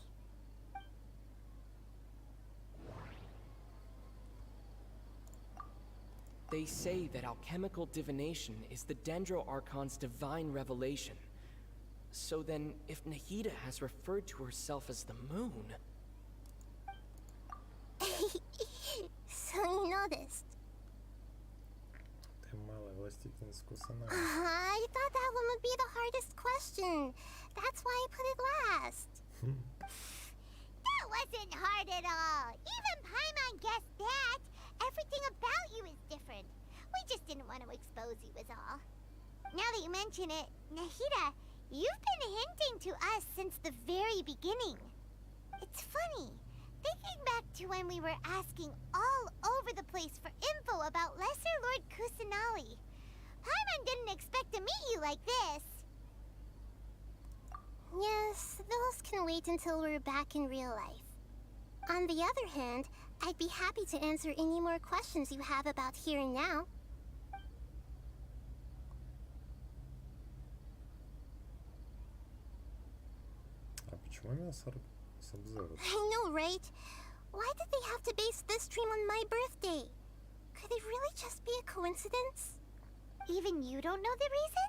They say that alchemical divination is the Dendro Archon's divine revelation. So then, if Nahida has referred to herself as the moon... So you noticed. Ты малая властительница Кусана. I thought that one would be the hardest question. That's why I put it last. That wasn't hard at all. Even Paimon guessed that. Everything about you is different. We just didn't want to expose you is all. Now that you mention it, Nahida, you've been hinting to us since the very beginning. It's funny, thinking back to when we were asking all over the place for info about Lesser Lord Kusanali. Paimon didn't expect to meet you like this. Yes, those can wait until we're back in real life. On the other hand, I'd be happy to answer any more questions you have about here and now. А почему именно Сабзерус? I know, right? Why did they have to base this dream on my birthday? Could it really just be a coincidence? Even you don't know the reason?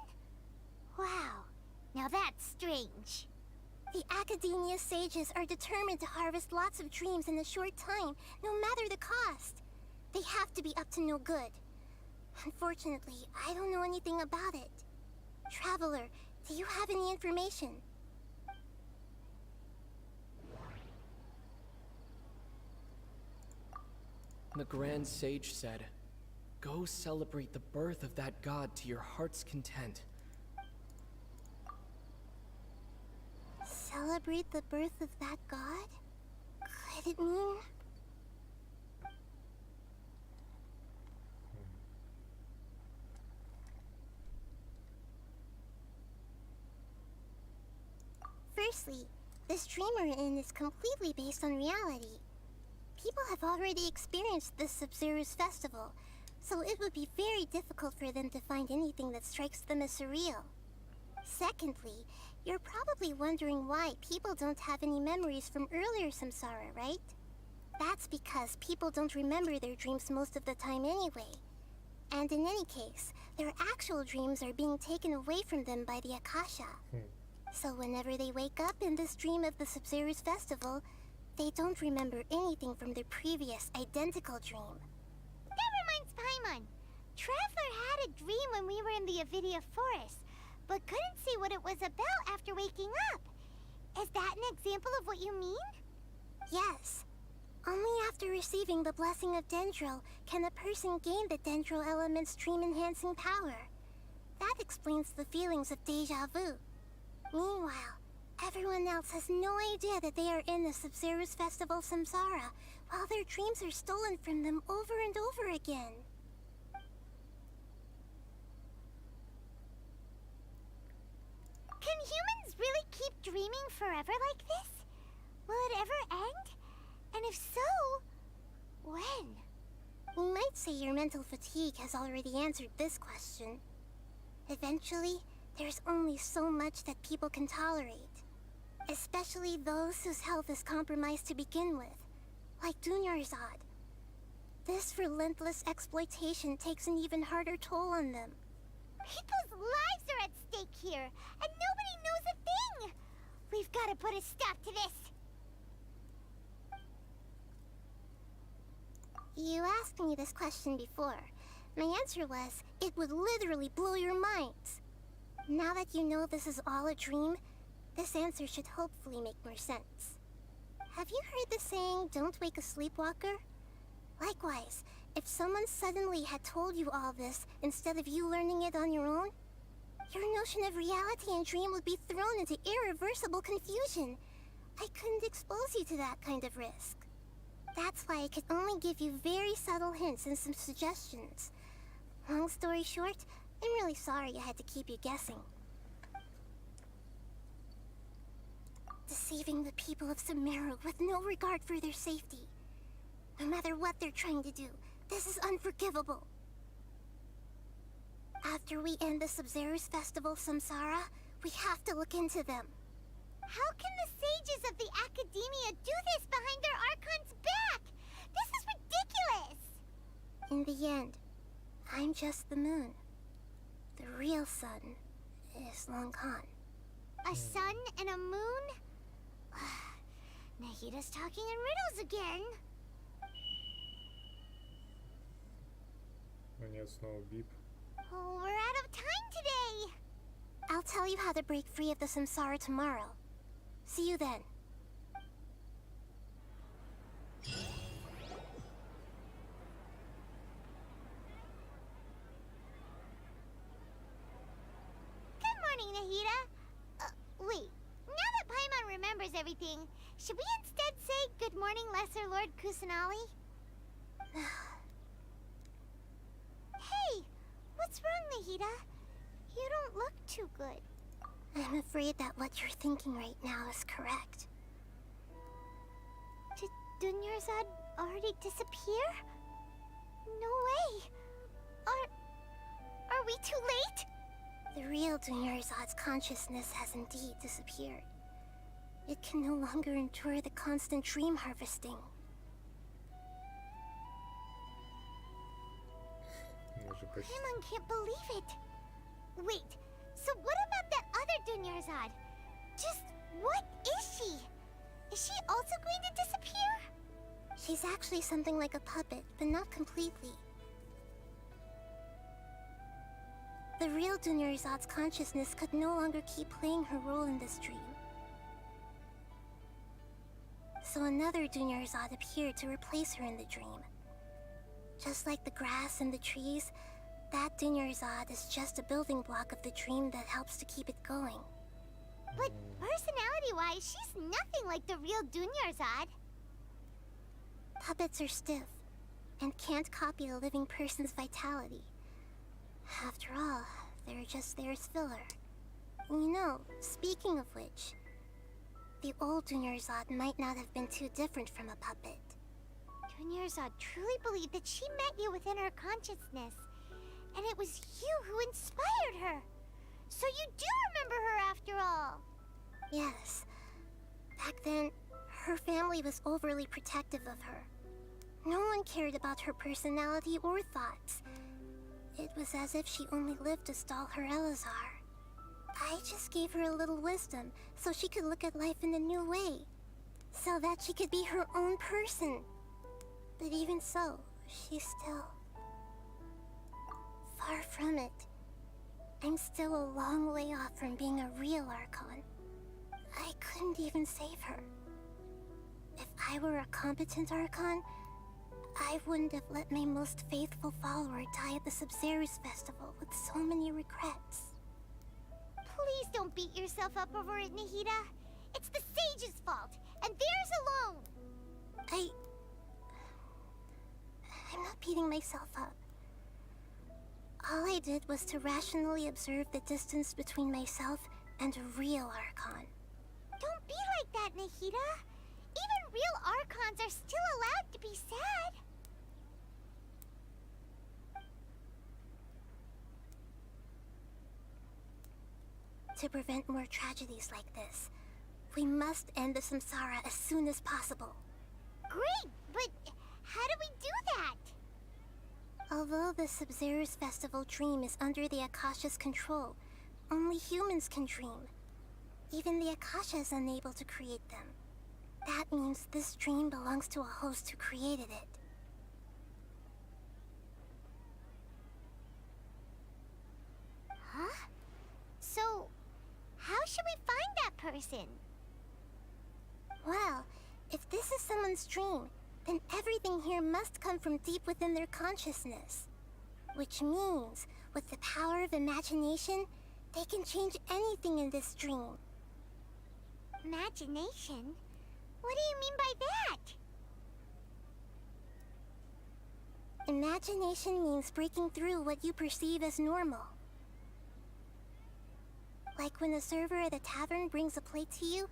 Wow, now that's strange. The Academia sages are determined to harvest lots of dreams in a short time, no matter the cost. They have to be up to no good. Unfortunately, I don't know anything about it. Traveler, do you have any information? The Grand Sage said, "Go celebrate the birth of that god to your heart's content." Celebrate the birth of that god? Could it mean... Firstly, this dream we're in is completely based on reality. People have already experienced this Sabzerus festival, so it would be very difficult for them to find anything that strikes them as surreal. Secondly, you're probably wondering why people don't have any memories from earlier samsara, right? That's because people don't remember their dreams most of the time anyway. And in any case, their actual dreams are being taken away from them by the Akasha. So whenever they wake up in this dream of the Sabzerus festival, they don't remember anything from their previous identical dream. That reminds Paimon. Traveler had a dream when we were in the Avidia forest, but couldn't see what it was about after waking up. Is that an example of what you mean? Yes. Only after receiving the blessing of Dendril can a person gain the Dendril element's dream-enhancing power. That explains the feelings of deja vu. Meanwhile, everyone else has no idea that they are in the Sabzerus Festival Samsara, while their dreams are stolen from them over and over again. Can humans really keep dreaming forever like this? Will it ever end? And if so, when? We might say your mental fatigue has already answered this question. Eventually, there's only so much that people can tolerate. Especially those whose health is compromised to begin with, like Dunyarzad. This relentless exploitation takes an even harder toll on them. People's lives are at stake here, and nobody knows a thing! We've got to put a stop to this! You asked me this question before. My answer was, it would literally blow your minds. Now that you know this is all a dream, this answer should hopefully make more sense. Have you heard the saying, don't wake a sleepwalker? Likewise, if someone suddenly had told you all this instead of you learning it on your own, your notion of reality and dream would be thrown into irreversible confusion. I couldn't expose you to that kind of risk. That's why I could only give you very subtle hints and some suggestions. Long story short, I'm really sorry I had to keep you guessing. Deceiving the people of Sumeru with no regard for their safety. No matter what they're trying to do, this is unforgivable. After we end the Sabzerus Festival Samsara, we have to look into them. How can the sages of the Academia do this behind their Archon's back? This is ridiculous! In the end, I'm just the moon. The real sun is long gone. A sun and a moon? Nahida's talking in riddles again. Нет, снова бип. Oh, we're out of time today! I'll tell you how to break free of the samsara tomorrow. See you then. Good morning, Nahida. Wait. Now that Paimon remembers everything, should we instead say good morning, Lesser Lord Kusanali? Hey! What's wrong, Nahida? You don't look too good. I'm afraid that what you're thinking right now is correct. Did Dunyarzad already disappear? No way! Are we too late? The real Dunyarzad's consciousness has indeed disappeared. It can no longer endure the constant dream harvesting. Paimon can't believe it. Wait, so what about that other Dunyarzad? Just what is she? Is she also going to disappear? She's actually something like a puppet, but not completely. The real Dunyarzad's consciousness could no longer keep playing her role in this dream. So another Dunyarzad appeared to replace her in the dream. Just like the grass and the trees, that Dunyarzad is just a building block of the dream that helps to keep it going. But personality-wise, she's nothing like the real Dunyarzad. Puppets are stiff, and can't copy a living person's vitality. After all, they're just there as filler. You know, speaking of which, the old Dunyarzad might not have been too different from a puppet. Dunyarzad truly believed that she met you within her consciousness, and it was you who inspired her. So you do remember her after all. Yes. Back then, her family was overly protective of her. No one cared about her personality or thoughts. It was as if she only lived to stall her Elazar. I just gave her a little wisdom so she could look at life in a new way, so that she could be her own person. But even so, she's still far from it. I'm still a long way off from being a real Archon. I couldn't even save her. If I were a competent Archon, I wouldn't have let my most faithful follower die at the Sabzerus festival with so many regrets. Please don't beat yourself up over it, Nahida. It's the sage's fault, and theirs alone. I'm not beating myself up. All I did was to rationally observe the distance between myself and a real Archon. Don't be like that, Nahida. Even real Archons are still allowed to be sad. To prevent more tragedies like this, we must end the samsara as soon as possible. Great, but how do we do that? Although the Sabzerus festival dream is under the Akasha's control, only humans can dream. Even the Akasha is unable to create them. That means this dream belongs to a host who created it. Huh? So, how should we find that person? Well, if this is someone's dream, then everything here must come from deep within their consciousness. Which means, with the power of imagination, they can change anything in this dream. Imagination? What do you mean by that? Imagination means breaking through what you perceive as normal. Like when a server at a tavern brings a plate to you,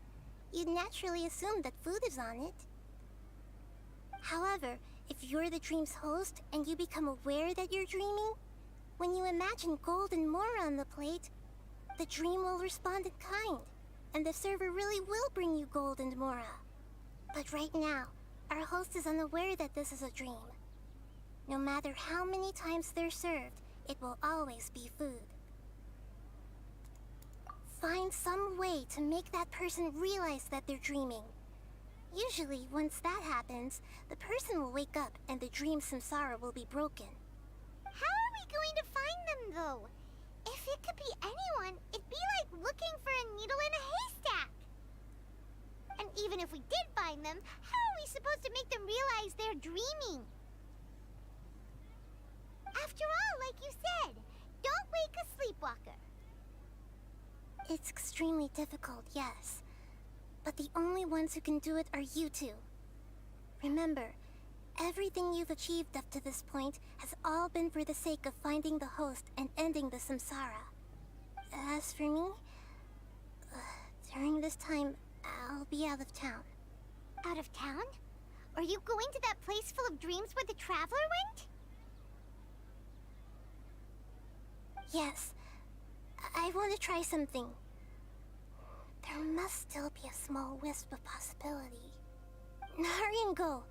you'd naturally assume that food is on it. However, if you're the dream's host and you become aware that you're dreaming, when you imagine gold and more on the plate, the dream will respond in kind, and the server really will bring you gold and mora. But right now, our host is unaware that this is a dream. No matter how many times they're served, it will always be food. Find some way to make that person realize that they're dreaming. Usually, once that happens, the person will wake up and the dream samsara will be broken. How are we going to find them, though? If it could be anyone, it'd be like looking for a needle in a haystack. And even if we did find them, how are we supposed to make them realize they're dreaming? After all, like you said, don't wake a sleepwalker. It's extremely difficult, yes. But the only ones who can do it are you two. Remember, everything you've achieved up to this point has all been for the sake of finding the host and ending the samsara. As for me, during this time, I'll be out of town. Out of town? Are you going to that place full of dreams where the Traveler went? Yes. I want to try something. There must still be a small wisp of possibility. Hurry and go.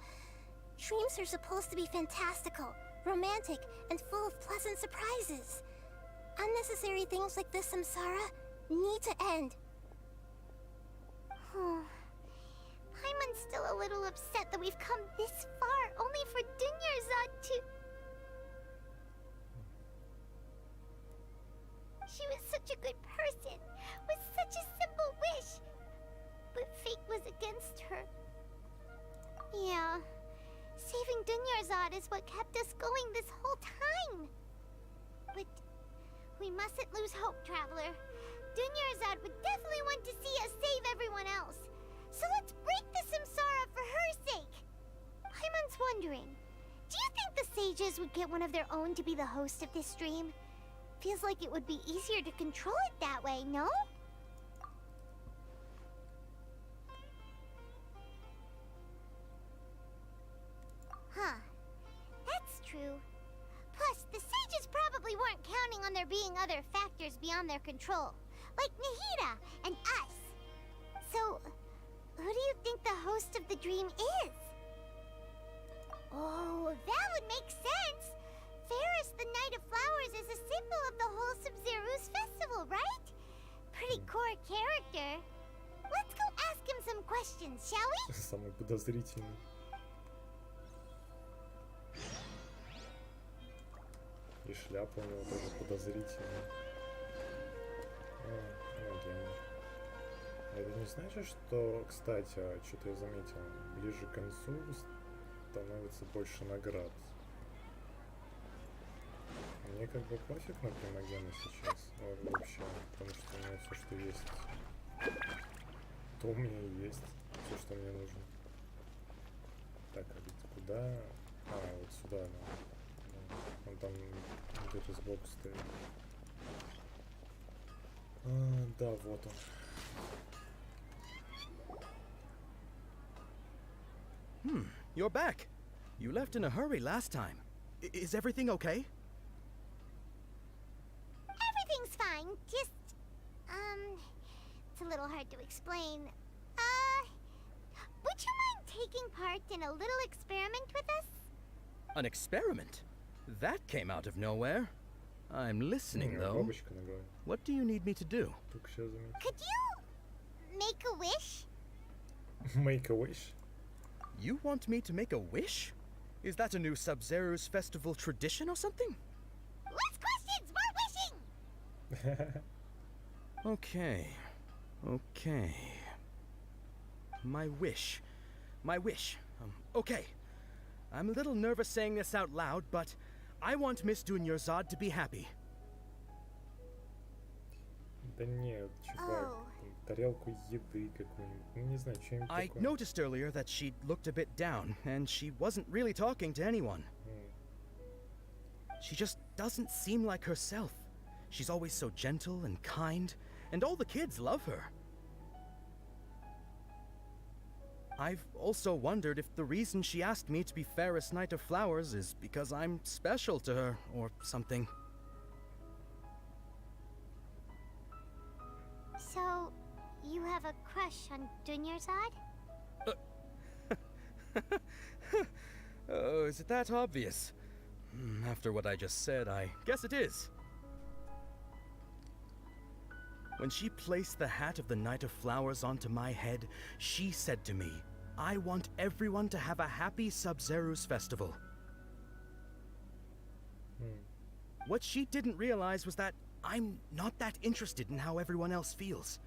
Dreams are supposed to be fantastical, romantic, and full of pleasant surprises. Unnecessary things like this samsara need to end. Paimon's still a little upset that we've come this far only for Dunyarzad to... She was such a good person, with such a simple wish. But fate was against her. Yeah, saving Dunyarzad is what kept us going this whole time. But we mustn't lose hope, Traveler. Dunyarzad would definitely want to see us save everyone else. So let's break the samsara for her sake. Paimon's wondering, do you think the sages would get one of their own to be the host of this dream? Feels like it would be easier to control it that way, no? being other factors beyond their control, like Nahida and us. So, who do you think the host of the dream is? Oh, that would make sense. Ferris, the Knight of Flowers, is a symbol of the whole Sабзерус festival, right? Pretty core character. Let's go ask him some questions, shall we? Самый подозрительный. И шляпа у него тоже подозрительная. Геймер. Это не значит, что, кстати, что-то я заметил, ближе к концу становится больше наград. Мне как бы пофиг на примагена сейчас, вообще, потому что у меня все, что есть, то у меня и есть, все, что мне нужно. Так, а ведь куда? А, вот сюда, да. Он там где-то сбоку стоит. Да, вот он. You're back. You left in a hurry last time. Is everything okay? Everything's fine, just, it's a little hard to explain. Would you mind taking part in a little experiment with us? An experiment? That came out of nowhere. I'm listening, though. What do you need me to do? Could you make a wish? Make a wish? You want me to make a wish? Is that a new Sабзерус festival tradition or something? Less questions, more wishing! Okay. My wish. Okay. I'm a little nervous saying this out loud, but I want Miss Dunyarzad to be happy. Да нет, чувак, тарелку еды какую-нибудь, ну не знаю, что-нибудь I такое. noticed earlier that she looked a bit down, and she wasn't really talking to anyone. She just doesn't seem like herself. She's always so gentle and kind, and all the kids love her. I've also wondered if the reason she asked me to be Fairest Knight of Flowers is because I'm special to her, or something. So, you have a crush on Dunyarzad? Oh, is it that obvious? After what I just said, I guess it is. When she placed the hat of the Knight of Flowers onto my head, she said to me, I want everyone to have a happy Sабзерус festival. What she didn't realize was that I'm not that interested in how everyone else feels.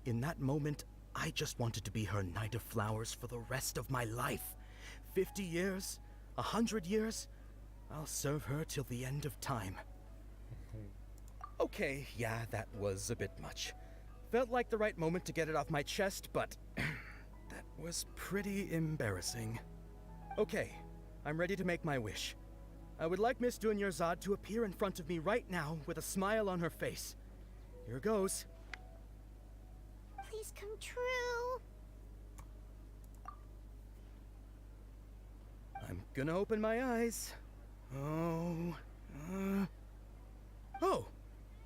In that moment, I just wanted to be her Knight of Flowers for the rest of my life. 50 years, 100 years, I'll serve her till the end of time. Okay, yeah, that was a bit much. Felt like the right moment to get it off my chest, but that was pretty embarrassing. Okay, I'm ready to make my wish. I would like Miss Dunyarzad to appear in front of me right now with a smile on her face. Here goes. Please come true. I'm gonna open my eyes. Oh,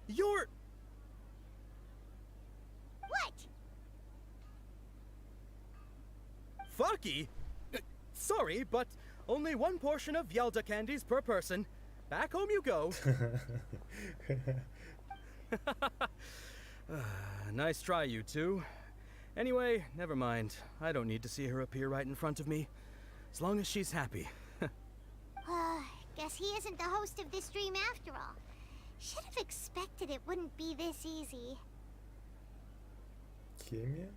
you're... What? Faki? Sorry, but only one portion of Yelda candies per person. Back home you go. Nice try, you two. Anyway, never mind. I don't need to see her appear right in front of me. As long as she's happy. Guess he isn't the host of this dream after all. Should have expected it wouldn't be this easy. Химия?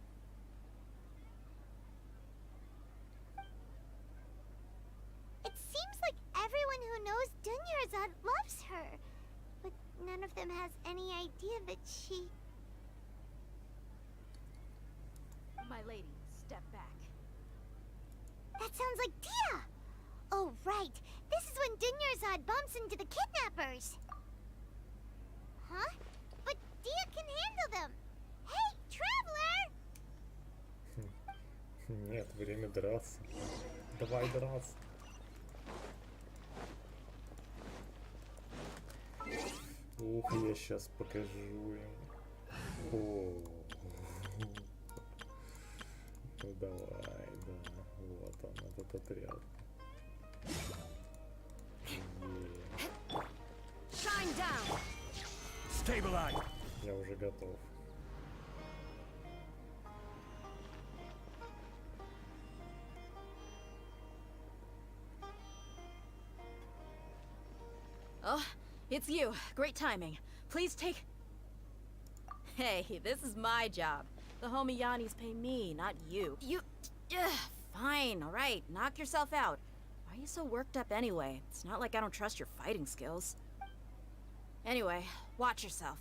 It seems like everyone who knows Dunyarzad loves her, but none of them has any idea that she... My lady, step back. That sounds like Dia! Oh, right. This is when Dunyarzad bumps into the kidnappers. Huh? But Dia can handle them. Hey, traveler! Нет, время драться. Давай драться. Ух, я сейчас покажу им. О, ну давай, да. Вот он, этот отряд. Stabilize. Я уже готов. Oh, it's you. Great timing. Please take... Hey, this is my job. The Homiyanis pay me, not you. You... Fine, alright. Knock yourself out. Why are you so worked up anyway? It's not like I don't trust your fighting skills. Anyway, watch yourself.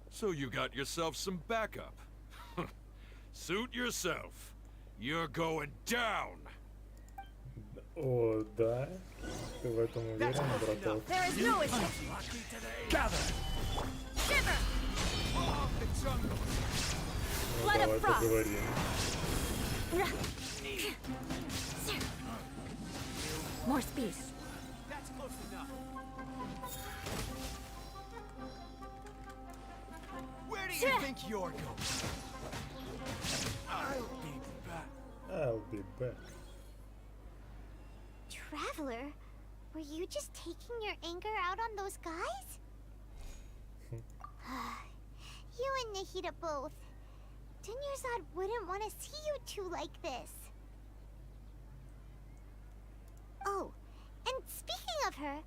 So you got yourself some backup. Suit yourself. You're going down. О, да? Ты в этом уверен, браток? There is no escape. Gather. Shiver. Ну, Blood давай of frost. поговорим. More speed. That's close enough. Where do you think you're going? I'll be back. I'll be back. Traveler, were you just taking your anger out on those guys? You and Nahida both. Dunyarzad wouldn't want to see you two like this. Oh, and speaking of her,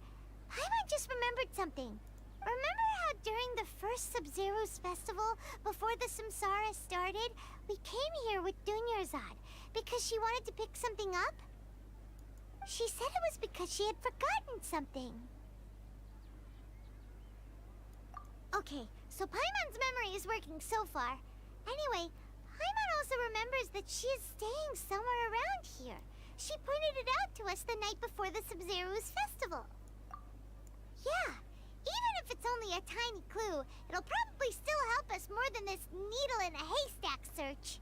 Paimon just remembered something. Remember how during the first Sабзерус festival, before the Samsara started, we came here with Dunyarzad because she wanted to pick something up? She said it was because she had forgotten something. Okay, so Paimon's memory is working so far. Anyway, Paimon also remembers that she is staying somewhere around here. She pointed it out to us the night before the Sабzerus festival. Yeah, even if it's only a tiny clue, it'll probably still help us more than this needle in a haystack search.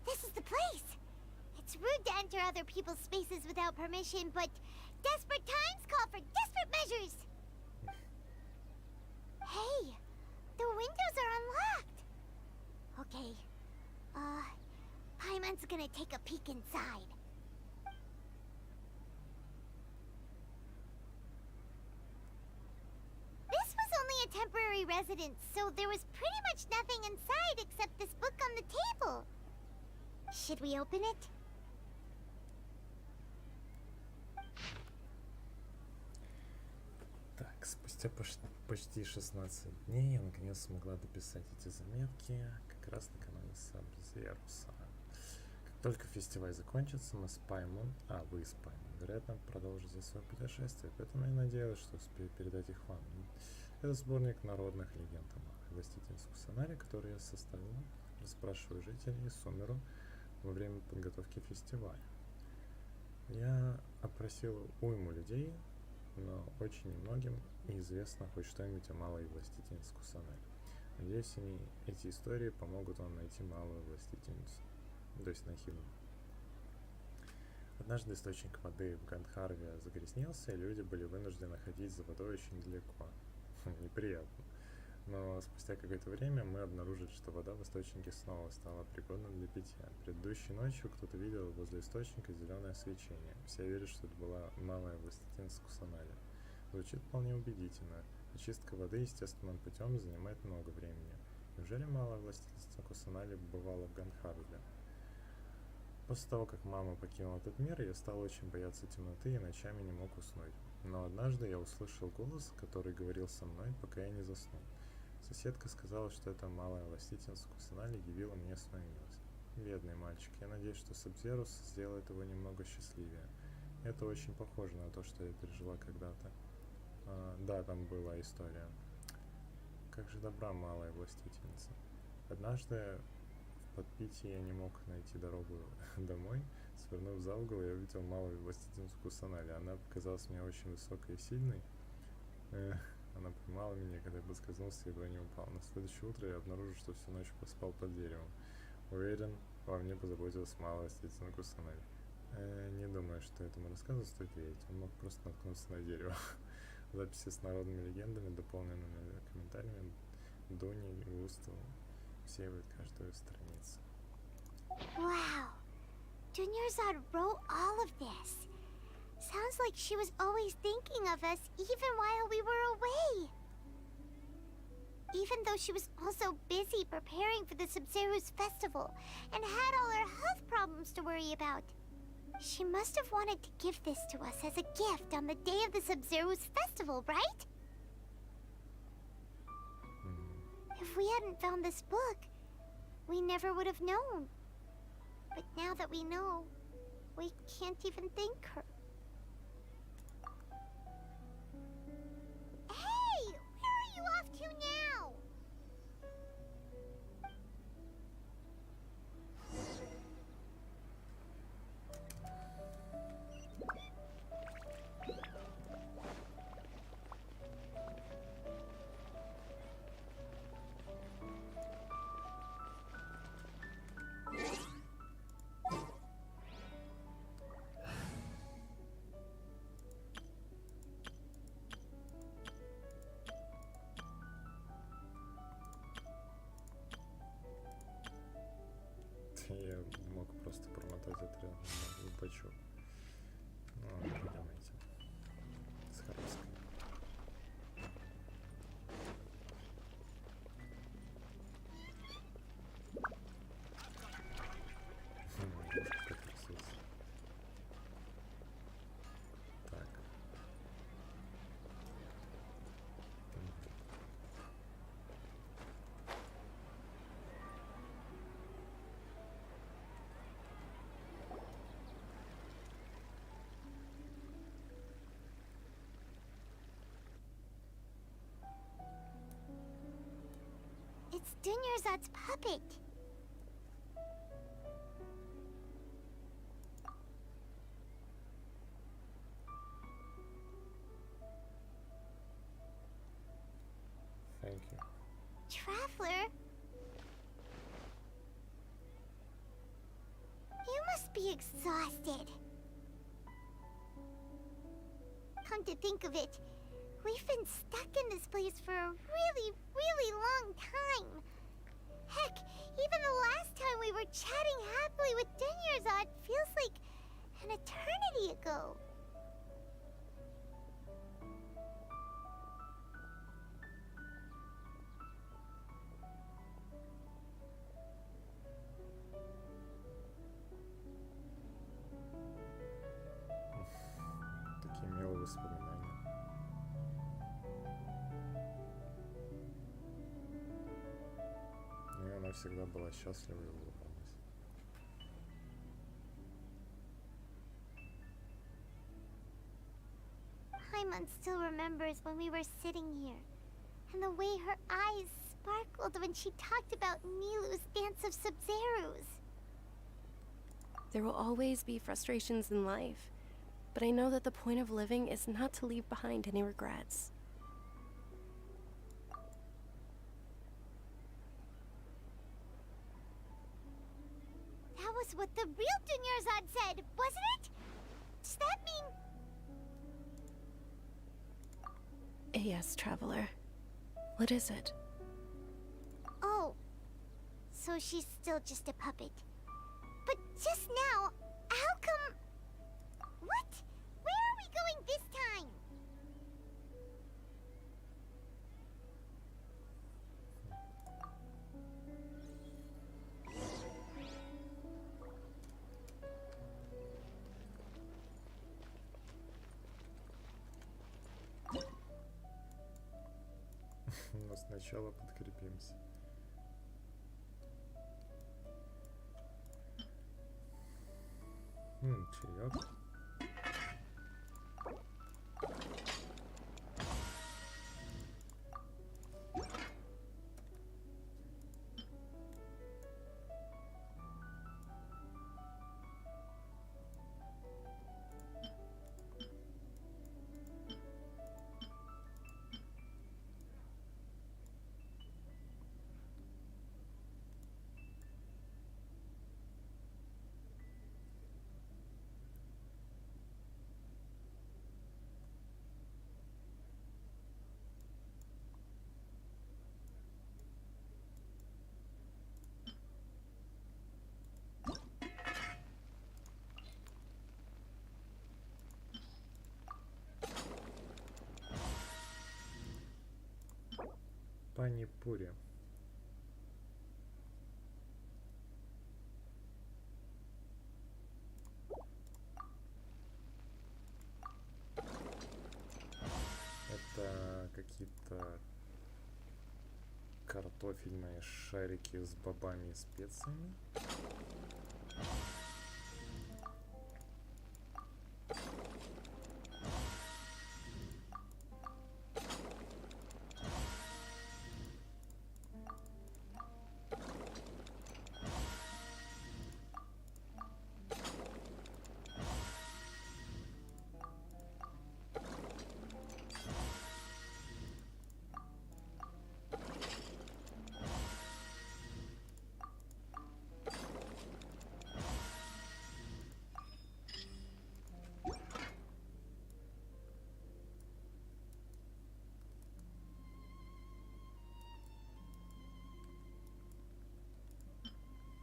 This is the place. It's rude to enter other people's spaces without permission, but desperate times call for desperate measures. Hey, the windows are unlocked. Okay, Paimon's gonna take a peek inside. This was only a temporary residence, so there was pretty much nothing inside except this book on the table. Should we open it? Так, спустя почти 16 дней я наконец смогла дописать эти заметки, как раз накануне Сабзеруса. Как только фестиваль закончится, мы с Паймон, вы с Паймон, вероятно, продолжите свое путешествие, поэтому я надеялась, что успею передать их вам. Это сборник народных легенд о властительнице Кусанари, который я составила, расспрашиваю жителей Сумеру во время подготовки фестиваля. Я опросил уйму людей, но очень немногим неизвестно хоть что-нибудь о малой властительнице Кусанари. Надеюсь, эти истории помогут вам найти малую властительницу, то есть Нахиду. Однажды источник воды в Гандхарве загрязнился, и люди были вынуждены ходить за водой очень далеко. Неприятно. Но спустя какое-то время мы обнаружили, что вода в источнике снова стала пригодна для питья. Предыдущей ночью кто-то видел возле источника зеленое свечение. Все верят, что это была малая властительница Кусанари. Звучит вполне убедительно. Очистка воды естественным путем занимает много времени. Неужели малая властительница Кусанари бывала в Гандхарве? После того, как мама покинула этот мир, я стал очень бояться темноты и ночами не мог уснуть. Но однажды я услышал голос, который говорил со мной, пока я не заснул. Соседка сказала, что эта малая властительница Кусанари явила мне свою милость. Бедный мальчик, я надеюсь, что Сабзерус сделает его немного счастливее. Это очень похоже на то, что я пережила когда-то. Да, там была история. Как же добра малая властительница. Однажды в подпитии я не мог найти дорогу домой. Свернув за угол, я увидел малую властительницу Кусанари. Она показалась мне очень высокой и сильной. Она поймала меня, когда я поскользнулся и едва не упал. На следующее утро я обнаружил, что всю ночь поспал под деревом. Уверен, Во мне позаботилась малость и Кусанави. Не думаю, что этому рассказу стоит верить. Он мог просто наткнуться на дерево. Записи с народными легендами, дополненными комментариями, Дони и Усту усеивают каждую страницу. Wow. Dunyarzad wrote all of this. Sounds like she was always thinking of us even while we were away. Even though she was also busy preparing for the Sабзерус festival and had all her health problems to worry about. She must have wanted to give this to us as a gift on the day of the Sabzerus festival, right? If we hadn't found this book, we never would have known. But now that we know, we can't even thank her. Hey! Where are you off to now? Я мог просто промотать отряд в бачок. Ну, понимаете. С Харовской. Так. It's Dunyarzad's puppet. Thank you. Traveler? You must be exhausted. Come to think of it, we've been stuck in this place for a really long time. Heck, even the last time we were chatting happily with Dunyarzad feels like an eternity ago. Такие милые воспоминания. Ну и она всегда была счастлива и улыбалась. Paimon still remembers when we were sitting here, and the way her eyes sparkled when she talked about Nilu's dance of Sabzerus. There will always be frustrations in life, but I know that the point of living is not to leave behind any regrets. That was what the real Dunyarzad said, wasn't it? Does that mean... Yes, Traveler. What is it? Oh, so she's still just a puppet. But just now, how come... What? Where are we going this time? Но сначала подкрепимся. Чаек. Пани-пури. Это какие-то картофельные шарики с бобами и специями.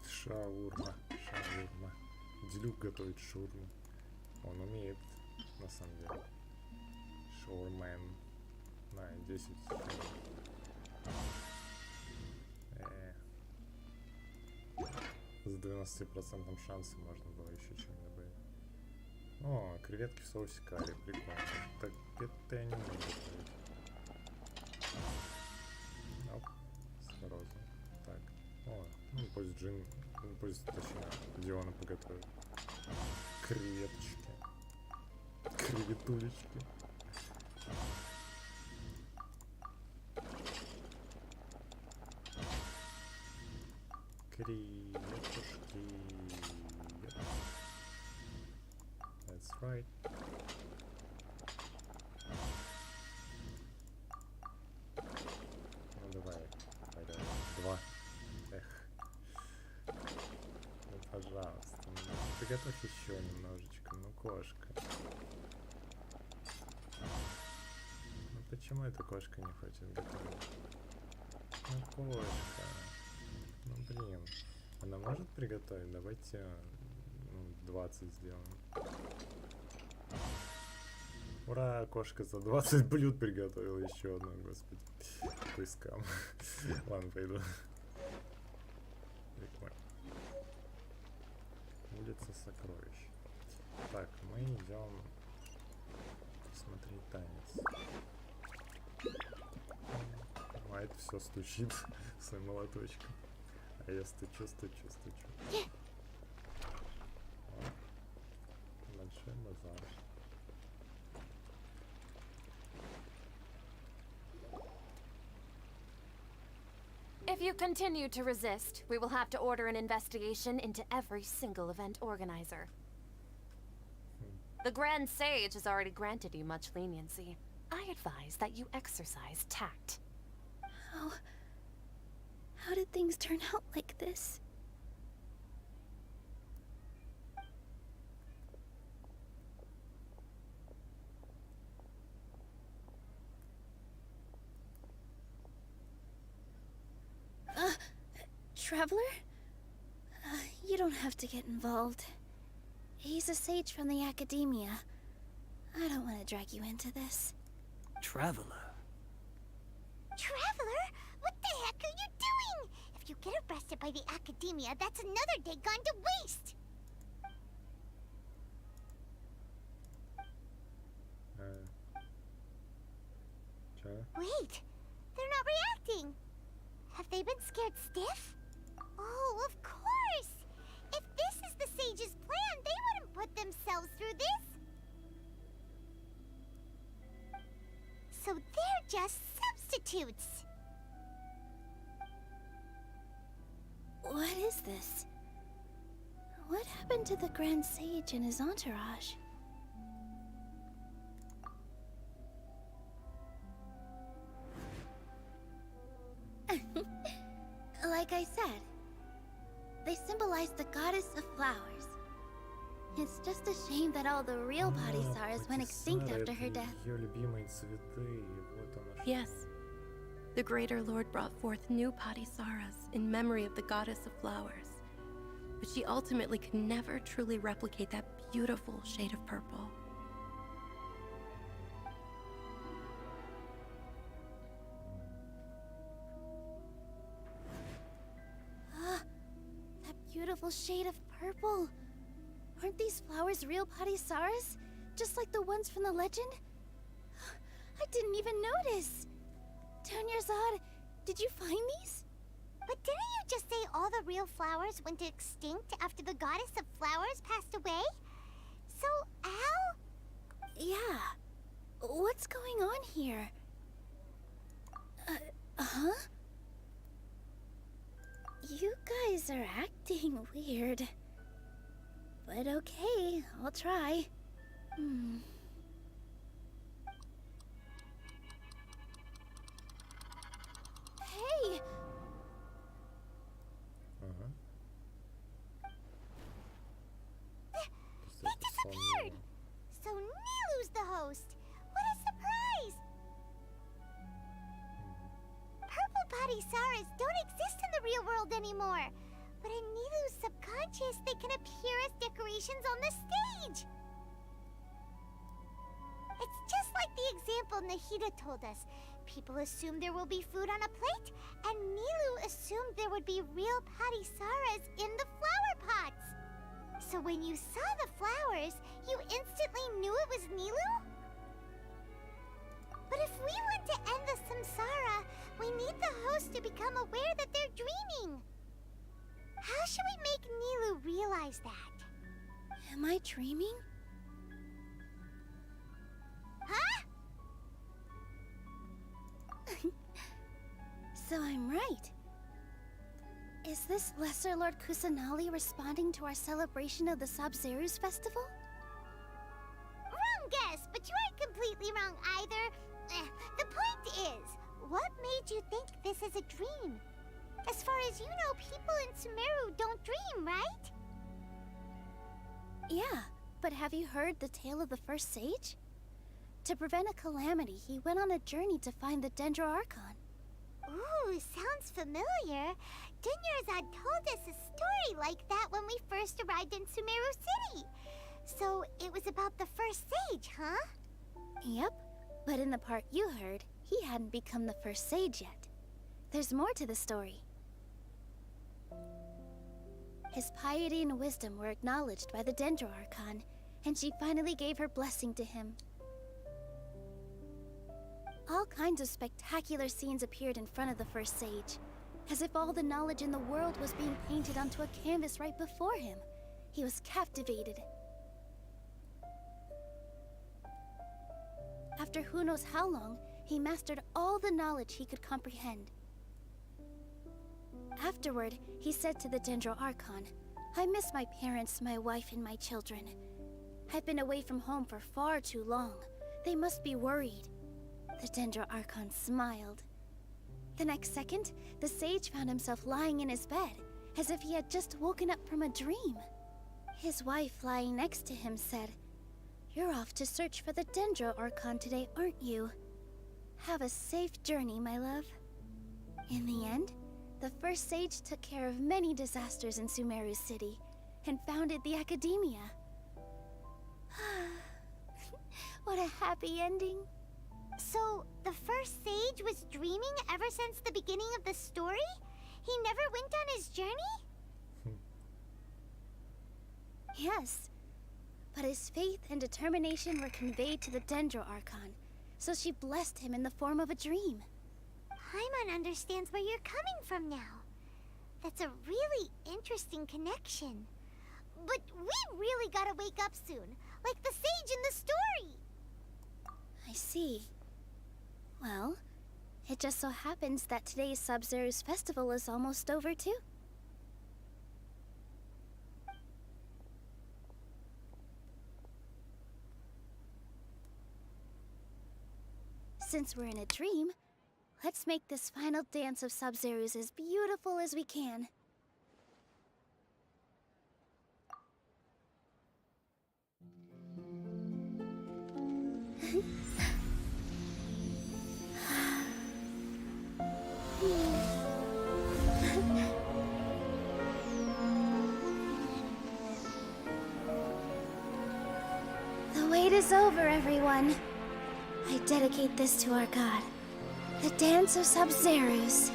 Шаурма. Делюк готовит шаурму. Он умеет, на самом деле. Шаурмен. На, 10. С 12% шансом можно было еще чем-нибудь добавить. О, креветки в соусе карри. Прикольно. Так, это я не умею готовить. Оп, сразу. Так. О, ну пусть Джин, пусть, точнее, Диона поготовит. Креветочки. Креветулечки. Креветушки. That's right. Ну давай, пойдем. 2. Эх. Ну пожалуйста. Ну, приготовь еще немножечко. Ну, кошка. Ну почему эта кошка не хочет готовить? Ну, кошка. Ну блин. Она может приготовить? Давайте 20 сделаем. Ура, кошка за 20 блюд приготовила еще одно, господи. Какой скам. Ладно, пойду. Прикольно. Улица сокровищ. Так, мы идем смотреть танец. А это все стучит своим молоточком. А я стучу. Большой базар. If you continue to resist, we will have to order an investigation into every single event organizer. The Grand Sage has already granted you much leniency. I advise that you exercise tact. How did things turn out like this? Traveler? You don't have to get involved. He's a sage from the academia. I don't want to drag you into this. Traveler? Traveler? What the heck are you doing? If you get arrested by the academia, that's another day gone to waste. Wait, they're not reacting. Have they been scared stiff? Oh, of course! If this is the sage's plan, they wouldn't put themselves through this. So they're just substitutes. What is this? What happened to the Grand Sage and his entourage? Like I said, they symbolize the goddess of flowers. It's just a shame that all the real Bodhisattvas went extinct after her death. Yes. The Greater Lord brought forth new Bodhisattvas in memory of the goddess of flowers. But she ultimately could never truly replicate that beautiful shade of purple. beautiful shade of purple. Aren't these flowers real Padisaras? Just like the ones from the legend? I didn't even notice! Dunyarzad, did you find these? But didn't you just say all the real flowers went extinct after the goddess of flowers passed away? So, how? Yeah. What's going on here? Huh? You guys are acting weird. But okay, I'll try. Hey! They disappeared! So Nilu's the host! What a surprise! Purple Padisaras don't exist in the real world anymore. But in Nilu's subconscious, they can appear as decorations on the stage. It's just like the example Nahida told us. People assumed there will be food on a plate, and Nilu assumed there would be real Padisaras in the flower pots. So when you saw the flowers, you instantly knew it was Nilu? But if we want to end the samsara, we need the host to become aware that they're dreaming. How should we make Nilu realize that? Am I dreaming? Huh? So I'm right. Is this Lesser Lord Kusanali responding to our celebration of the Sabzerus festival? Wrong guess, but you aren't completely wrong either. The point is, what made you think this is a dream? As far as you know, people in Sumeru don't dream, right? Yeah, but have you heard the tale of the first sage? To prevent a calamity, he went on a journey to find the Dendroarchon. Ooh, sounds familiar. Dunyarzad told us a story like that when we first arrived in Sumeru City. So it was about the first sage, huh? Yep, but in the part you heard, he hadn't become the first sage yet. There's more to the story. His piety and wisdom were acknowledged by the Dendroarchon, and she finally gave her blessing to him. All kinds of spectacular scenes appeared in front of the first sage, as if all the knowledge in the world was being painted onto a canvas right before him. He was captivated. After who knows how long, he mastered all the knowledge he could comprehend. Afterward, he said to the Dendroarchon, "I miss my parents, my wife, and my children. I've been away from home for far too long. They must be worried." The Dendroarchon smiled. The next second, the sage found himself lying in his bed, as if he had just woken up from a dream. His wife, lying next to him, said, "You're off to search for the Dendroarchon today, aren't you? Have a safe journey, my love." In the end, the first sage took care of many disasters in Sumeru City, and founded the Academia. What a happy ending. So, the first sage was dreaming ever since the beginning of the story? He never went on his journey? Yes, but his faith and determination were conveyed to the Dendroarchon, so she blessed him in the form of a dream. Paimon understands where you're coming from now. That's a really interesting connection. But we really gotta wake up soon, like the sage in the story. I see. Well, it just so happens that today's Sabzerus festival is almost over too. Since we're in a dream, let's make this final dance of Sabzerus as beautiful as we can. The wait is over, everyone. I dedicate this to our god, the dance of Sabzerus.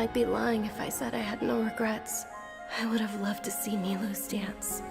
I'd be lying if I said I had no regrets. I would have loved to see Nilu's dance.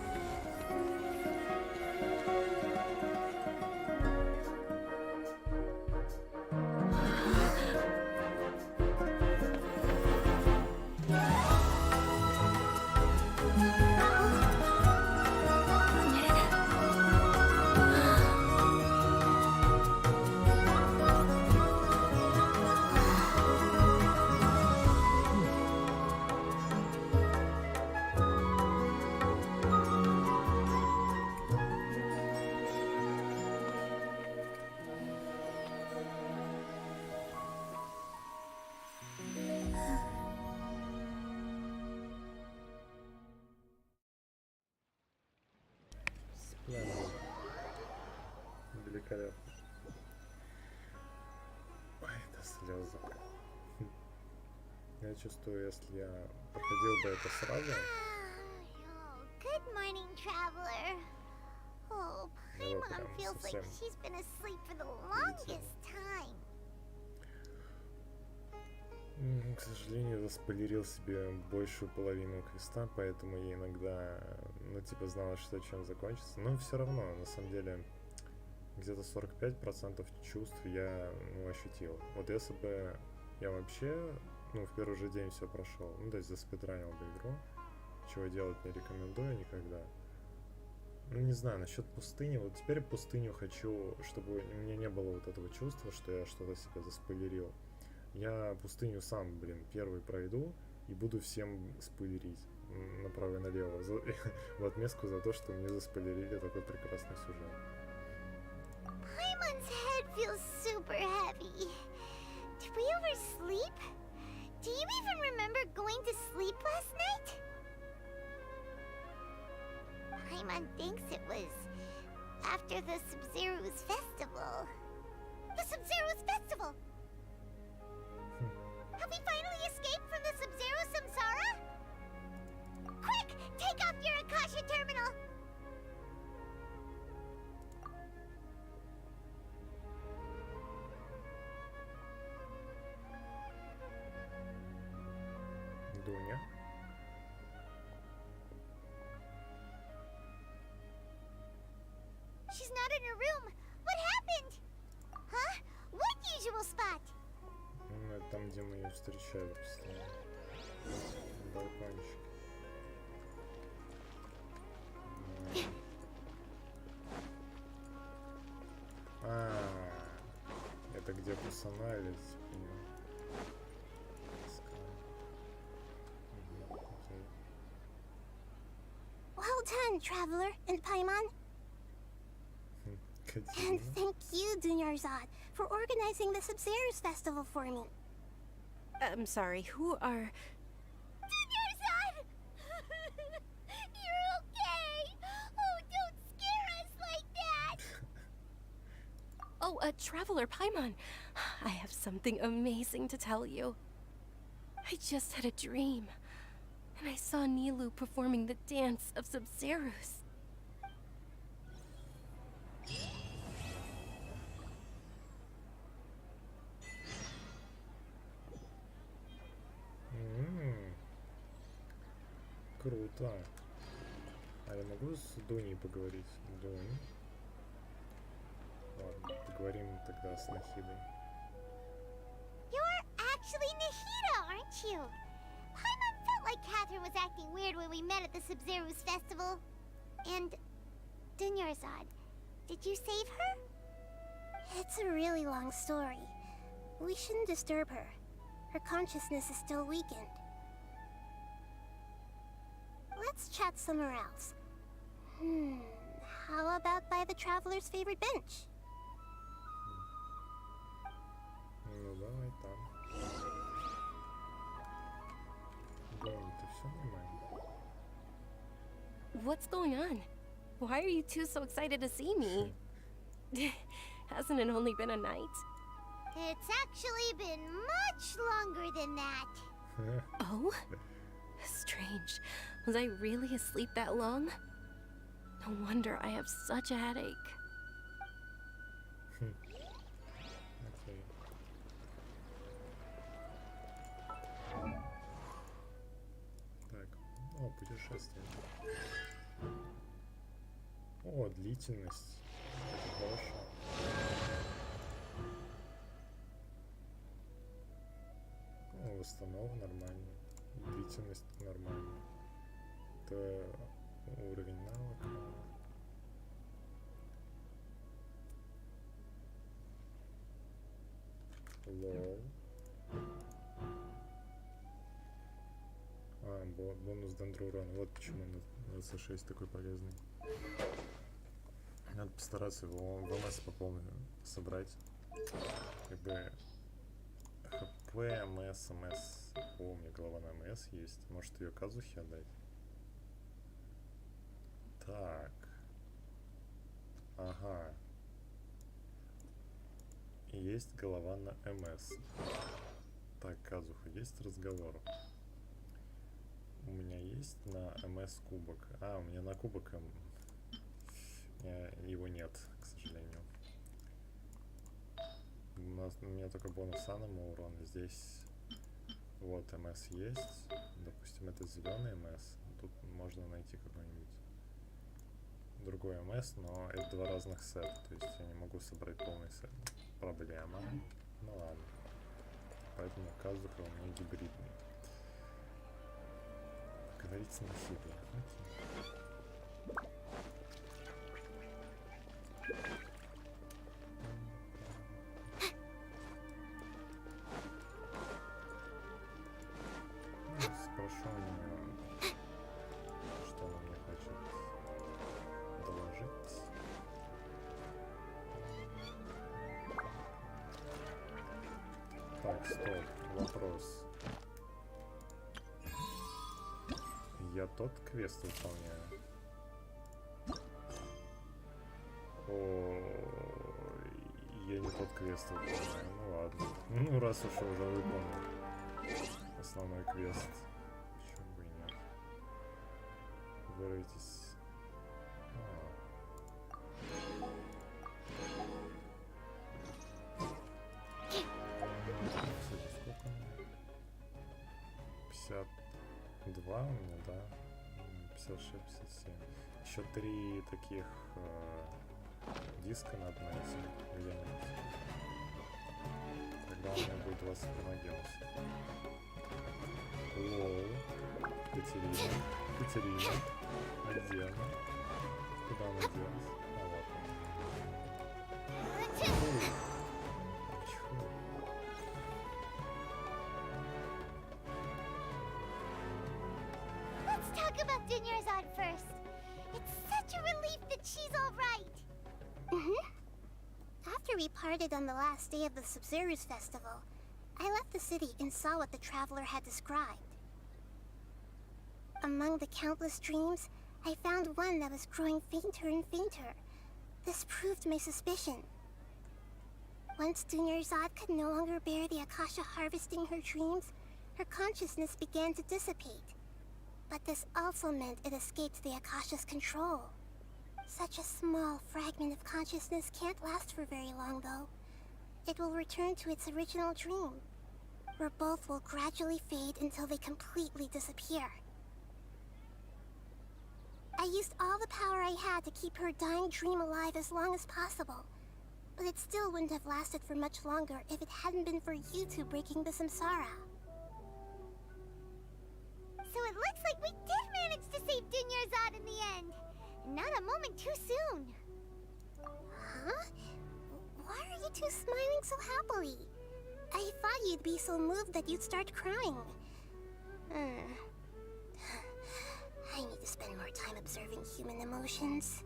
Великолепно. Ой, до слезы. Я чувствую, если я проходил бы это сразу, Good morning, traveler. Oh, я бы Paimon прям feels like совсем she's been asleep for the longest time. К сожалению, заспойлерил себе большую половину квеста, поэтому я иногда, ну, типа, знала, что чем закончится. Но все равно, на самом деле, где-то 45% чувств я, ну, ощутил. Вот если бы я вообще, ну, в первый же день все прошел, ну, то есть заспидранил бы игру, чего делать не рекомендую никогда. Ну, не знаю, насчет пустыни. Вот теперь пустыню хочу, чтобы у меня не было вот этого чувства, что я что-то себе заспойлерил. Я пустыню сам, блин, первый пройду и буду всем спойлерить направо и налево в отместку за то, что мне заспойлерили такой прекрасный сюжет. Paimon's head feels super heavy. Did we oversleep? Do you even remember going to sleep last night? Paimon thinks it was after the Sub-Zero's festival. The Sub-Zero's festival! Have we finally escaped from the Sub-Zero Samsara? Quick! Take off your Akasha terminal! Дуня. She's not in her room. What happened? Huh? What usual spot? Ну, это там, где мы ее встречали постоянно. Балкончик. Это где пацана или Well done, Traveler and Paimon. And thank you, Dunyarzad, for organizing the Sub-Zerus festival for me. I'm sorry, who are... Dunyarzad! You're okay! Oh, don't scare us like that! Oh, Traveler Paimon. I have something amazing to tell you. I just had a dream, and I saw Nilu performing the dance of Sabzerus. Круто. А я могу с Дуней поговорить? Дунь. Ладно, поговорим тогда с Нахидой. You're actually Nahida, aren't you? Paimon felt like Catherine was acting weird when we met at the Sub-Zerus festival. And Dunyarzad, did you save her? It's a really long story. We shouldn't disturb her. Her consciousness is still weakened. Let's chat somewhere else. How about by the Traveler's favorite bench? Ну, давай там. Дунь, ты все нормально? What's going on? Why are you two so excited to see me? Hasn't it only been a night? It's actually been much longer than that. Oh? Strange. Was I really asleep that long? No wonder I have such a headache. Okay. О, путешествие. О, длительность. Это хорошо. Ну, восстанова нормально. Длительность нормально. Это уровень навыка. Лол. Бонус дендрурона. Вот почему на 26 такой полезный. Надо постараться его в МС по полной собрать. Как бы ХП, МС. О, у меня голова на МС есть. Может ее Казухе отдать? Так. Ага. Есть голова на МС. Так, Казуха, есть разговор? У меня есть на МС кубок. А, у меня на кубок его нет, к сожалению. У меня только бонус анима урон. Здесь вот МС есть. Допустим, это зеленый МС. Тут можно найти какой-нибудь другой МС, но это два разных сета. То есть я не могу собрать полный сет. Проблема. Ну ладно. Поэтому Казуха у меня гибридный. Говорится на хитрый. Окей. Спрошу у нее, что она мне хочет доложить. Так, стоп. Вопрос. Я тот квест выполняю? О, я не тот квест выполняю. Ну ладно. Ну раз уж я уже выполнил основной квест. Почему бы и нет? Вырвитесь. Кстати, сколько? 52 у меня, да? 56, 57. Еще 3 таких диска надо найти где-нибудь. Тогда у меня будет 20 помогелся. Лоу. Катерина. А где она? Куда она делась? А вот она. Чего? Let's talk about Dunyarzad first. It's such a relief that she's all right. After we parted on the last day of the Sабzerus festival, I left the city and saw what the traveler had described. Among the countless dreams, I found one that was growing fainter and fainter. This proved my suspicion. Once Dunyarzad could no longer bear the Akasha harvesting her dreams, her consciousness began to dissipate. But this also meant it escaped the Akasha's control. Such a small fragment of consciousness can't last for very long, though. It will return to its original dream, where both will gradually fade until they completely disappear. I used all the power I had to keep her dying dream alive as long as possible, but it still wouldn't have lasted for much longer if it hadn't been for you two breaking the samsara. So it looks like we did manage to save Dunyarzad in the end. Not a moment too soon. Huh? Why are you two smiling so happily? I thought you'd be so moved that you'd start crying. I need to spend more time observing human emotions.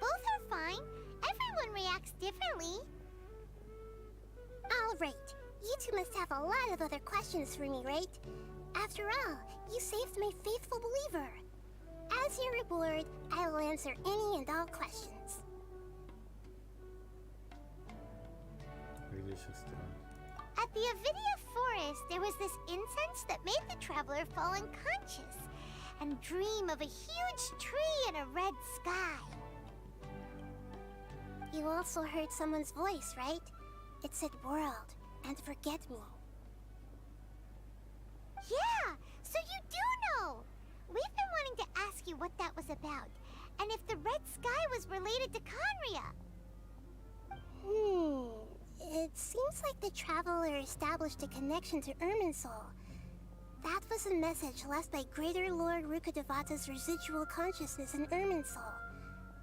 Both are fine. Everyone reacts differently. All right. You two must have a lot of other questions for me, right? After all, you saved my faithful believer. As your reward, I will answer any and all questions. At the Avidia forest, there was this incense that made the traveler fall unconscious and dream of a huge tree and a red sky. You also heard someone's voice, right? It said world and forget me. was related to Conria. It seems like the Traveler established a connection to Irminsul. That was a message left by Greater Lord Rukkhadevata's residual consciousness in Irminsul.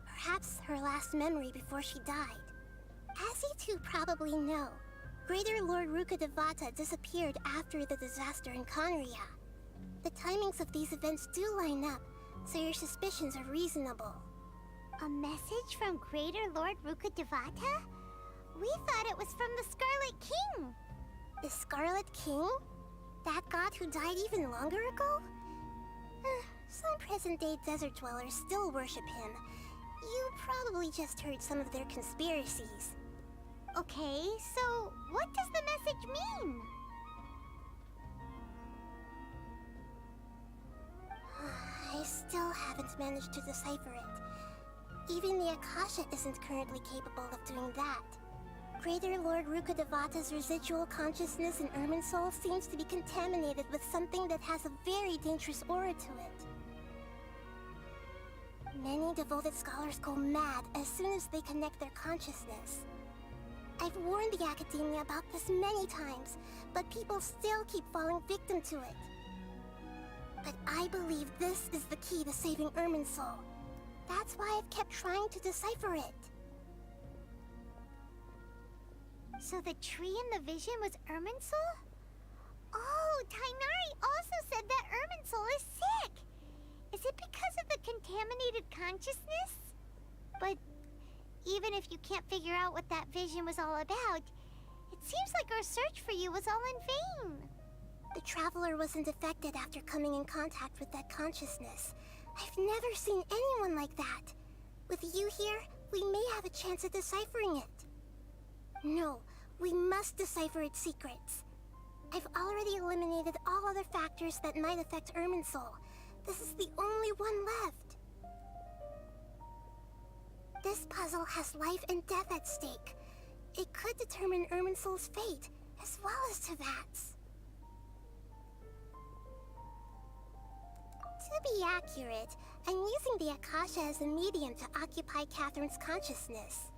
Perhaps her last memory before she died. As you two probably know, Greater Lord Rukkhadevata disappeared after the disaster in Conria. The timings of these events do line up, so your suspicions are reasonable. A message from Greater Lord Rukkhadevata? We thought it was from the Scarlet King. The Scarlet King? That god who died even longer ago? Some present-day desert dwellers still worship him. You probably just heard some of their conspiracies. Okay, so what does the message mean? I still haven't managed to decipher it. Even the Akasha isn't currently capable of doing that. Greater Lord Rukkhadevata's residual consciousness in Irminsul seems to be contaminated with something that has a very dangerous aura to it. Many devoted scholars go mad as soon as they connect their consciousness. I've warned the Academia about this many times, but people still keep falling victim to it. But I believe this is the key to saving Irminsul. That's why I've kept trying to decipher it. So the tree in the vision was Irminsul? Oh, Tainari also said that Irminsul is sick! Is it because of the contaminated consciousness? But even if you can't figure out what that vision was all about, it seems like our search for you was all in vain. The Traveler wasn't affected after coming in contact with that consciousness. I've never seen anyone like that. With you here, we may have a chance at deciphering it. No, we must decipher its secrets. I've already eliminated all other factors that might affect Irminsul. This is the only one left. This puzzle has life and death at stake. It could determine Irminsul's fate, as well as Tevat's. To be accurate, I'm using the Akasha as a medium to occupy Catherine's consciousness.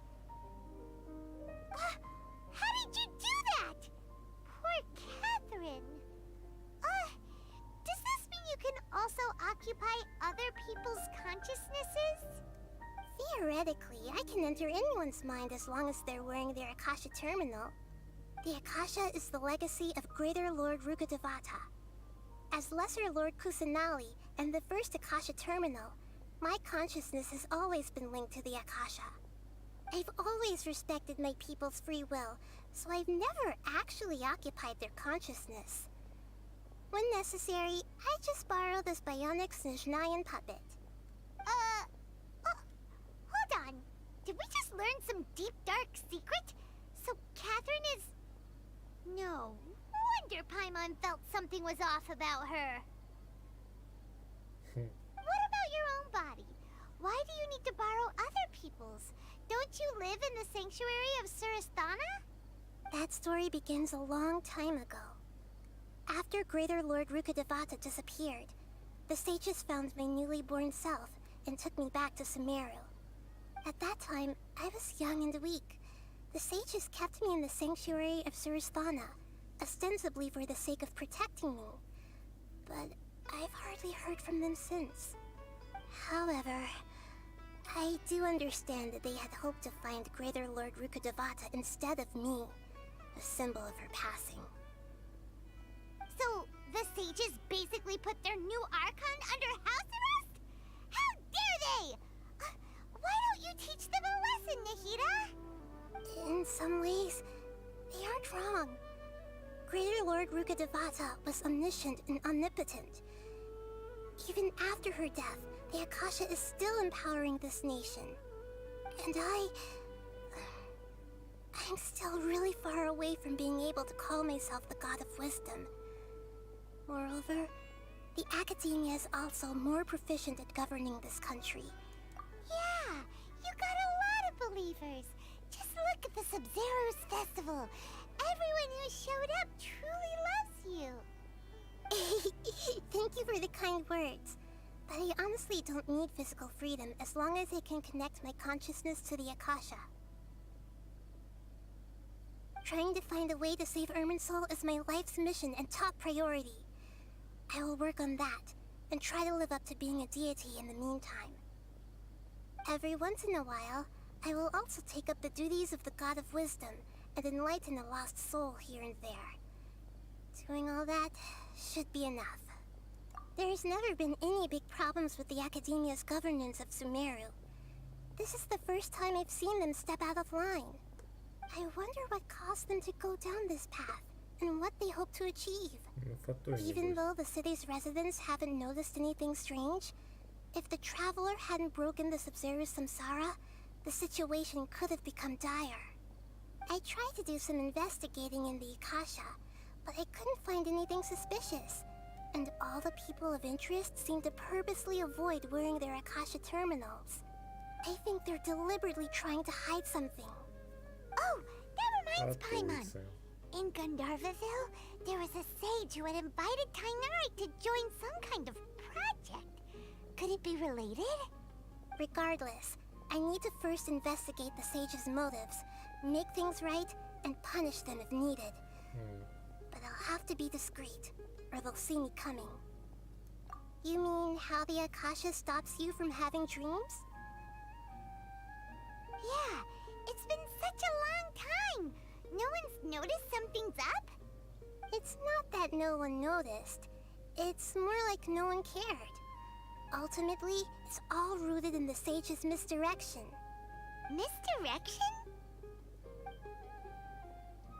How did you do that? Poor Catherine. Does this mean you can also occupy other people's consciousnesses? Theoretically, I can enter anyone's mind as long as they're wearing their Akasha terminal. The Akasha is the legacy of Greater Lord Rukkhadevata. As Lesser Lord Kusanali and the first Akasha terminal, my consciousness has always been linked to the Akasha. I've always respected my people's free will, so I've never actually occupied their consciousness. When necessary, I just borrow this bionic Snezhnayan puppet. Hold on. Did we just learn some deep, dark secret? So Catherine is... No wonder Paimon felt something was off about her. What about your own body? Why do you need to borrow other people's? Don't you live in the sanctuary of Surasthana? That story begins a long time ago. After Greater Lord Rukkhadevata disappeared, the sages found my newly born self and took me back to Sumeru. At that time, I was young and weak. The sages kept me in the sanctuary of Surasthana, ostensibly for the sake of protecting me. But I've hardly heard from them since. However, I do understand that they had hoped to find Greater Lord Rukkhadevata instead of me, a symbol of her passing. So, the sages basically put their new Archon under house arrest? How dare they! Why don't you teach them a lesson, Nahida? In some ways, they aren't wrong. Greater Lord Rukkhadevata was omniscient and omnipotent. Even after her death, the Akasha is still empowering this nation. And I'm still really far away from being able to call myself the God of Wisdom. Moreover, the Academia is also more proficient at governing this country. Yeah, you got a lot of believers. Just look at the Sabzerus festival. Everyone who showed up truly loves you. Thank you for the kind words. But I honestly don't need physical freedom as long as I can connect my consciousness to the Akasha. Trying to find a way to save Irminsul is my life's mission and top priority. I will work on that, and try to live up to being a deity in the meantime. Every once in a while, I will also take up the duties of the God of Wisdom and enlighten a lost soul here and there. Doing all that should be enough. There's never been any big problems with the Academia's governance of Sumeru. This is the first time I've seen them step out of line. I wonder what caused them to go down this path, and what they hope to achieve. Even though the city's residents haven't noticed anything strange, if the Traveler hadn't broken the Sабzerus Samsara, the situation could have become dire. I tried to do some investigating in the Akasha, but I couldn't find anything suspicious, and all the people of interest seem to purposely avoid wearing their Akasha terminals. I think they're deliberately trying to hide something. Oh, that reminds Paimon. In Gandharvaville, there was a sage who had invited Tainari to join some kind of project. Could it be related? Regardless, I need to first investigate the sage's motives, make things right, and punish them if needed. But I'll have to be discreet, or they'll see me coming. You mean how the Akasha stops you from having dreams? Yeah, it's been such a long time. No one's noticed something's up? It's not that no one noticed. It's more like no one cared. Ultimately, it's all rooted in the sage's misdirection. Misdirection?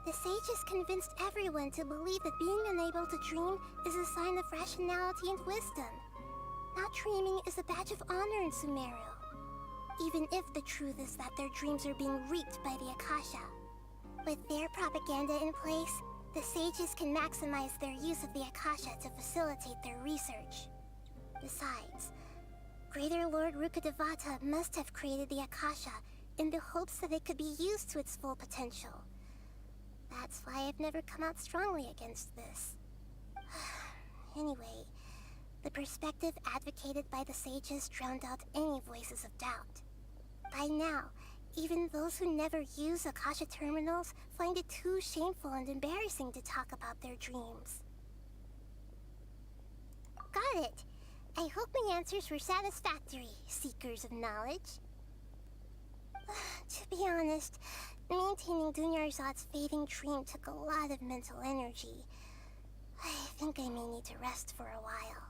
The sage has convinced everyone to believe that being unable to dream is a sign of rationality and wisdom. Not dreaming is a badge of honor in Sumeru, even if the truth is that their dreams are being reaped by the Akasha. With their propaganda in place, the sages can maximize their use of the Akasha to facilitate their research. Besides, Greater Lord Rukkhadevata must have created the Akasha in the hopes that it could be used to its full potential. That's why I've never come out strongly against this. Anyway, the perspective advocated by the sages drowned out any voices of doubt. By now, even those who never use Akasha terminals find it too shameful and embarrassing to talk about their dreams. Got it! I hope my answers were satisfactory, seekers of knowledge. To be honest, maintaining Dunyarzad's fading dream took a lot of mental energy. I think I may need to rest for a while.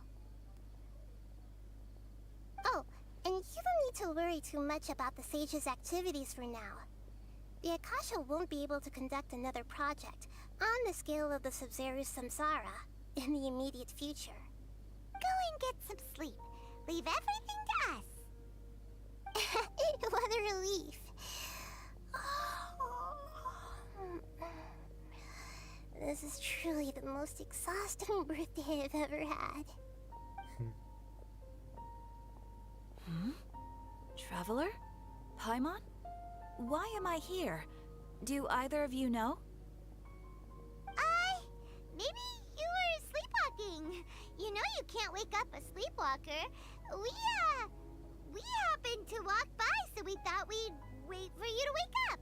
Oh, and you don't need to worry too much about the sage's activities for now. The Akasha won't be able to conduct another project on the scale of the Sabzerus Samsara in the immediate future. Go and get some sleep. Leave everything to us. What a relief. This is truly the most exhausting birthday I've ever had. Traveler? Paimon? Why am I here? Do either of you know? Maybe you were sleepwalking. You know you can't wake up a sleepwalker. We happened to walk by, so we thought we'd wait for you to wake up.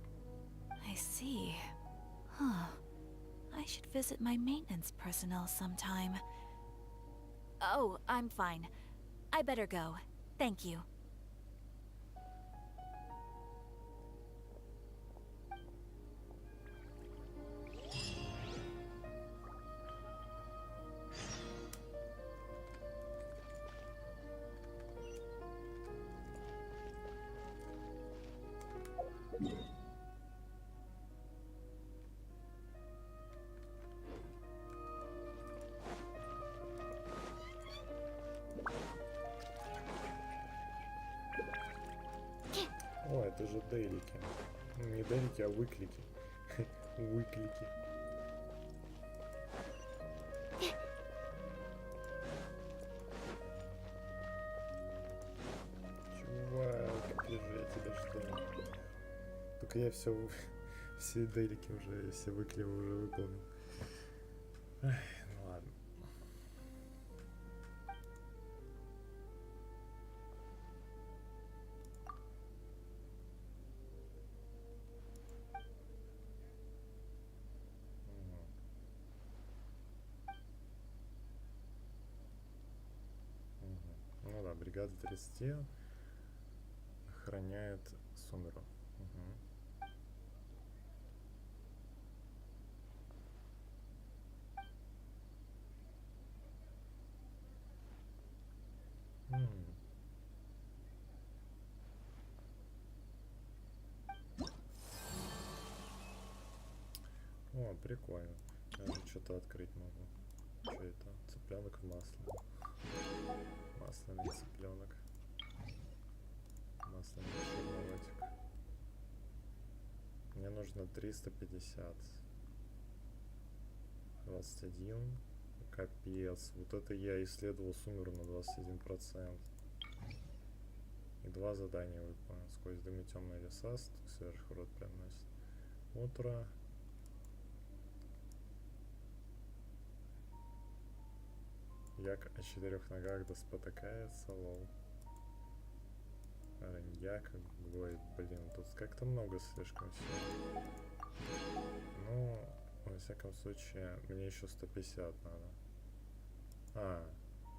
I see. Huh. I should visit my maintenance personnel sometime. Oh, I'm fine. I better go. Thank you. О, это же дейлики. Ну, не дейлики, а выклики. Выклики. Чувак, где же я тебя ждал? Только я все дейлики уже, все выкливы уже выполнил. Ай, ну ладно. бригада 30 охраняет Сумеру. О, прикольно. Я же что-то открыть могу. Что это? Цыпленок в масле. Масляный цыпленок. Масляный черноватик. Мне нужно 350. 21. Капец. Вот это я исследовал Сумеру на 21%. И 2 задания выполнил. Сквозь дым и темные леса, сверху рот приносит. Утро. Як о 4 ногах да спотыкается, лол. Рыньяк, ой, блин, тут как-то много слишком всего. Ну, во всяком случае, мне еще 150 надо.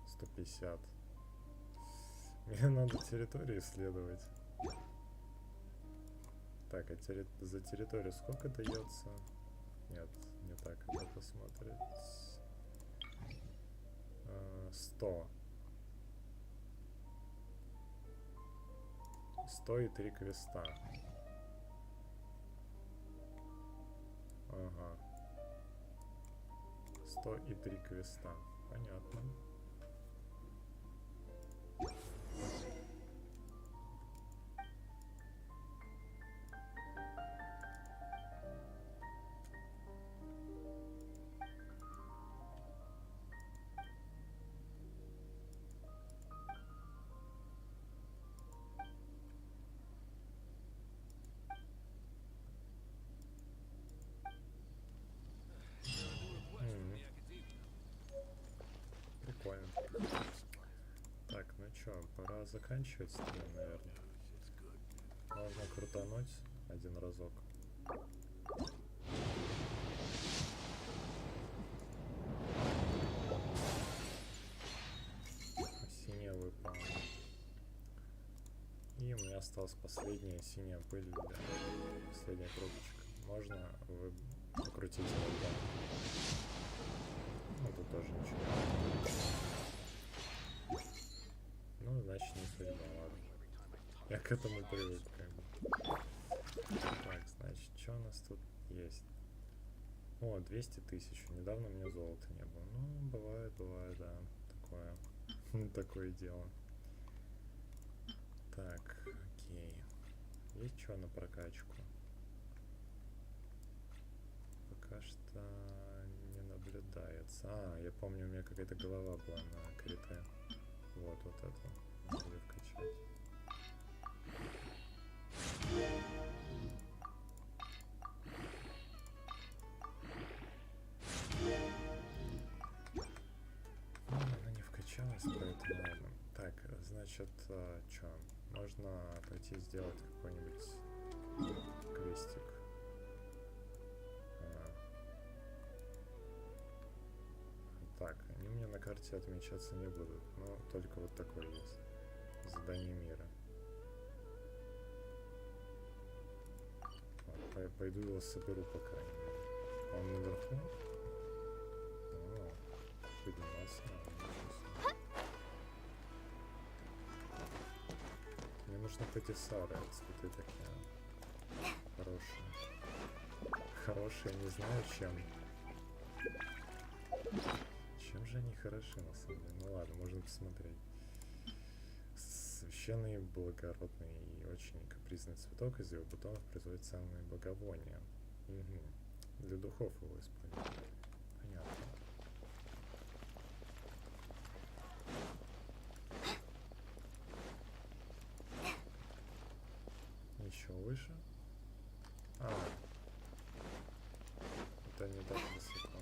150. Мне надо территорию исследовать. Так, а за территорию сколько дается? Нет, не так это посмотреть. 100. 100 и 3 квеста. Ага. 100 и 3 квеста. Понятно. Прикольно. Так, ну чё, пора заканчивать стрим, наверное. Можно крутануть один разок. Синяя выпала. И у меня осталась последняя синяя пыль для последняя кругочка. Можно покрутить вот так. Ну, тут тоже ничего. Ну, значит, не судьба, ладно. Я к этому привык, как бы. Так, значит, что у нас тут есть? О, 200 тысяч. Недавно у меня золота не было. Ну, бывает, да. Такое. Такое дело. Так, окей. Есть что на прокачку? Пока что не наблюдается. Я помню, у меня какая-то голова была на крите. Вот это. Надо ее вкачать. Она не вкачалась, поэтому ладно. Так, значит, что? Можно пойти сделать какой-нибудь квестик. Так, они у меня на карте отмечаться не будут, но только вот такой есть. Задание мира. Вот, пойду его соберу пока. Он наверху? Подниматься надо. Мне нужны патиссары, цветы такие. Хорошие. Хорошие, не знаю чем. Чем же они хороши, на самом деле? Ну ладно, можно посмотреть. Священный, благородный и очень капризный цветок из его бутонов производит самые благовония. Угу. Для духов его используют. Понятно. Еще выше. Это не так высоко.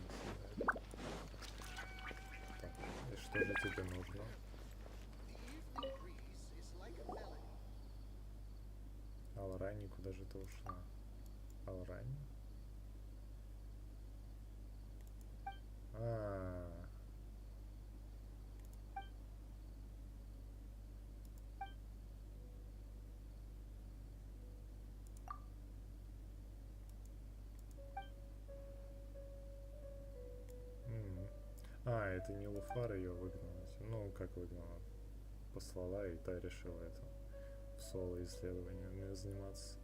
Так, и что же тебе нужно? Алрани, куда же ты ушла? Алрани? Так, А, это не Луфар ее выгнала. Ну, как выгнала? Послала, и та решила это в соло-исследованиями заниматься.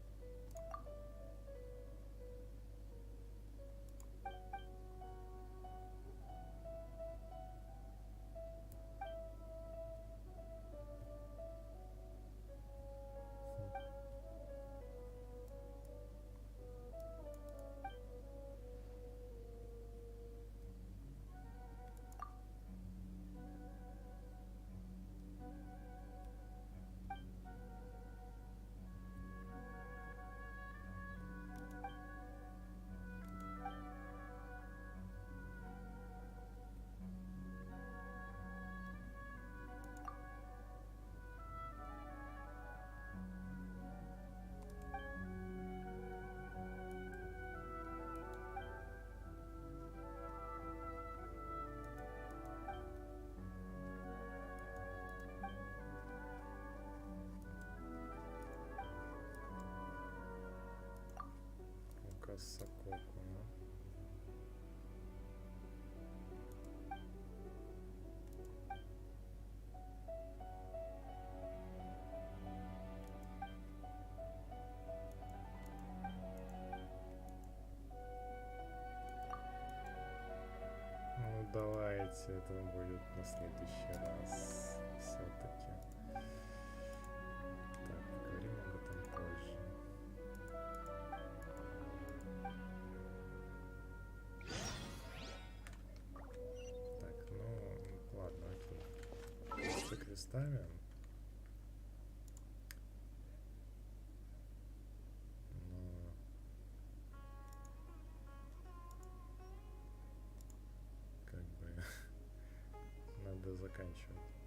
Сококу, ну. Ну давайте, это будет на следующий раз все-таки. Так, поговорим об этом позже. Крестами. Но как бы надо заканчивать.